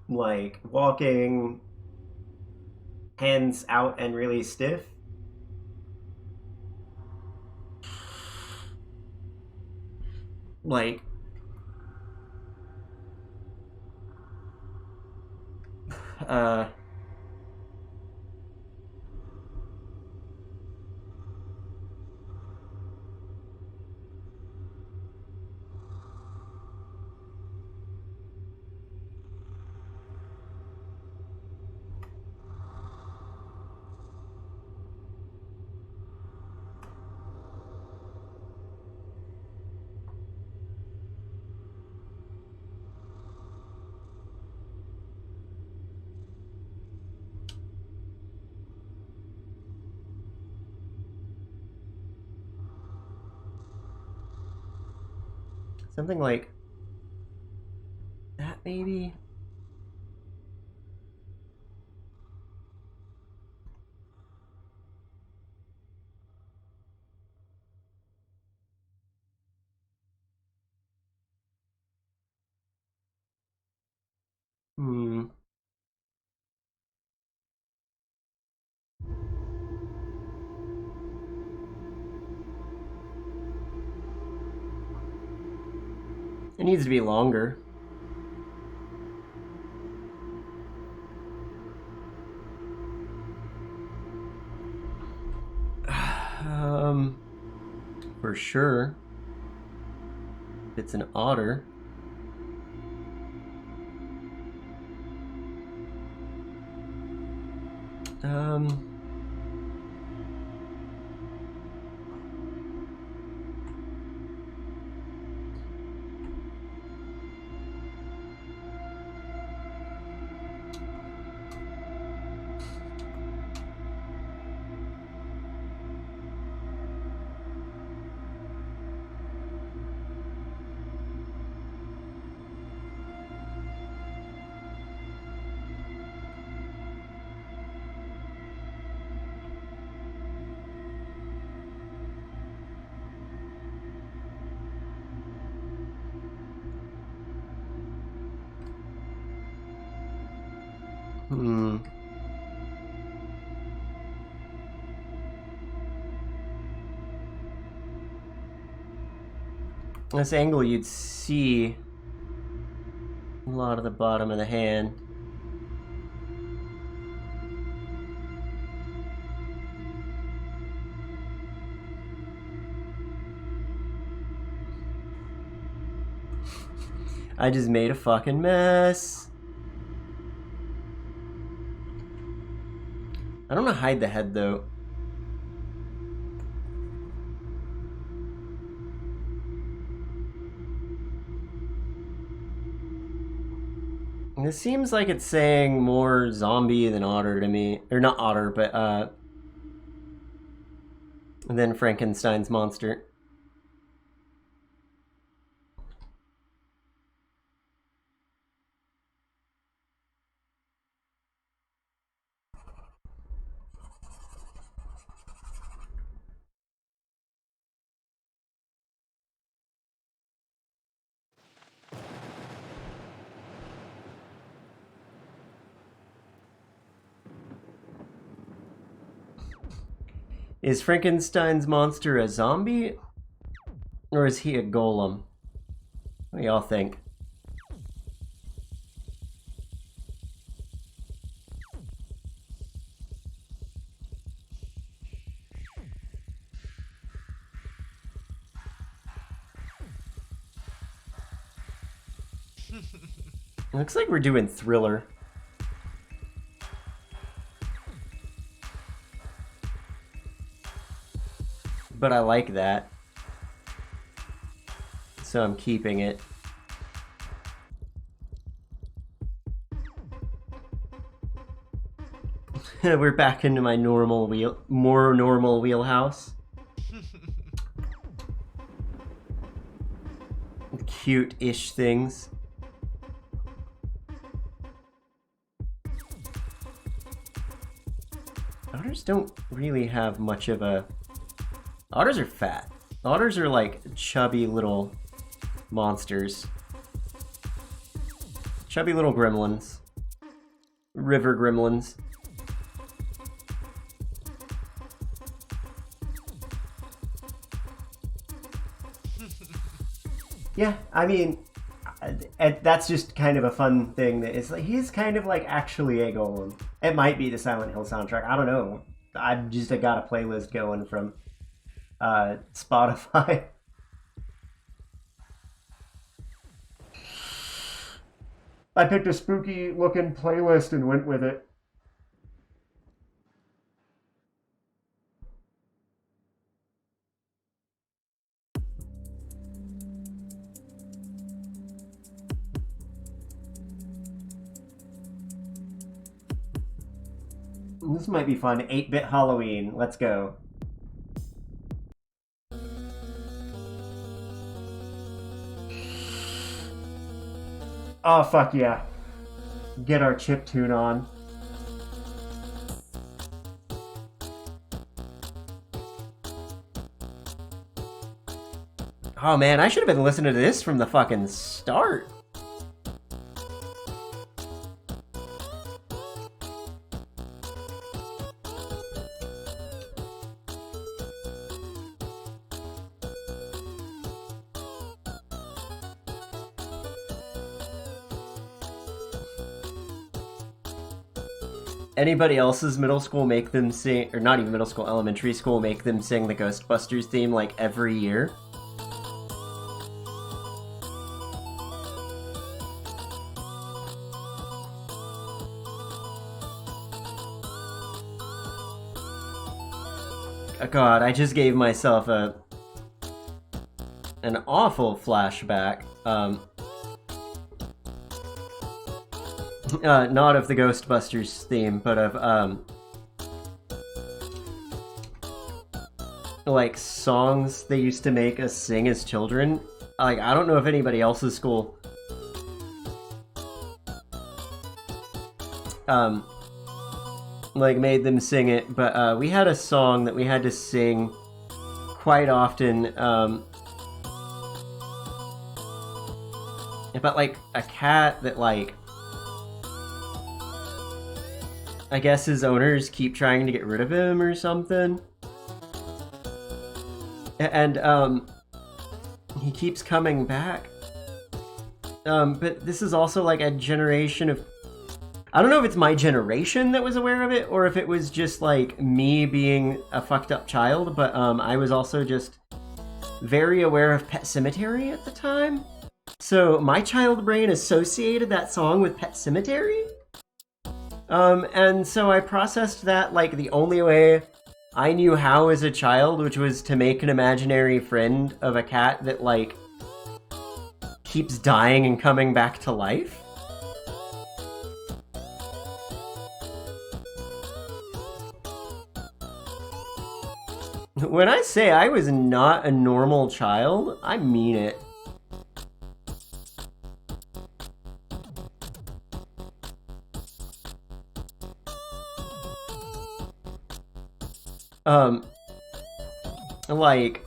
Like, walking, hands out and really stiff. Like, uh, something like that, maybe? Hmm. It needs to be longer. For sure. If it's an otter. Um, hmm. This angle, you'd see a lot of the bottom of the hand. I just made a fucking mess. I don't want to hide the head, though. This seems like it's saying more zombie than otter to me. Or not otter, but, than Frankenstein's monster. Is Frankenstein's monster a zombie? Or is he a golem? What do y'all think? Looks like we're doing Thriller. But I like that. So I'm keeping it. We're back into my more normal wheelhouse. Cute-ish things. Otters don't really have much of a... Otters are fat. Otters are like chubby little monsters. Chubby little gremlins. River gremlins. Yeah, I mean, that's just kind of a fun thing. That it's like he's kind of like actually a golem. It might be the Silent Hill soundtrack. I don't know. I've just got a playlist going from Spotify. I picked a spooky looking playlist and went with it. This might be fun. 8-bit Halloween. Let's go. Oh, fuck yeah. Get our chiptune on. Oh man, I should have been listening to this from the fucking start. Anybody else's middle school make them sing, or not even middle school, elementary school, make them sing the Ghostbusters theme like every year? God, I just gave myself an awful flashback. Not of the Ghostbusters theme, but of, like, songs they used to make us sing as children. Like, I don't know if anybody else's school, like, made them sing it, but, we had a song that we had to sing quite often, about, like, a cat that, like, I guess his owners keep trying to get rid of him or something. And, he keeps coming back. But this is also like a generation of... I don't know if it's my generation that was aware of it, or if it was just like me being a fucked up child, but I was also just very aware of Pet Sematary at the time. So my child brain associated that song with Pet Sematary. And so I processed that like the only way I knew how as a child, which was to make an imaginary friend of a cat that like keeps dying and coming back to life. When I say I was not a normal child, I mean it. Like...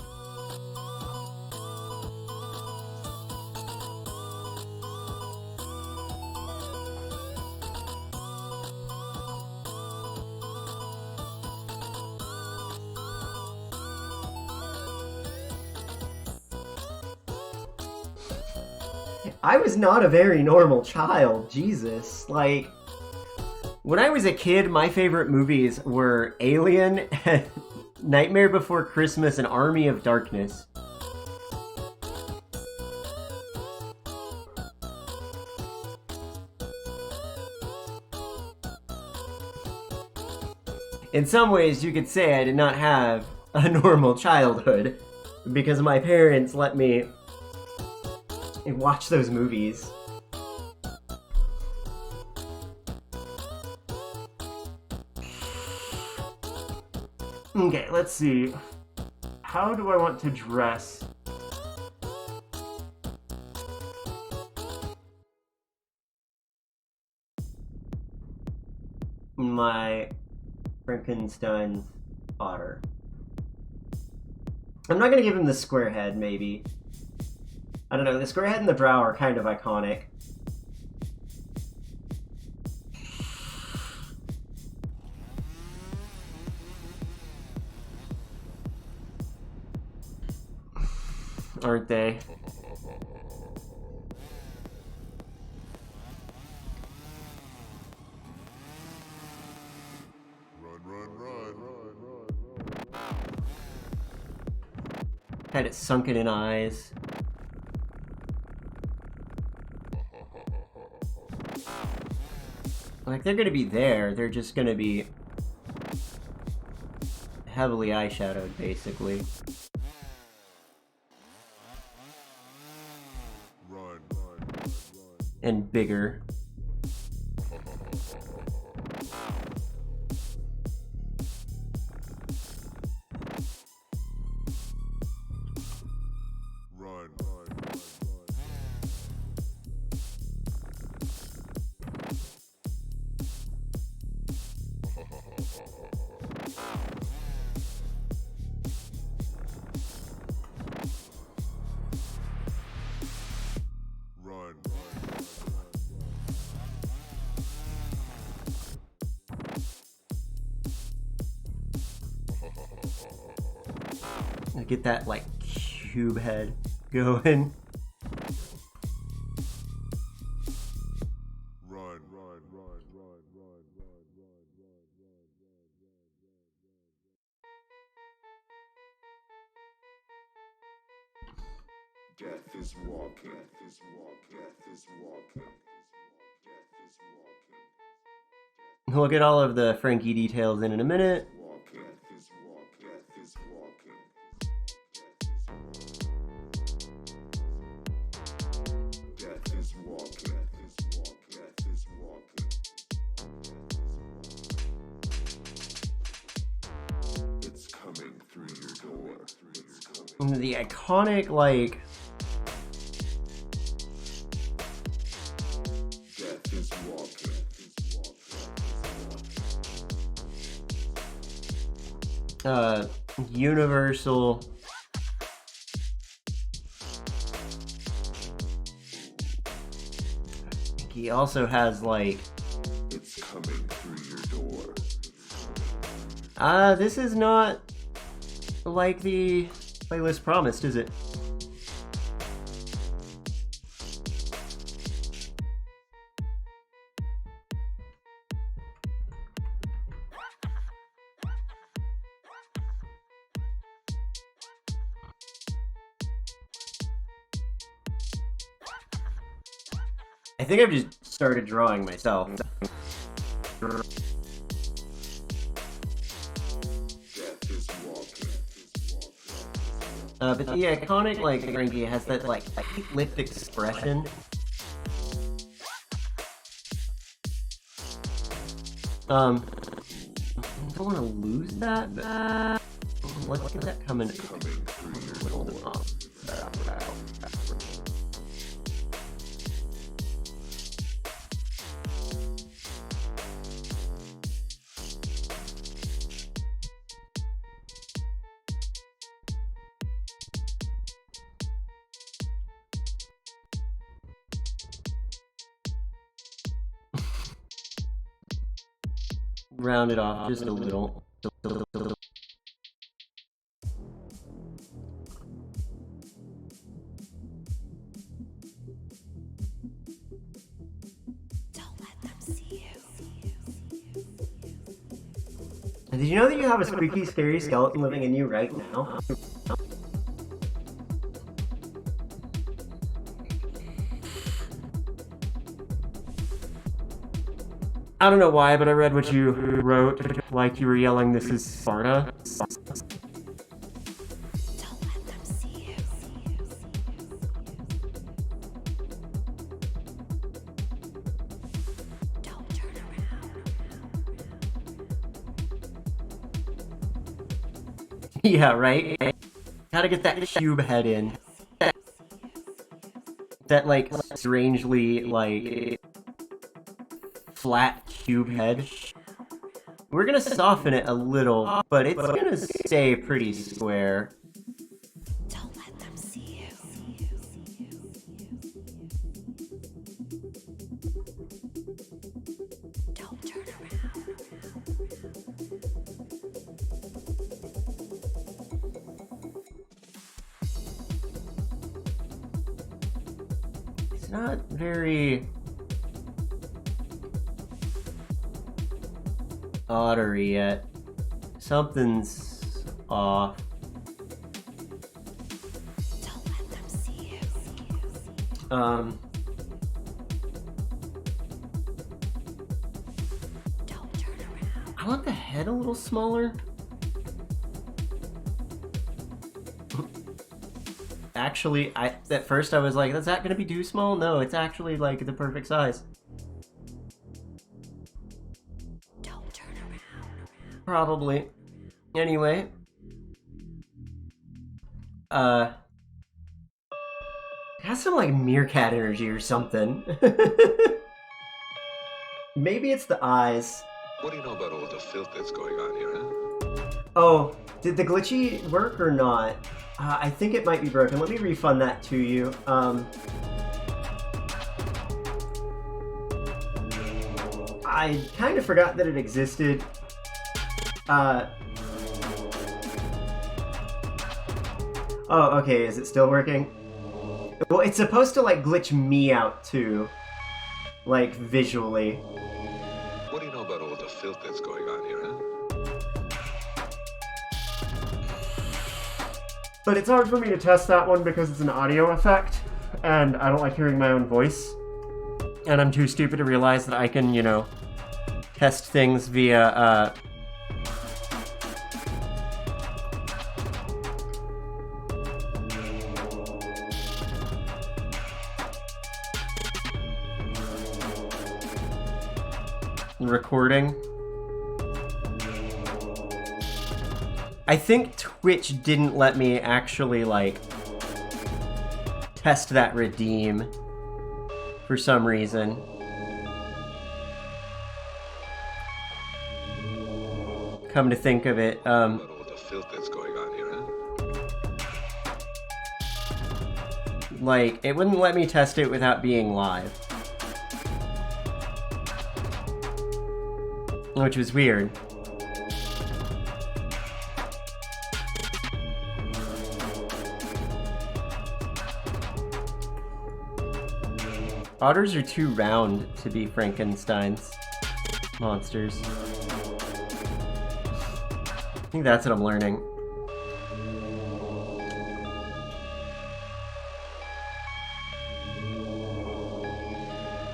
I was not a very normal child. Jesus. Like, when I was a kid, my favorite movies were Alien, Nightmare Before Christmas, and Army of Darkness. In some ways, you could say I did not have a normal childhood because my parents let me watch those movies. Okay, let's see. How do I want to dress? My Frankenstein's otter. I'm not gonna give him the square head, maybe. I don't know, the square head and the brow are kind of iconic. Aren't they? Had it sunken in eyes. Like, they're gonna be there, they're just gonna be heavily eyeshadowed, basically. And bigger. Get that, like, cube head going. Death is walking, death is walking, death is walking, death is walking. We'll get all of the Frankie details in a minute. Walking, death is walking, death is walking. Death is walking, death is walking, death is walking. It's coming through your door. It's coming. The iconic, like, Death is walking, universal he also has, like, it's coming through your door. This is not like the playlist promised, is it? I think I've just started drawing myself. Death is walking. But the iconic, like, Frankie has that, like, lipped expression. I don't want to lose that, but let's get that coming. Round it off just a little. Did you know that you have a spooky, scary skeleton living in you right now? I don't know why, but I read what you wrote, like you were yelling, "This is Sparta." Don't let them see you. Don't turn around. Yeah, right? Gotta get that cube head in. That, like, strangely, like, flat cube head. We're gonna soften it a little, but it's gonna stay pretty square. Don't let them see you. Don't turn around. It's not very ottery yet. Something's off. Don't let them see you. Don't turn around. I want the head a little smaller. Actually, at first I was like, is that gonna be too small? No, it's actually like the perfect size. Don't turn around. Probably. Anyway. It has some like meerkat energy or something. Maybe it's the eyes. What do you know about all the filth that's going on here, huh? Oh, did the glitchy work or not? I think it might be broken. Let me refund that to you. I kind of forgot that it existed. Oh, okay, is it still working? Well, it's supposed to, like, glitch me out, too. Like, visually. What do you know about all the filth that's going on here, huh? But it's hard for me to test that one because it's an audio effect, and I don't like hearing my own voice. And I'm too stupid to realize that I can, you know, test things via, recording. I think Twitch didn't let me actually, like, test that redeem for some reason. Come to think of it, About all the filth that's going on here, huh? like, it wouldn't let me test it without being live. Which was weird. Otters are too round to be Frankenstein's monsters. I think that's what I'm learning.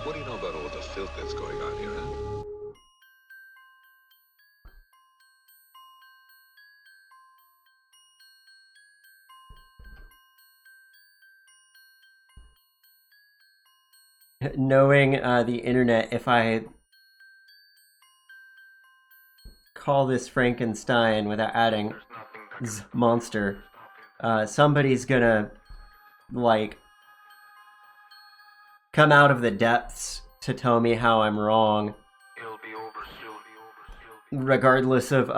What do you know about all the filth that's going on here, huh? Knowing the internet, if I call this Frankenstein without adding monster, somebody's gonna, like, come out of the depths to tell me how I'm wrong. It'll be over soon. Regardless of,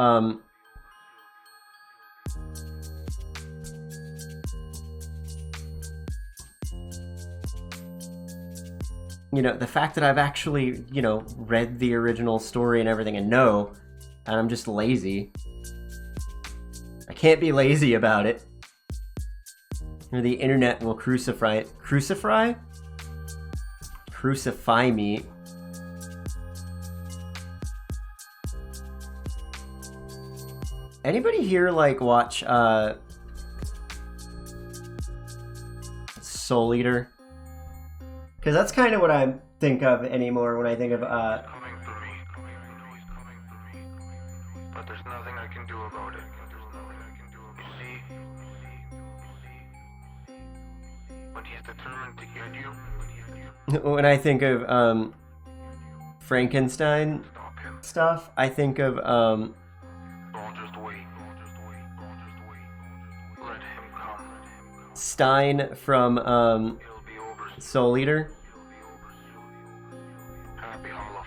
you know, the fact that I've actually, you know, read the original story and everything and know, and I'm just lazy. I can't be lazy about it. Or the internet will crucify me. Anybody here like watch Soul Eater? Because that's kind of what I think of anymore when I think of Coming for me. But there's nothing I can do about it. You see? When he's determined to get you, when I think of Frankenstein stop him. stuff, I think of Don't just wait. Let him come. Stein from It'll be over soon. Soul Eater. Happy Halloween.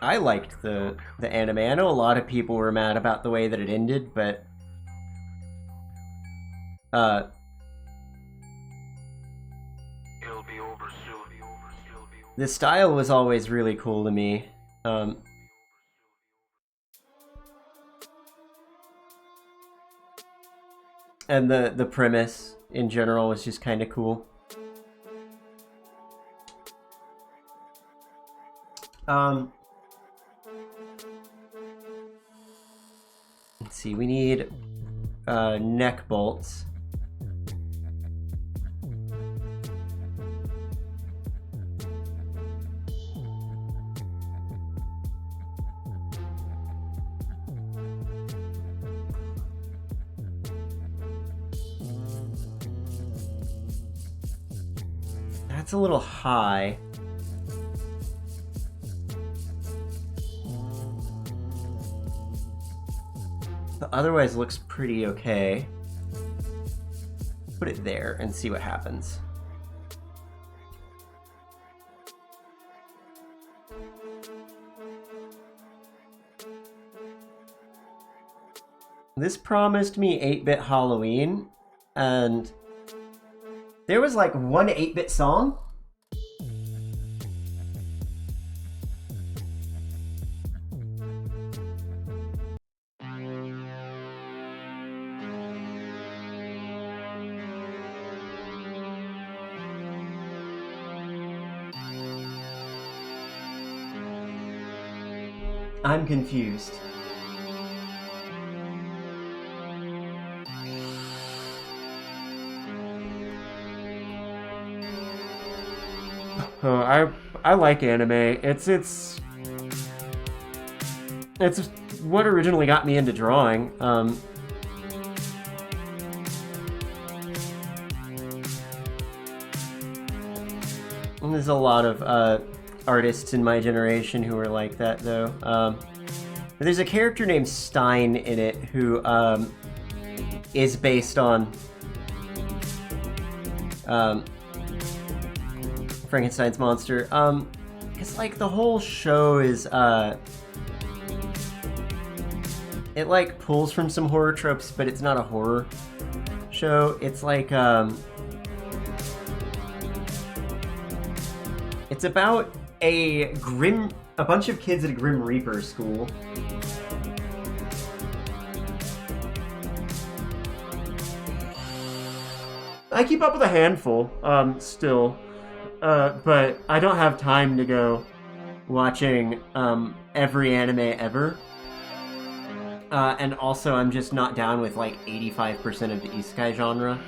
I liked the anime. I know a lot of people were mad about the way that it ended, but It'll be over soon. the style was always really cool to me. And the premise in general was just kind of cool. Let's see, we need neck bolts. That's a little high. But otherwise looks pretty okay. Put it there and see what happens. This promised me 8-bit Halloween, and there was like one 8-bit song. I'm confused. I like anime. It's what originally got me into drawing. And there's a lot of artists in my generation who are like that, though. There's a character named Stein in it who is based on Frankenstein's monster. It's like the whole show is it like pulls from some horror tropes, but it's not a horror show. It's like it's about a bunch of kids at a Grim Reaper school. I keep up with a handful, still. But I don't have time to go watching every anime ever. And also I'm just not down with like 85% of the isekai genre.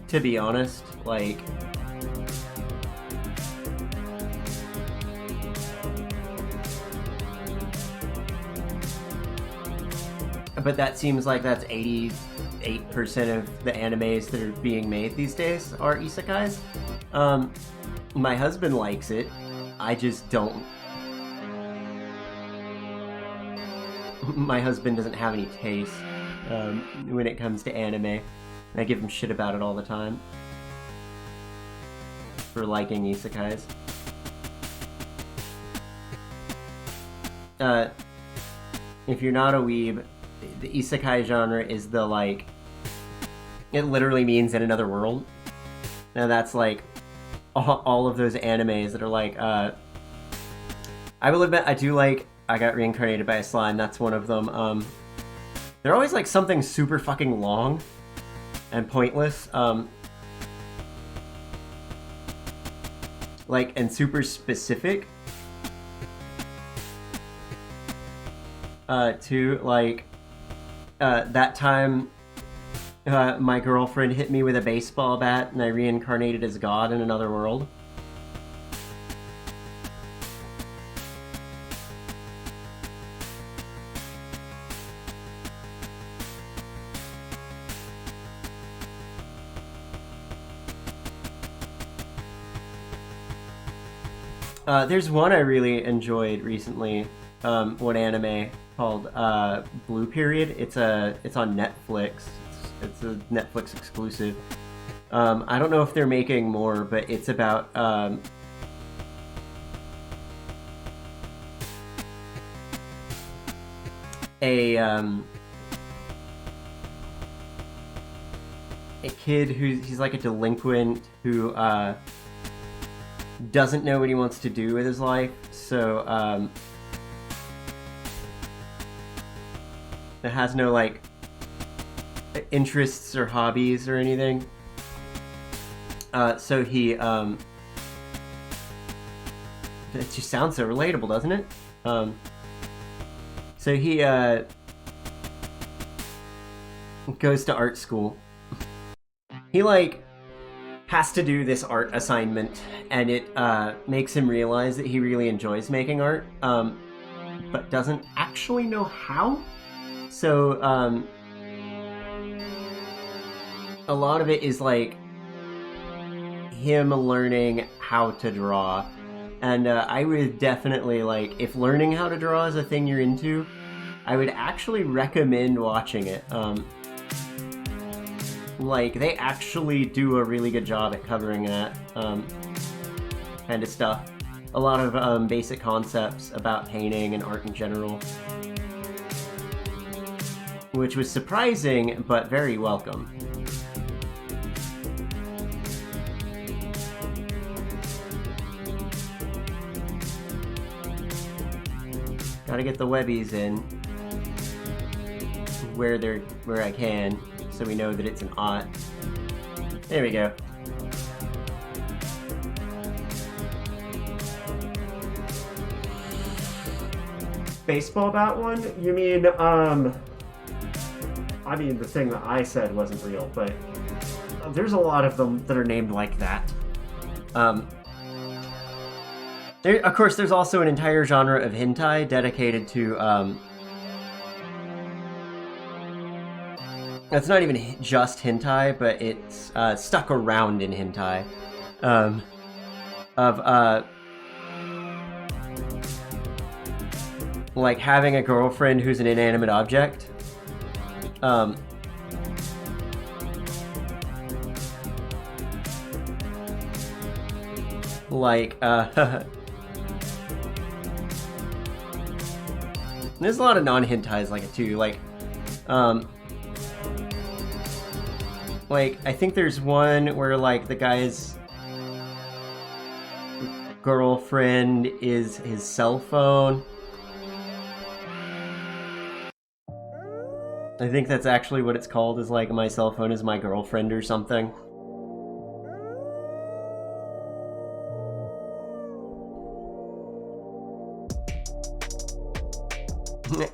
To be honest, like... But that seems like that's 88% of the animes that are being made these days are isekais. My husband likes it. I just don't. my husband doesn't have any taste when it comes to anime. I give him shit about it all the time for liking isekais. If you're not a weeb, the isekai genre is the, like, it literally means in another world. Now that's like all of those animes that are like, I will admit I do like I Got Reincarnated by a Slime. That's one of them. They're always like something super fucking long and pointless. Like, and super specific. To like, that time my girlfriend hit me with a baseball bat and I reincarnated as God in another world. There's one I really enjoyed recently, one anime called Blue Period. It's on Netflix. It's a Netflix exclusive. I don't know if they're making more, but it's about a kid he's like a delinquent who doesn't know what he wants to do with his life, so that has no like interests or hobbies or anything. So he it just sounds so relatable, doesn't it? So he goes to art school. He like has to do this art assignment, and it makes him realize that he really enjoys making art, but doesn't actually know how. So a lot of it is like him learning how to draw, and I would definitely, like, if learning how to draw is a thing you're into, I would actually recommend watching it. Like, they actually do a really good job at covering that kind of stuff. A lot of basic concepts about painting and art in general, which was surprising but very welcome. Gotta get the webbies in where I can, so we know that it's an aught. There we go. Baseball bat one? You mean, I mean, the thing that I said wasn't real, but there's a lot of them that are named like that. Of course, there's also an entire genre of hentai dedicated to, it's not even just hentai, but it's stuck around in hentai, like having a girlfriend who's an inanimate object. Like, there's a lot of non-hentais like it too, like I think there's one where, like, the guy's girlfriend is his cell phone. I think that's actually what it's called, is like, my cell phone is my girlfriend or something.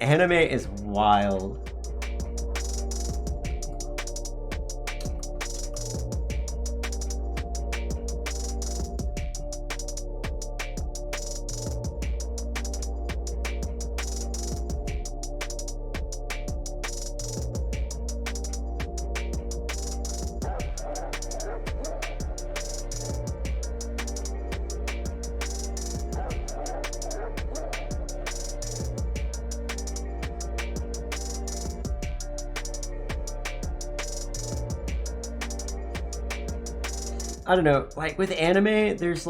Anime is wild. I don't know, like with anime, there's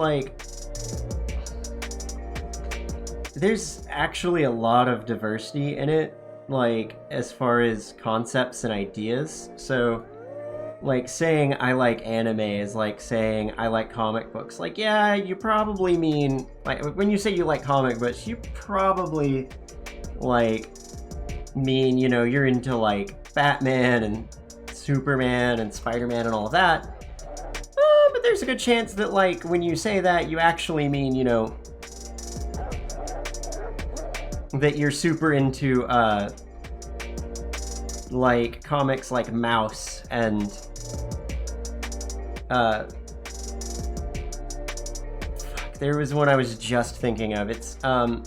actually a lot of diversity in it, like as far as concepts and ideas. So like saying I like anime is like saying I like comic books. Like, yeah, you probably mean, like when you say you like comic books, you probably like mean, you know, you're into like Batman and Superman and Spider-Man and all of that. But there's a good chance that like when you say that, you actually mean, you know, that you're super into like comics like Mouse and there was one I was just thinking of. It's a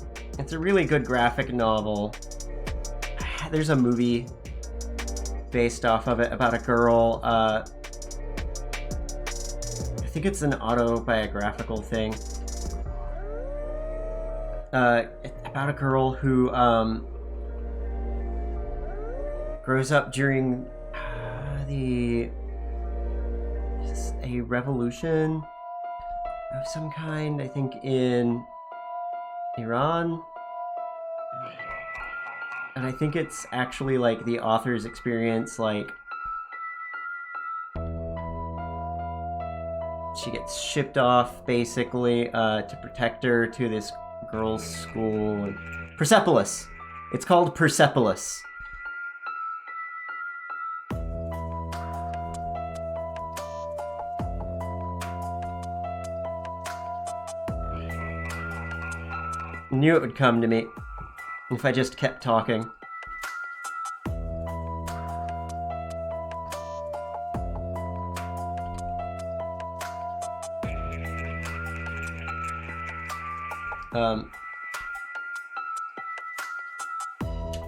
really good graphic novel. There's a movie based off of it about a girl. I think it's an autobiographical thing. About a girl who grows up during a revolution of some kind, I think in Iran. And I think it's actually like the author's experience, like she gets shipped off basically to protect her to this girls' school. And Persepolis. It's called Persepolis. Knew it would come to me if I just kept talking.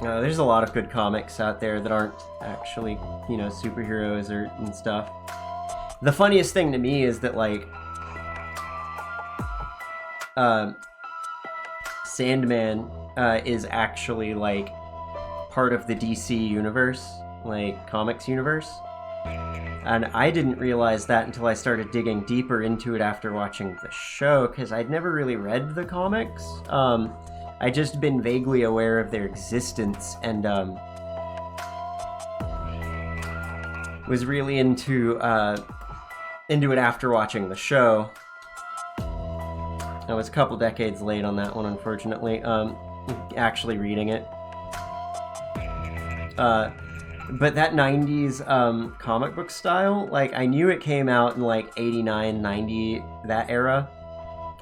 There's a lot of good comics out there that aren't actually, you know, superheroes and stuff. The funniest thing to me is that, like, Sandman is actually, like, part of the DC universe, like, comics universe. And I didn't realize that until I started digging deeper into it after watching the show, because I'd never really read the comics. I'd just been vaguely aware of their existence, and was really into it after watching the show. I was a couple decades late on that one, unfortunately, actually reading it. But that 90s comic book style, like, I knew it came out in, like, 89, 90, that era.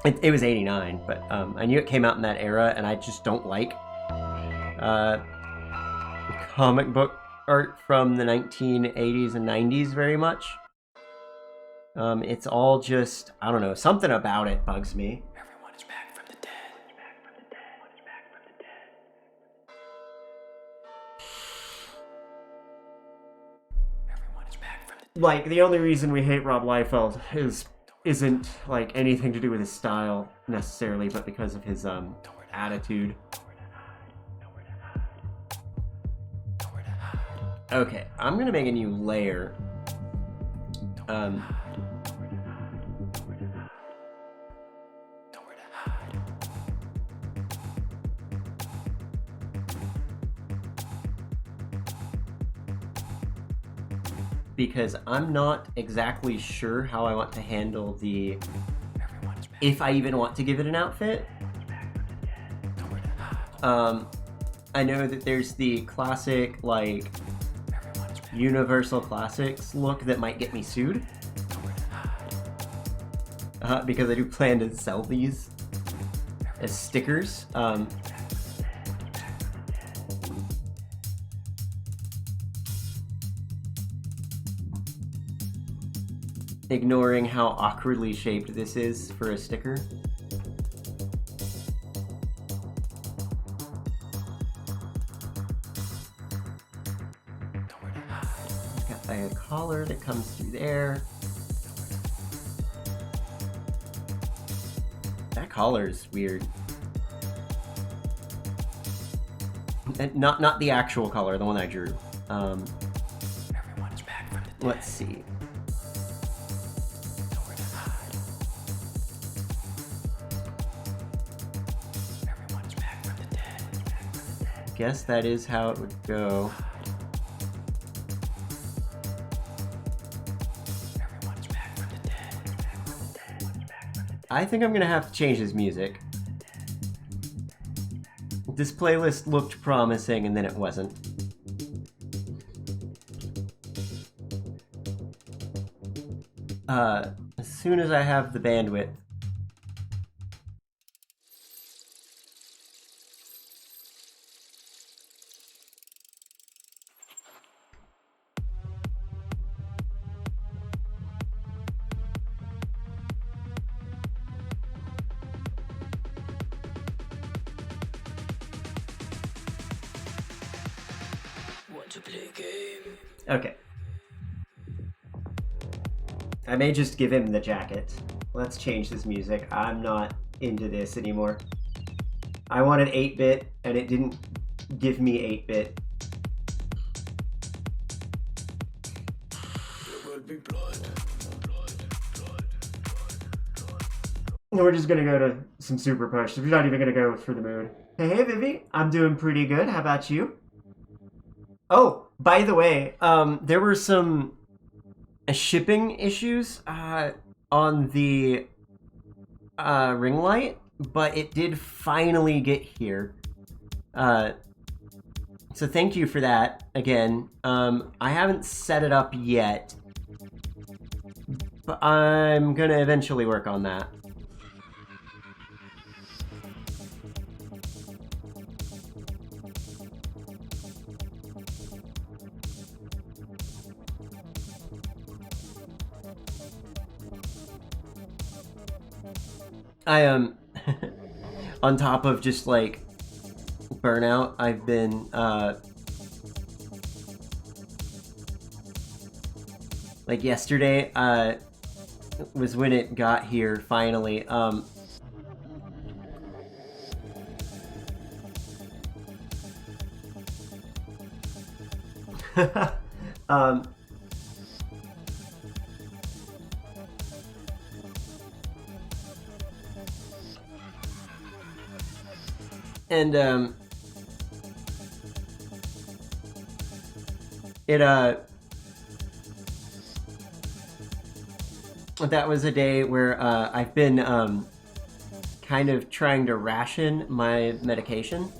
It was 89, but I knew it came out in that era, and I just don't like comic book art from the 1980s and 90s very much. It's all just, I don't know, something about it bugs me. Everyone is back from the dead. Everyone is back from the dead. Like, the only reason we hate Rob Liefeld isn't like anything to do with his style necessarily, but because of his attitude. Okay, I'm gonna make a new layer. Because I'm not exactly sure how I want to handle the... if I even want to give it an outfit. I know that there's the classic, like, Universal Classics look that might get me sued. Because I do plan to sell these as stickers. Ignoring how awkwardly shaped this is for a sticker. Got a collar that comes through there. That collar is weird. And not the actual color, the one I drew. Everyone is back from the dead. Let's see. guess that is how it would go. Everyone's back from the dead. I think I'm gonna have to change his music. This playlist looked promising and then it wasn't. As soon as I have the bandwidth. Want to play a game? Okay. I may just give him the jacket. Let's change this music. I'm not into this anymore. I wanted 8-bit, and it didn't give me 8-bit. There will be blood. We're just gonna go to some Super Push. We're not even gonna go for the mood. Hey, Vivi. I'm doing pretty good. How about you? Oh, by the way, there were some shipping issues on the ring light, but it did finally get here. So thank you for that again. I haven't set it up yet, but I'm gonna eventually work on that. I on top of just like burnout, I've been like yesterday was when it got here finally. And that was a day where I've been kind of trying to ration my medication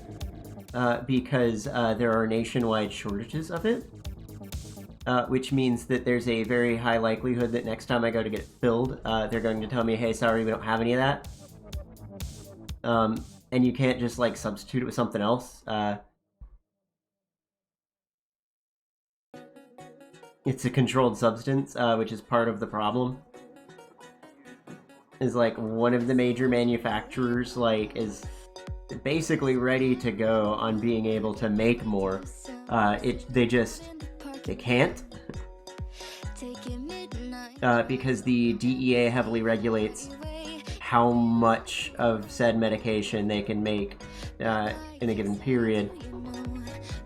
because there are nationwide shortages of it, which means that there's a very high likelihood that next time I go to get it filled, they're going to tell me, hey, sorry, we don't have any of that. And you can't just like substitute it with something else. It's a controlled substance, which is part of the problem. Is like one of the major manufacturers like is basically ready to go on being able to make more. They can't because the DEA heavily regulates how much of said medication they can make in a given period.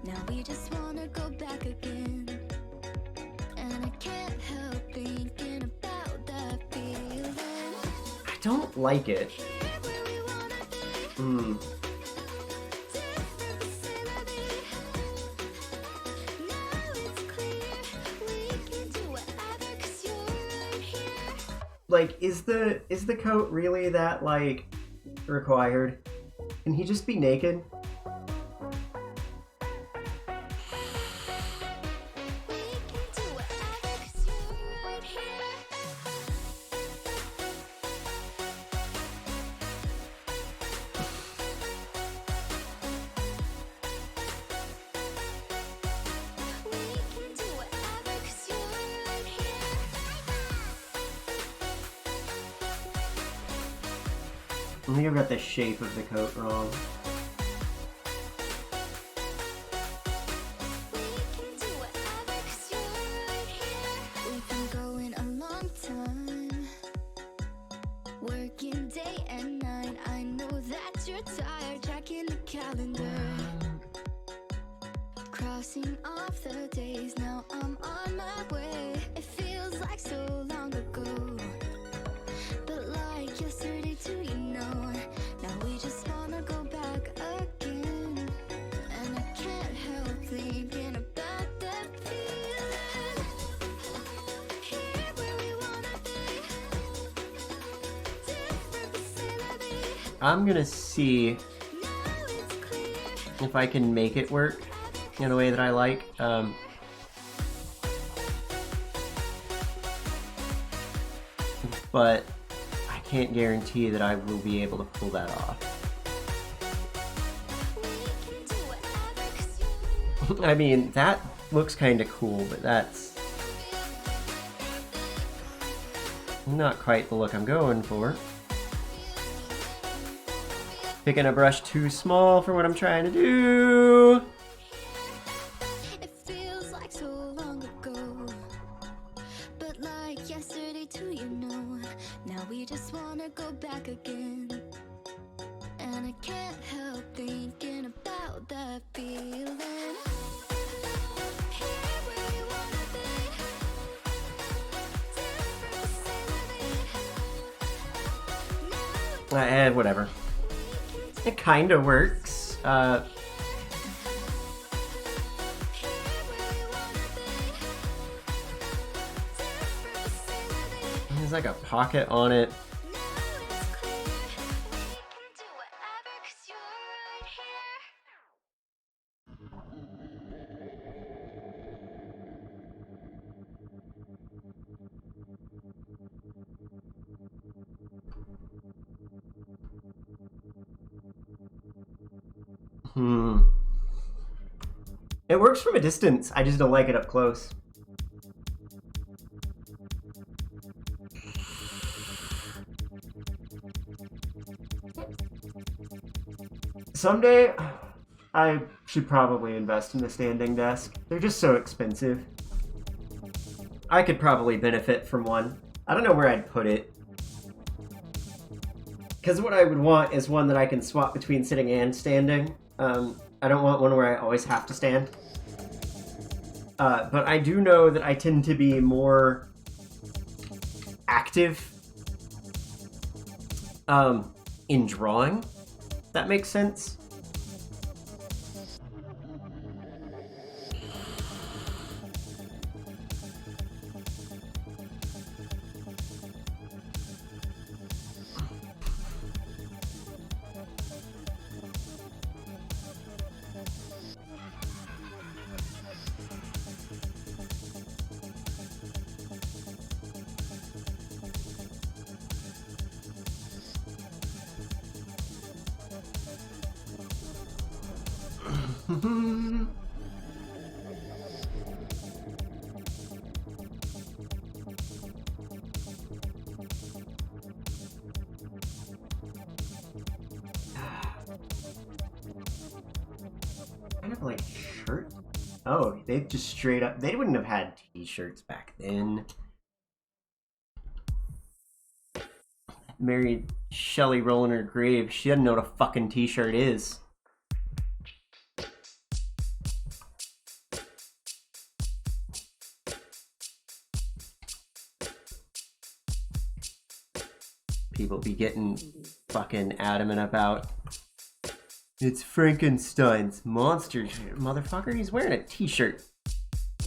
Now we just wanna go back again. And I can't help thinking about that feeling. I don't like it. Where we wanna be, Hmm. different vicinity. Now it's clear we can do whatever 'cause you're right here. Like, is the coat really that like required? Can he just be naked? We can do whatever 'cause you're right here. We can do whatever 'cause you're right here. I think I've got the shape of the coat wrong. We can do whatever 'cause you're right here. We've been going a long time, working day and night. I know that you're tired, checking the calendar, crossing off the days. Now I'm on my way. It feels like so long ago, but like yesterday too, you know. Now we just wanna go back I'm gonna see if I can make it work in a way that I like. But I can't guarantee that I will be able to pull that off. I mean, that looks kind of cool, but that's not quite the look I'm going for. Picking a brush too small for what I'm trying to do. It feels like so long ago, but like yesterday too, you know. Now we just wanna go back again, and I can't help thinking about that feeling. Here where we wanna be, different, Whatever. It kind of works. There's like a pocket on it. It works from a distance. I just don't like it up close. Someday, I should probably invest in a standing desk. They're just so expensive. I could probably benefit from one. I don't know where I'd put it. Because what I would want is one that I can swap between sitting and standing. I don't want one where I always have to stand. But I do know that I tend to be more active in drawing. If that makes sense. Kind of like shirt. Oh, they just straight up. They wouldn't have had t-shirts back then. Married Shelley rolling her grave. She doesn't know what a fucking t-shirt is. People be getting fucking adamant about it's Frankenstein's monster shit. Motherfucker, he's wearing a t-shirt.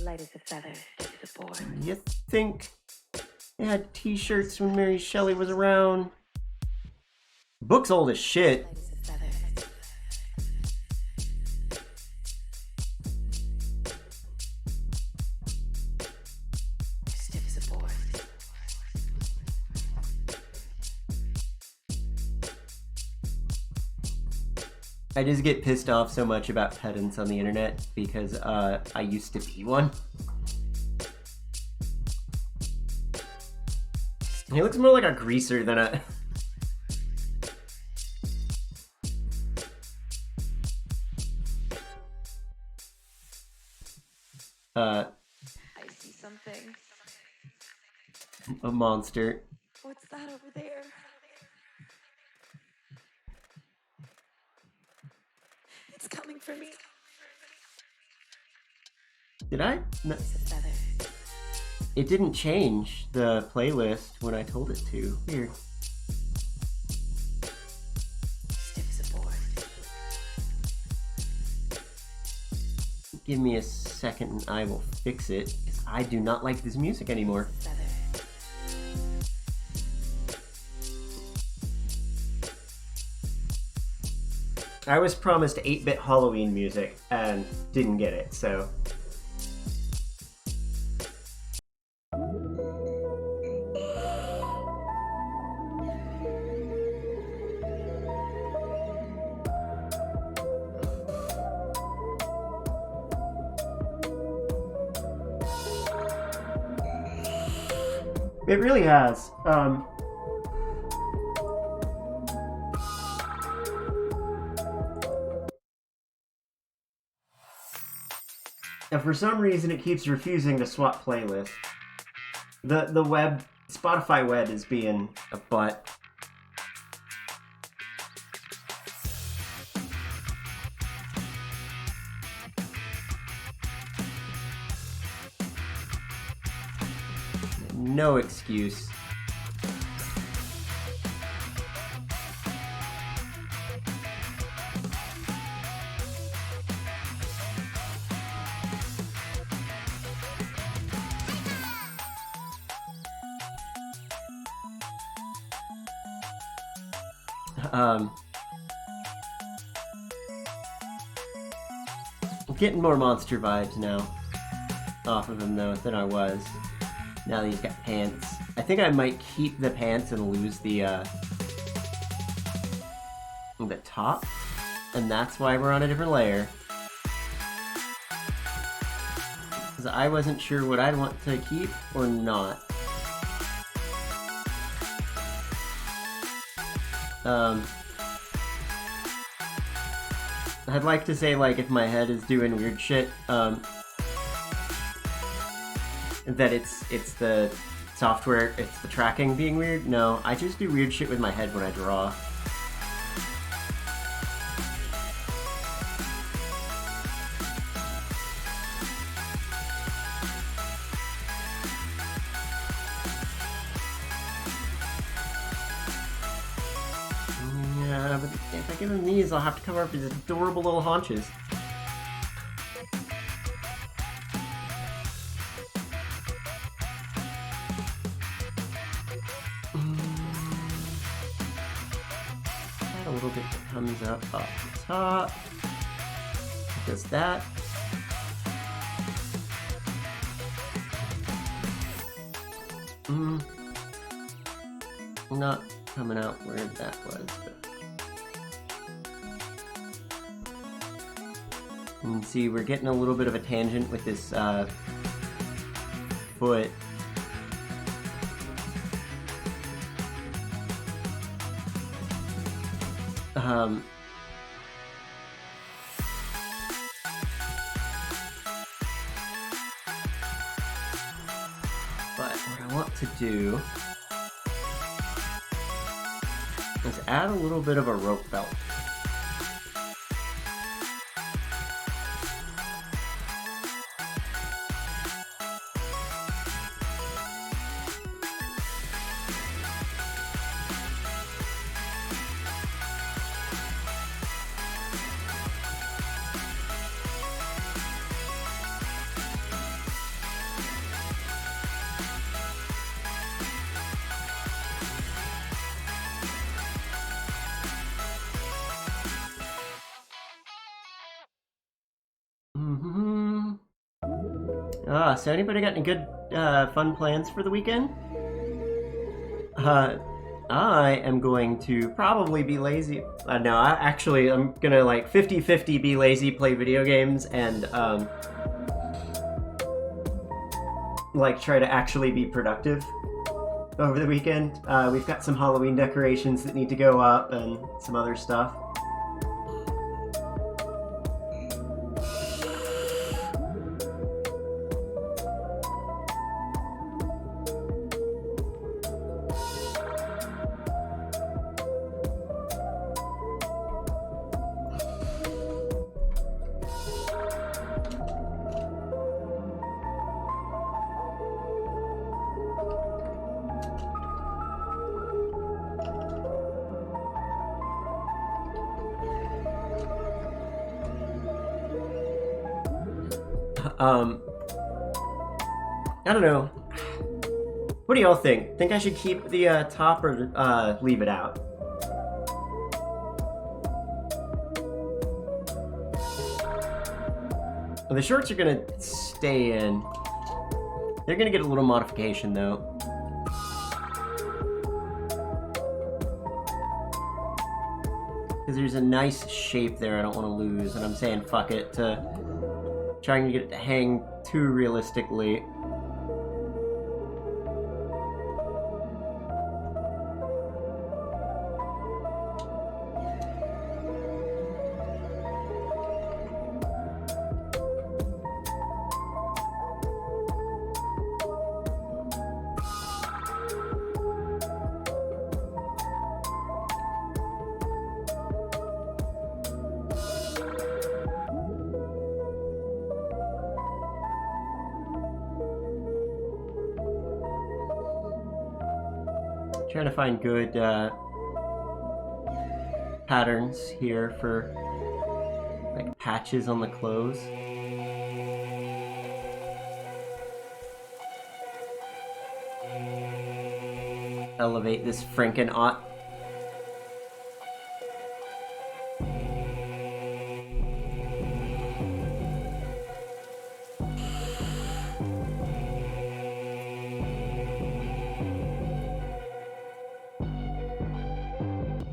Light as a feather, stiff as a board. You think they had t-shirts when Mary Shelley was around? Book's old as shit. Light as a feather. Stiff as a board. I just get pissed off so much about pedants on the internet because I used to be one. He looks more like a greaser than a... I see something. a monster. What's that over there? It's coming for me. Did I? No. Light as a feather. It didn't change the playlist when I told it to. Weird. Stiff as a board. Give me a second and I will fix it, because I do not like this music anymore. Feather. I was promised 8-bit Halloween music and didn't get it, so... It really has. And for some reason, it keeps refusing to swap playlists. The web, Spotify web is being a butt. No excuse. I'm getting more monster vibes now off of him though than I was. Now that he's got pants. I think I might keep the pants and lose the top. And that's why we're on a different layer. Because I wasn't sure what I'd want to keep or not. I'd like to say, like, if my head is doing weird shit, that it's the software, it's the tracking being weird. No, I just do weird shit with my head when I draw. Yeah, but if I give him these, I'll have to cover up his adorable little haunches. Add a little bit that comes up off the top. Does that. Not coming out where that was, but... And see, we're getting a little bit of a tangent with this foot. But what I want to do is add a little bit of a rope belt. So anybody got any good, fun plans for the weekend? I am going to probably be lazy. No, I'm gonna like 50-50 be lazy, play video games, and like try to actually be productive over the weekend. We've got some Halloween decorations that need to go up and some other stuff. I don't know. What do y'all think? Think I should keep the top or leave it out? The shorts are gonna stay in. They're gonna get a little modification though. Because there's a nice shape there I don't want to lose, and I'm saying fuck it to trying to get it to hang too realistically. Trying to find good patterns here for like patches on the clothes. Elevate this Franken-Ott.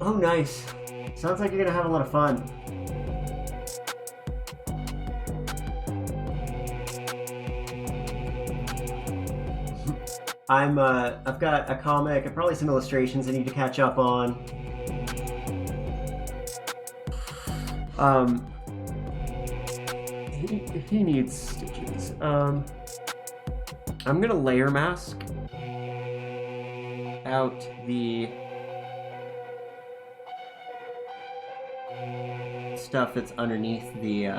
Oh, nice. Sounds like you're gonna have a lot of fun. I've got a comic and probably some illustrations I need to catch up on. He needs stitches. I'm gonna layer mask out the stuff that's underneath the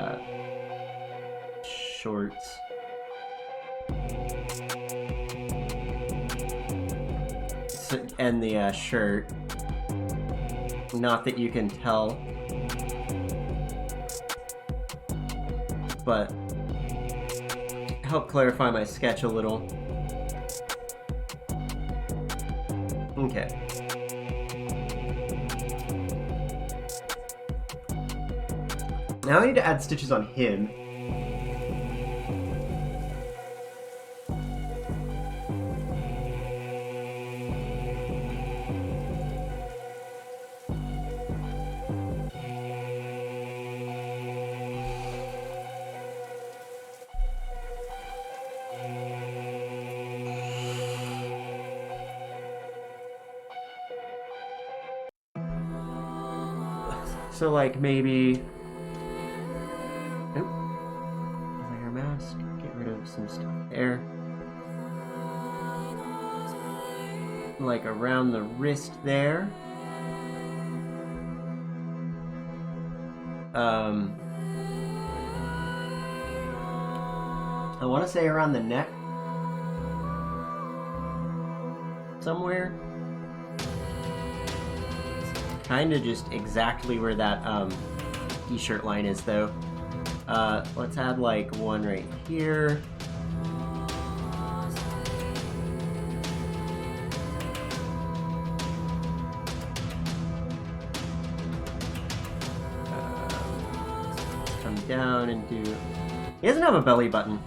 shorts. And the shirt. Not that you can tell, but help clarify my sketch a little. Okay. Now I need to add stitches on him. So like maybe layer mask, get rid of some stuff there. Like around the wrist there. I want to say around the neck somewhere. Kind of just exactly where that t-shirt line is though. Let's add like one right here. Come down and do... He doesn't have a belly button.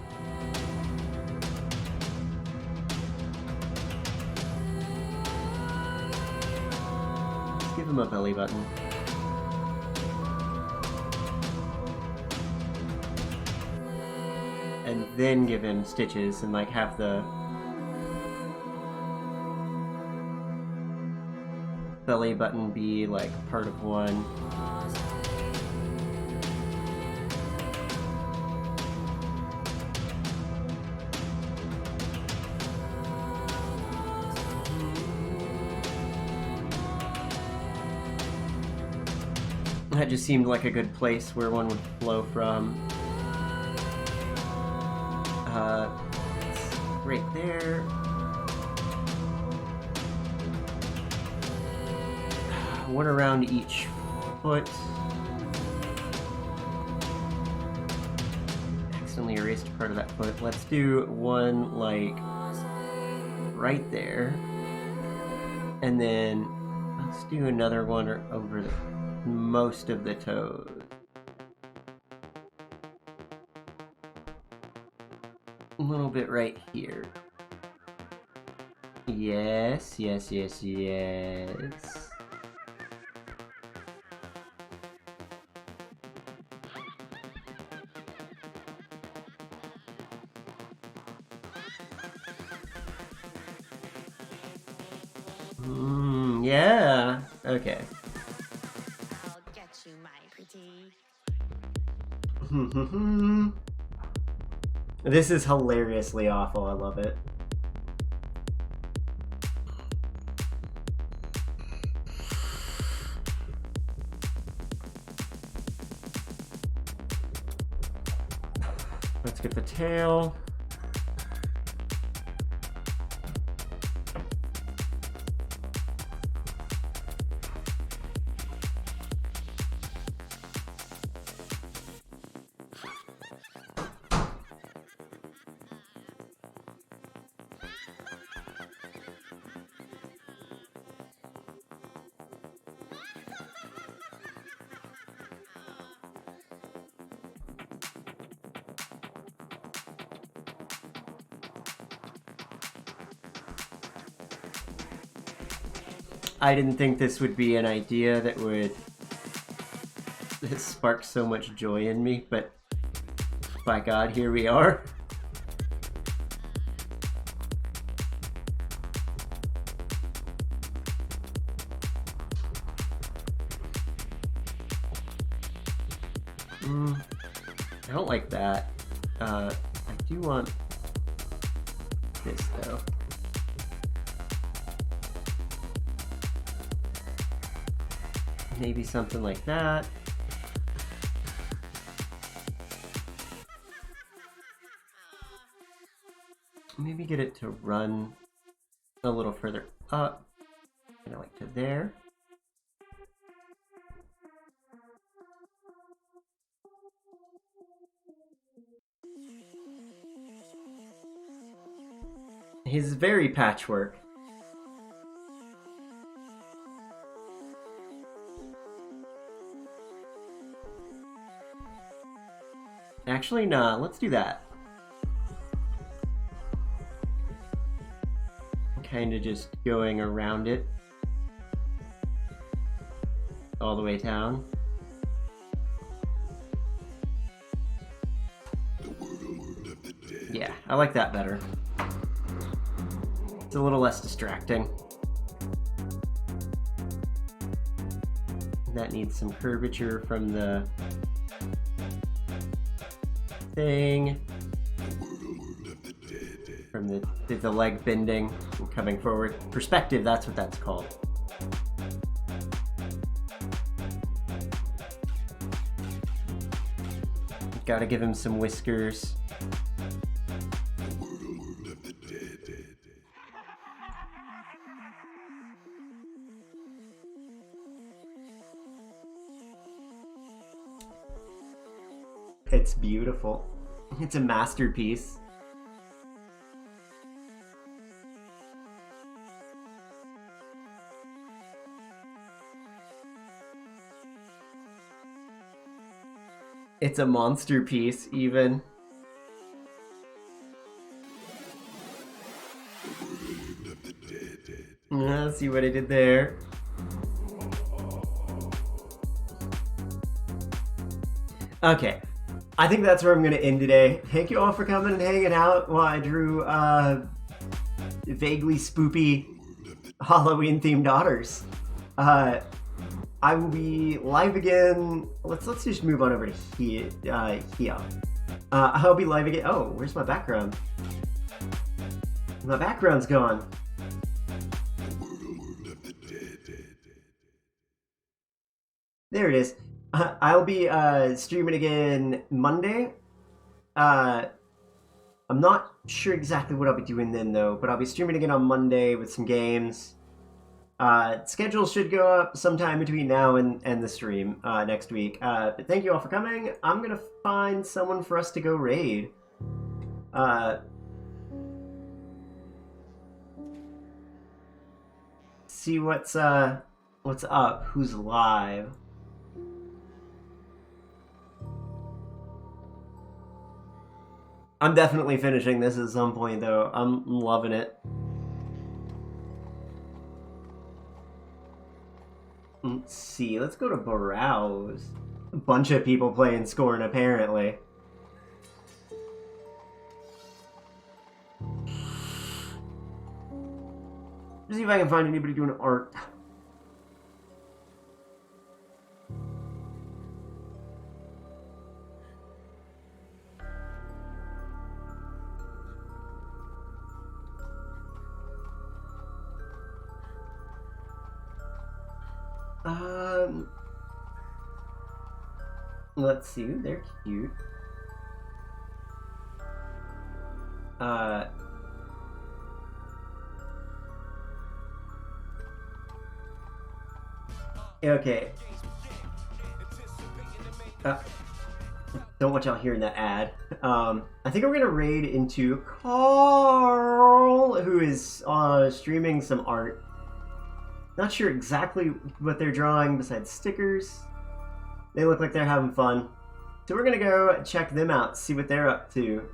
Give him a belly button. And then give him stitches and like have the belly button be like part of one. That just seemed like a good place where one would flow from. Right there. One around each foot. Accidentally erased part of that foot. Let's do one like right there. And then let's do another one over the most of the toes. a little bit right here. Yes, yes, yes, yes. Yeah. Okay. I'll get you, my pretty. This is hilariously awful. I love it. Let's get the tail. I didn't think this would be an idea that would spark so much joy in me, but by God, here we are. I don't like that. I do want this, though. Maybe something like that. Maybe get it to run a little further up. Kind of like to there. He's very patchwork. Actually, nah, let's do that. Kind of just going around it all the way down. Yeah, I like that better. It's a little less distracting. That needs some curvature from the thing. From the leg bending and coming forward. Perspective, that's what that's called. Gotta give him some whiskers. It's beautiful. It's a masterpiece. It's a monster piece, even. See what I did there. Okay. I think that's where I'm going to end today. Thank you all for coming and hanging out while I drew vaguely spoopy Halloween-themed otters. I will be live again. Let's just move on over to here. I'll be live again. Oh, where's my background? My background's gone. There it is. I'll be streaming again Monday. I'm not sure exactly what I'll be doing then, though, but I'll be streaming again on Monday with some games. Schedule should go up sometime between now and the stream next week. But thank you all for coming. I'm gonna find someone for us to go raid. See what's up, who's live. I'm definitely finishing this at some point, though. I'm loving it. Let's see. Let's go to browse. A bunch of people playing Scorn, apparently. See if I can find anybody doing art. Let's see. They're cute. Okay. Don't want y'all hearing that ad. I think we're gonna raid into Carl, who is streaming some art. Not sure exactly what they're drawing besides stickers. They look like they're having fun. So we're gonna go check them out, see what they're up to.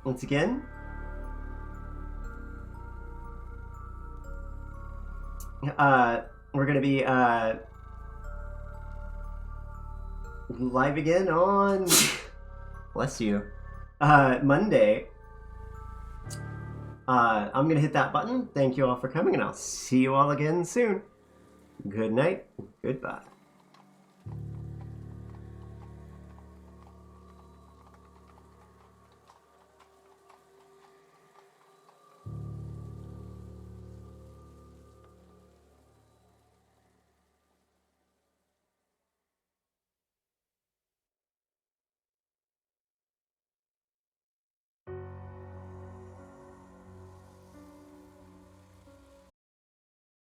Once again, we're gonna be live again on bless you Monday. I'm gonna hit that button. Thank you all for coming, and I'll see you all again soon. Good night. Goodbye.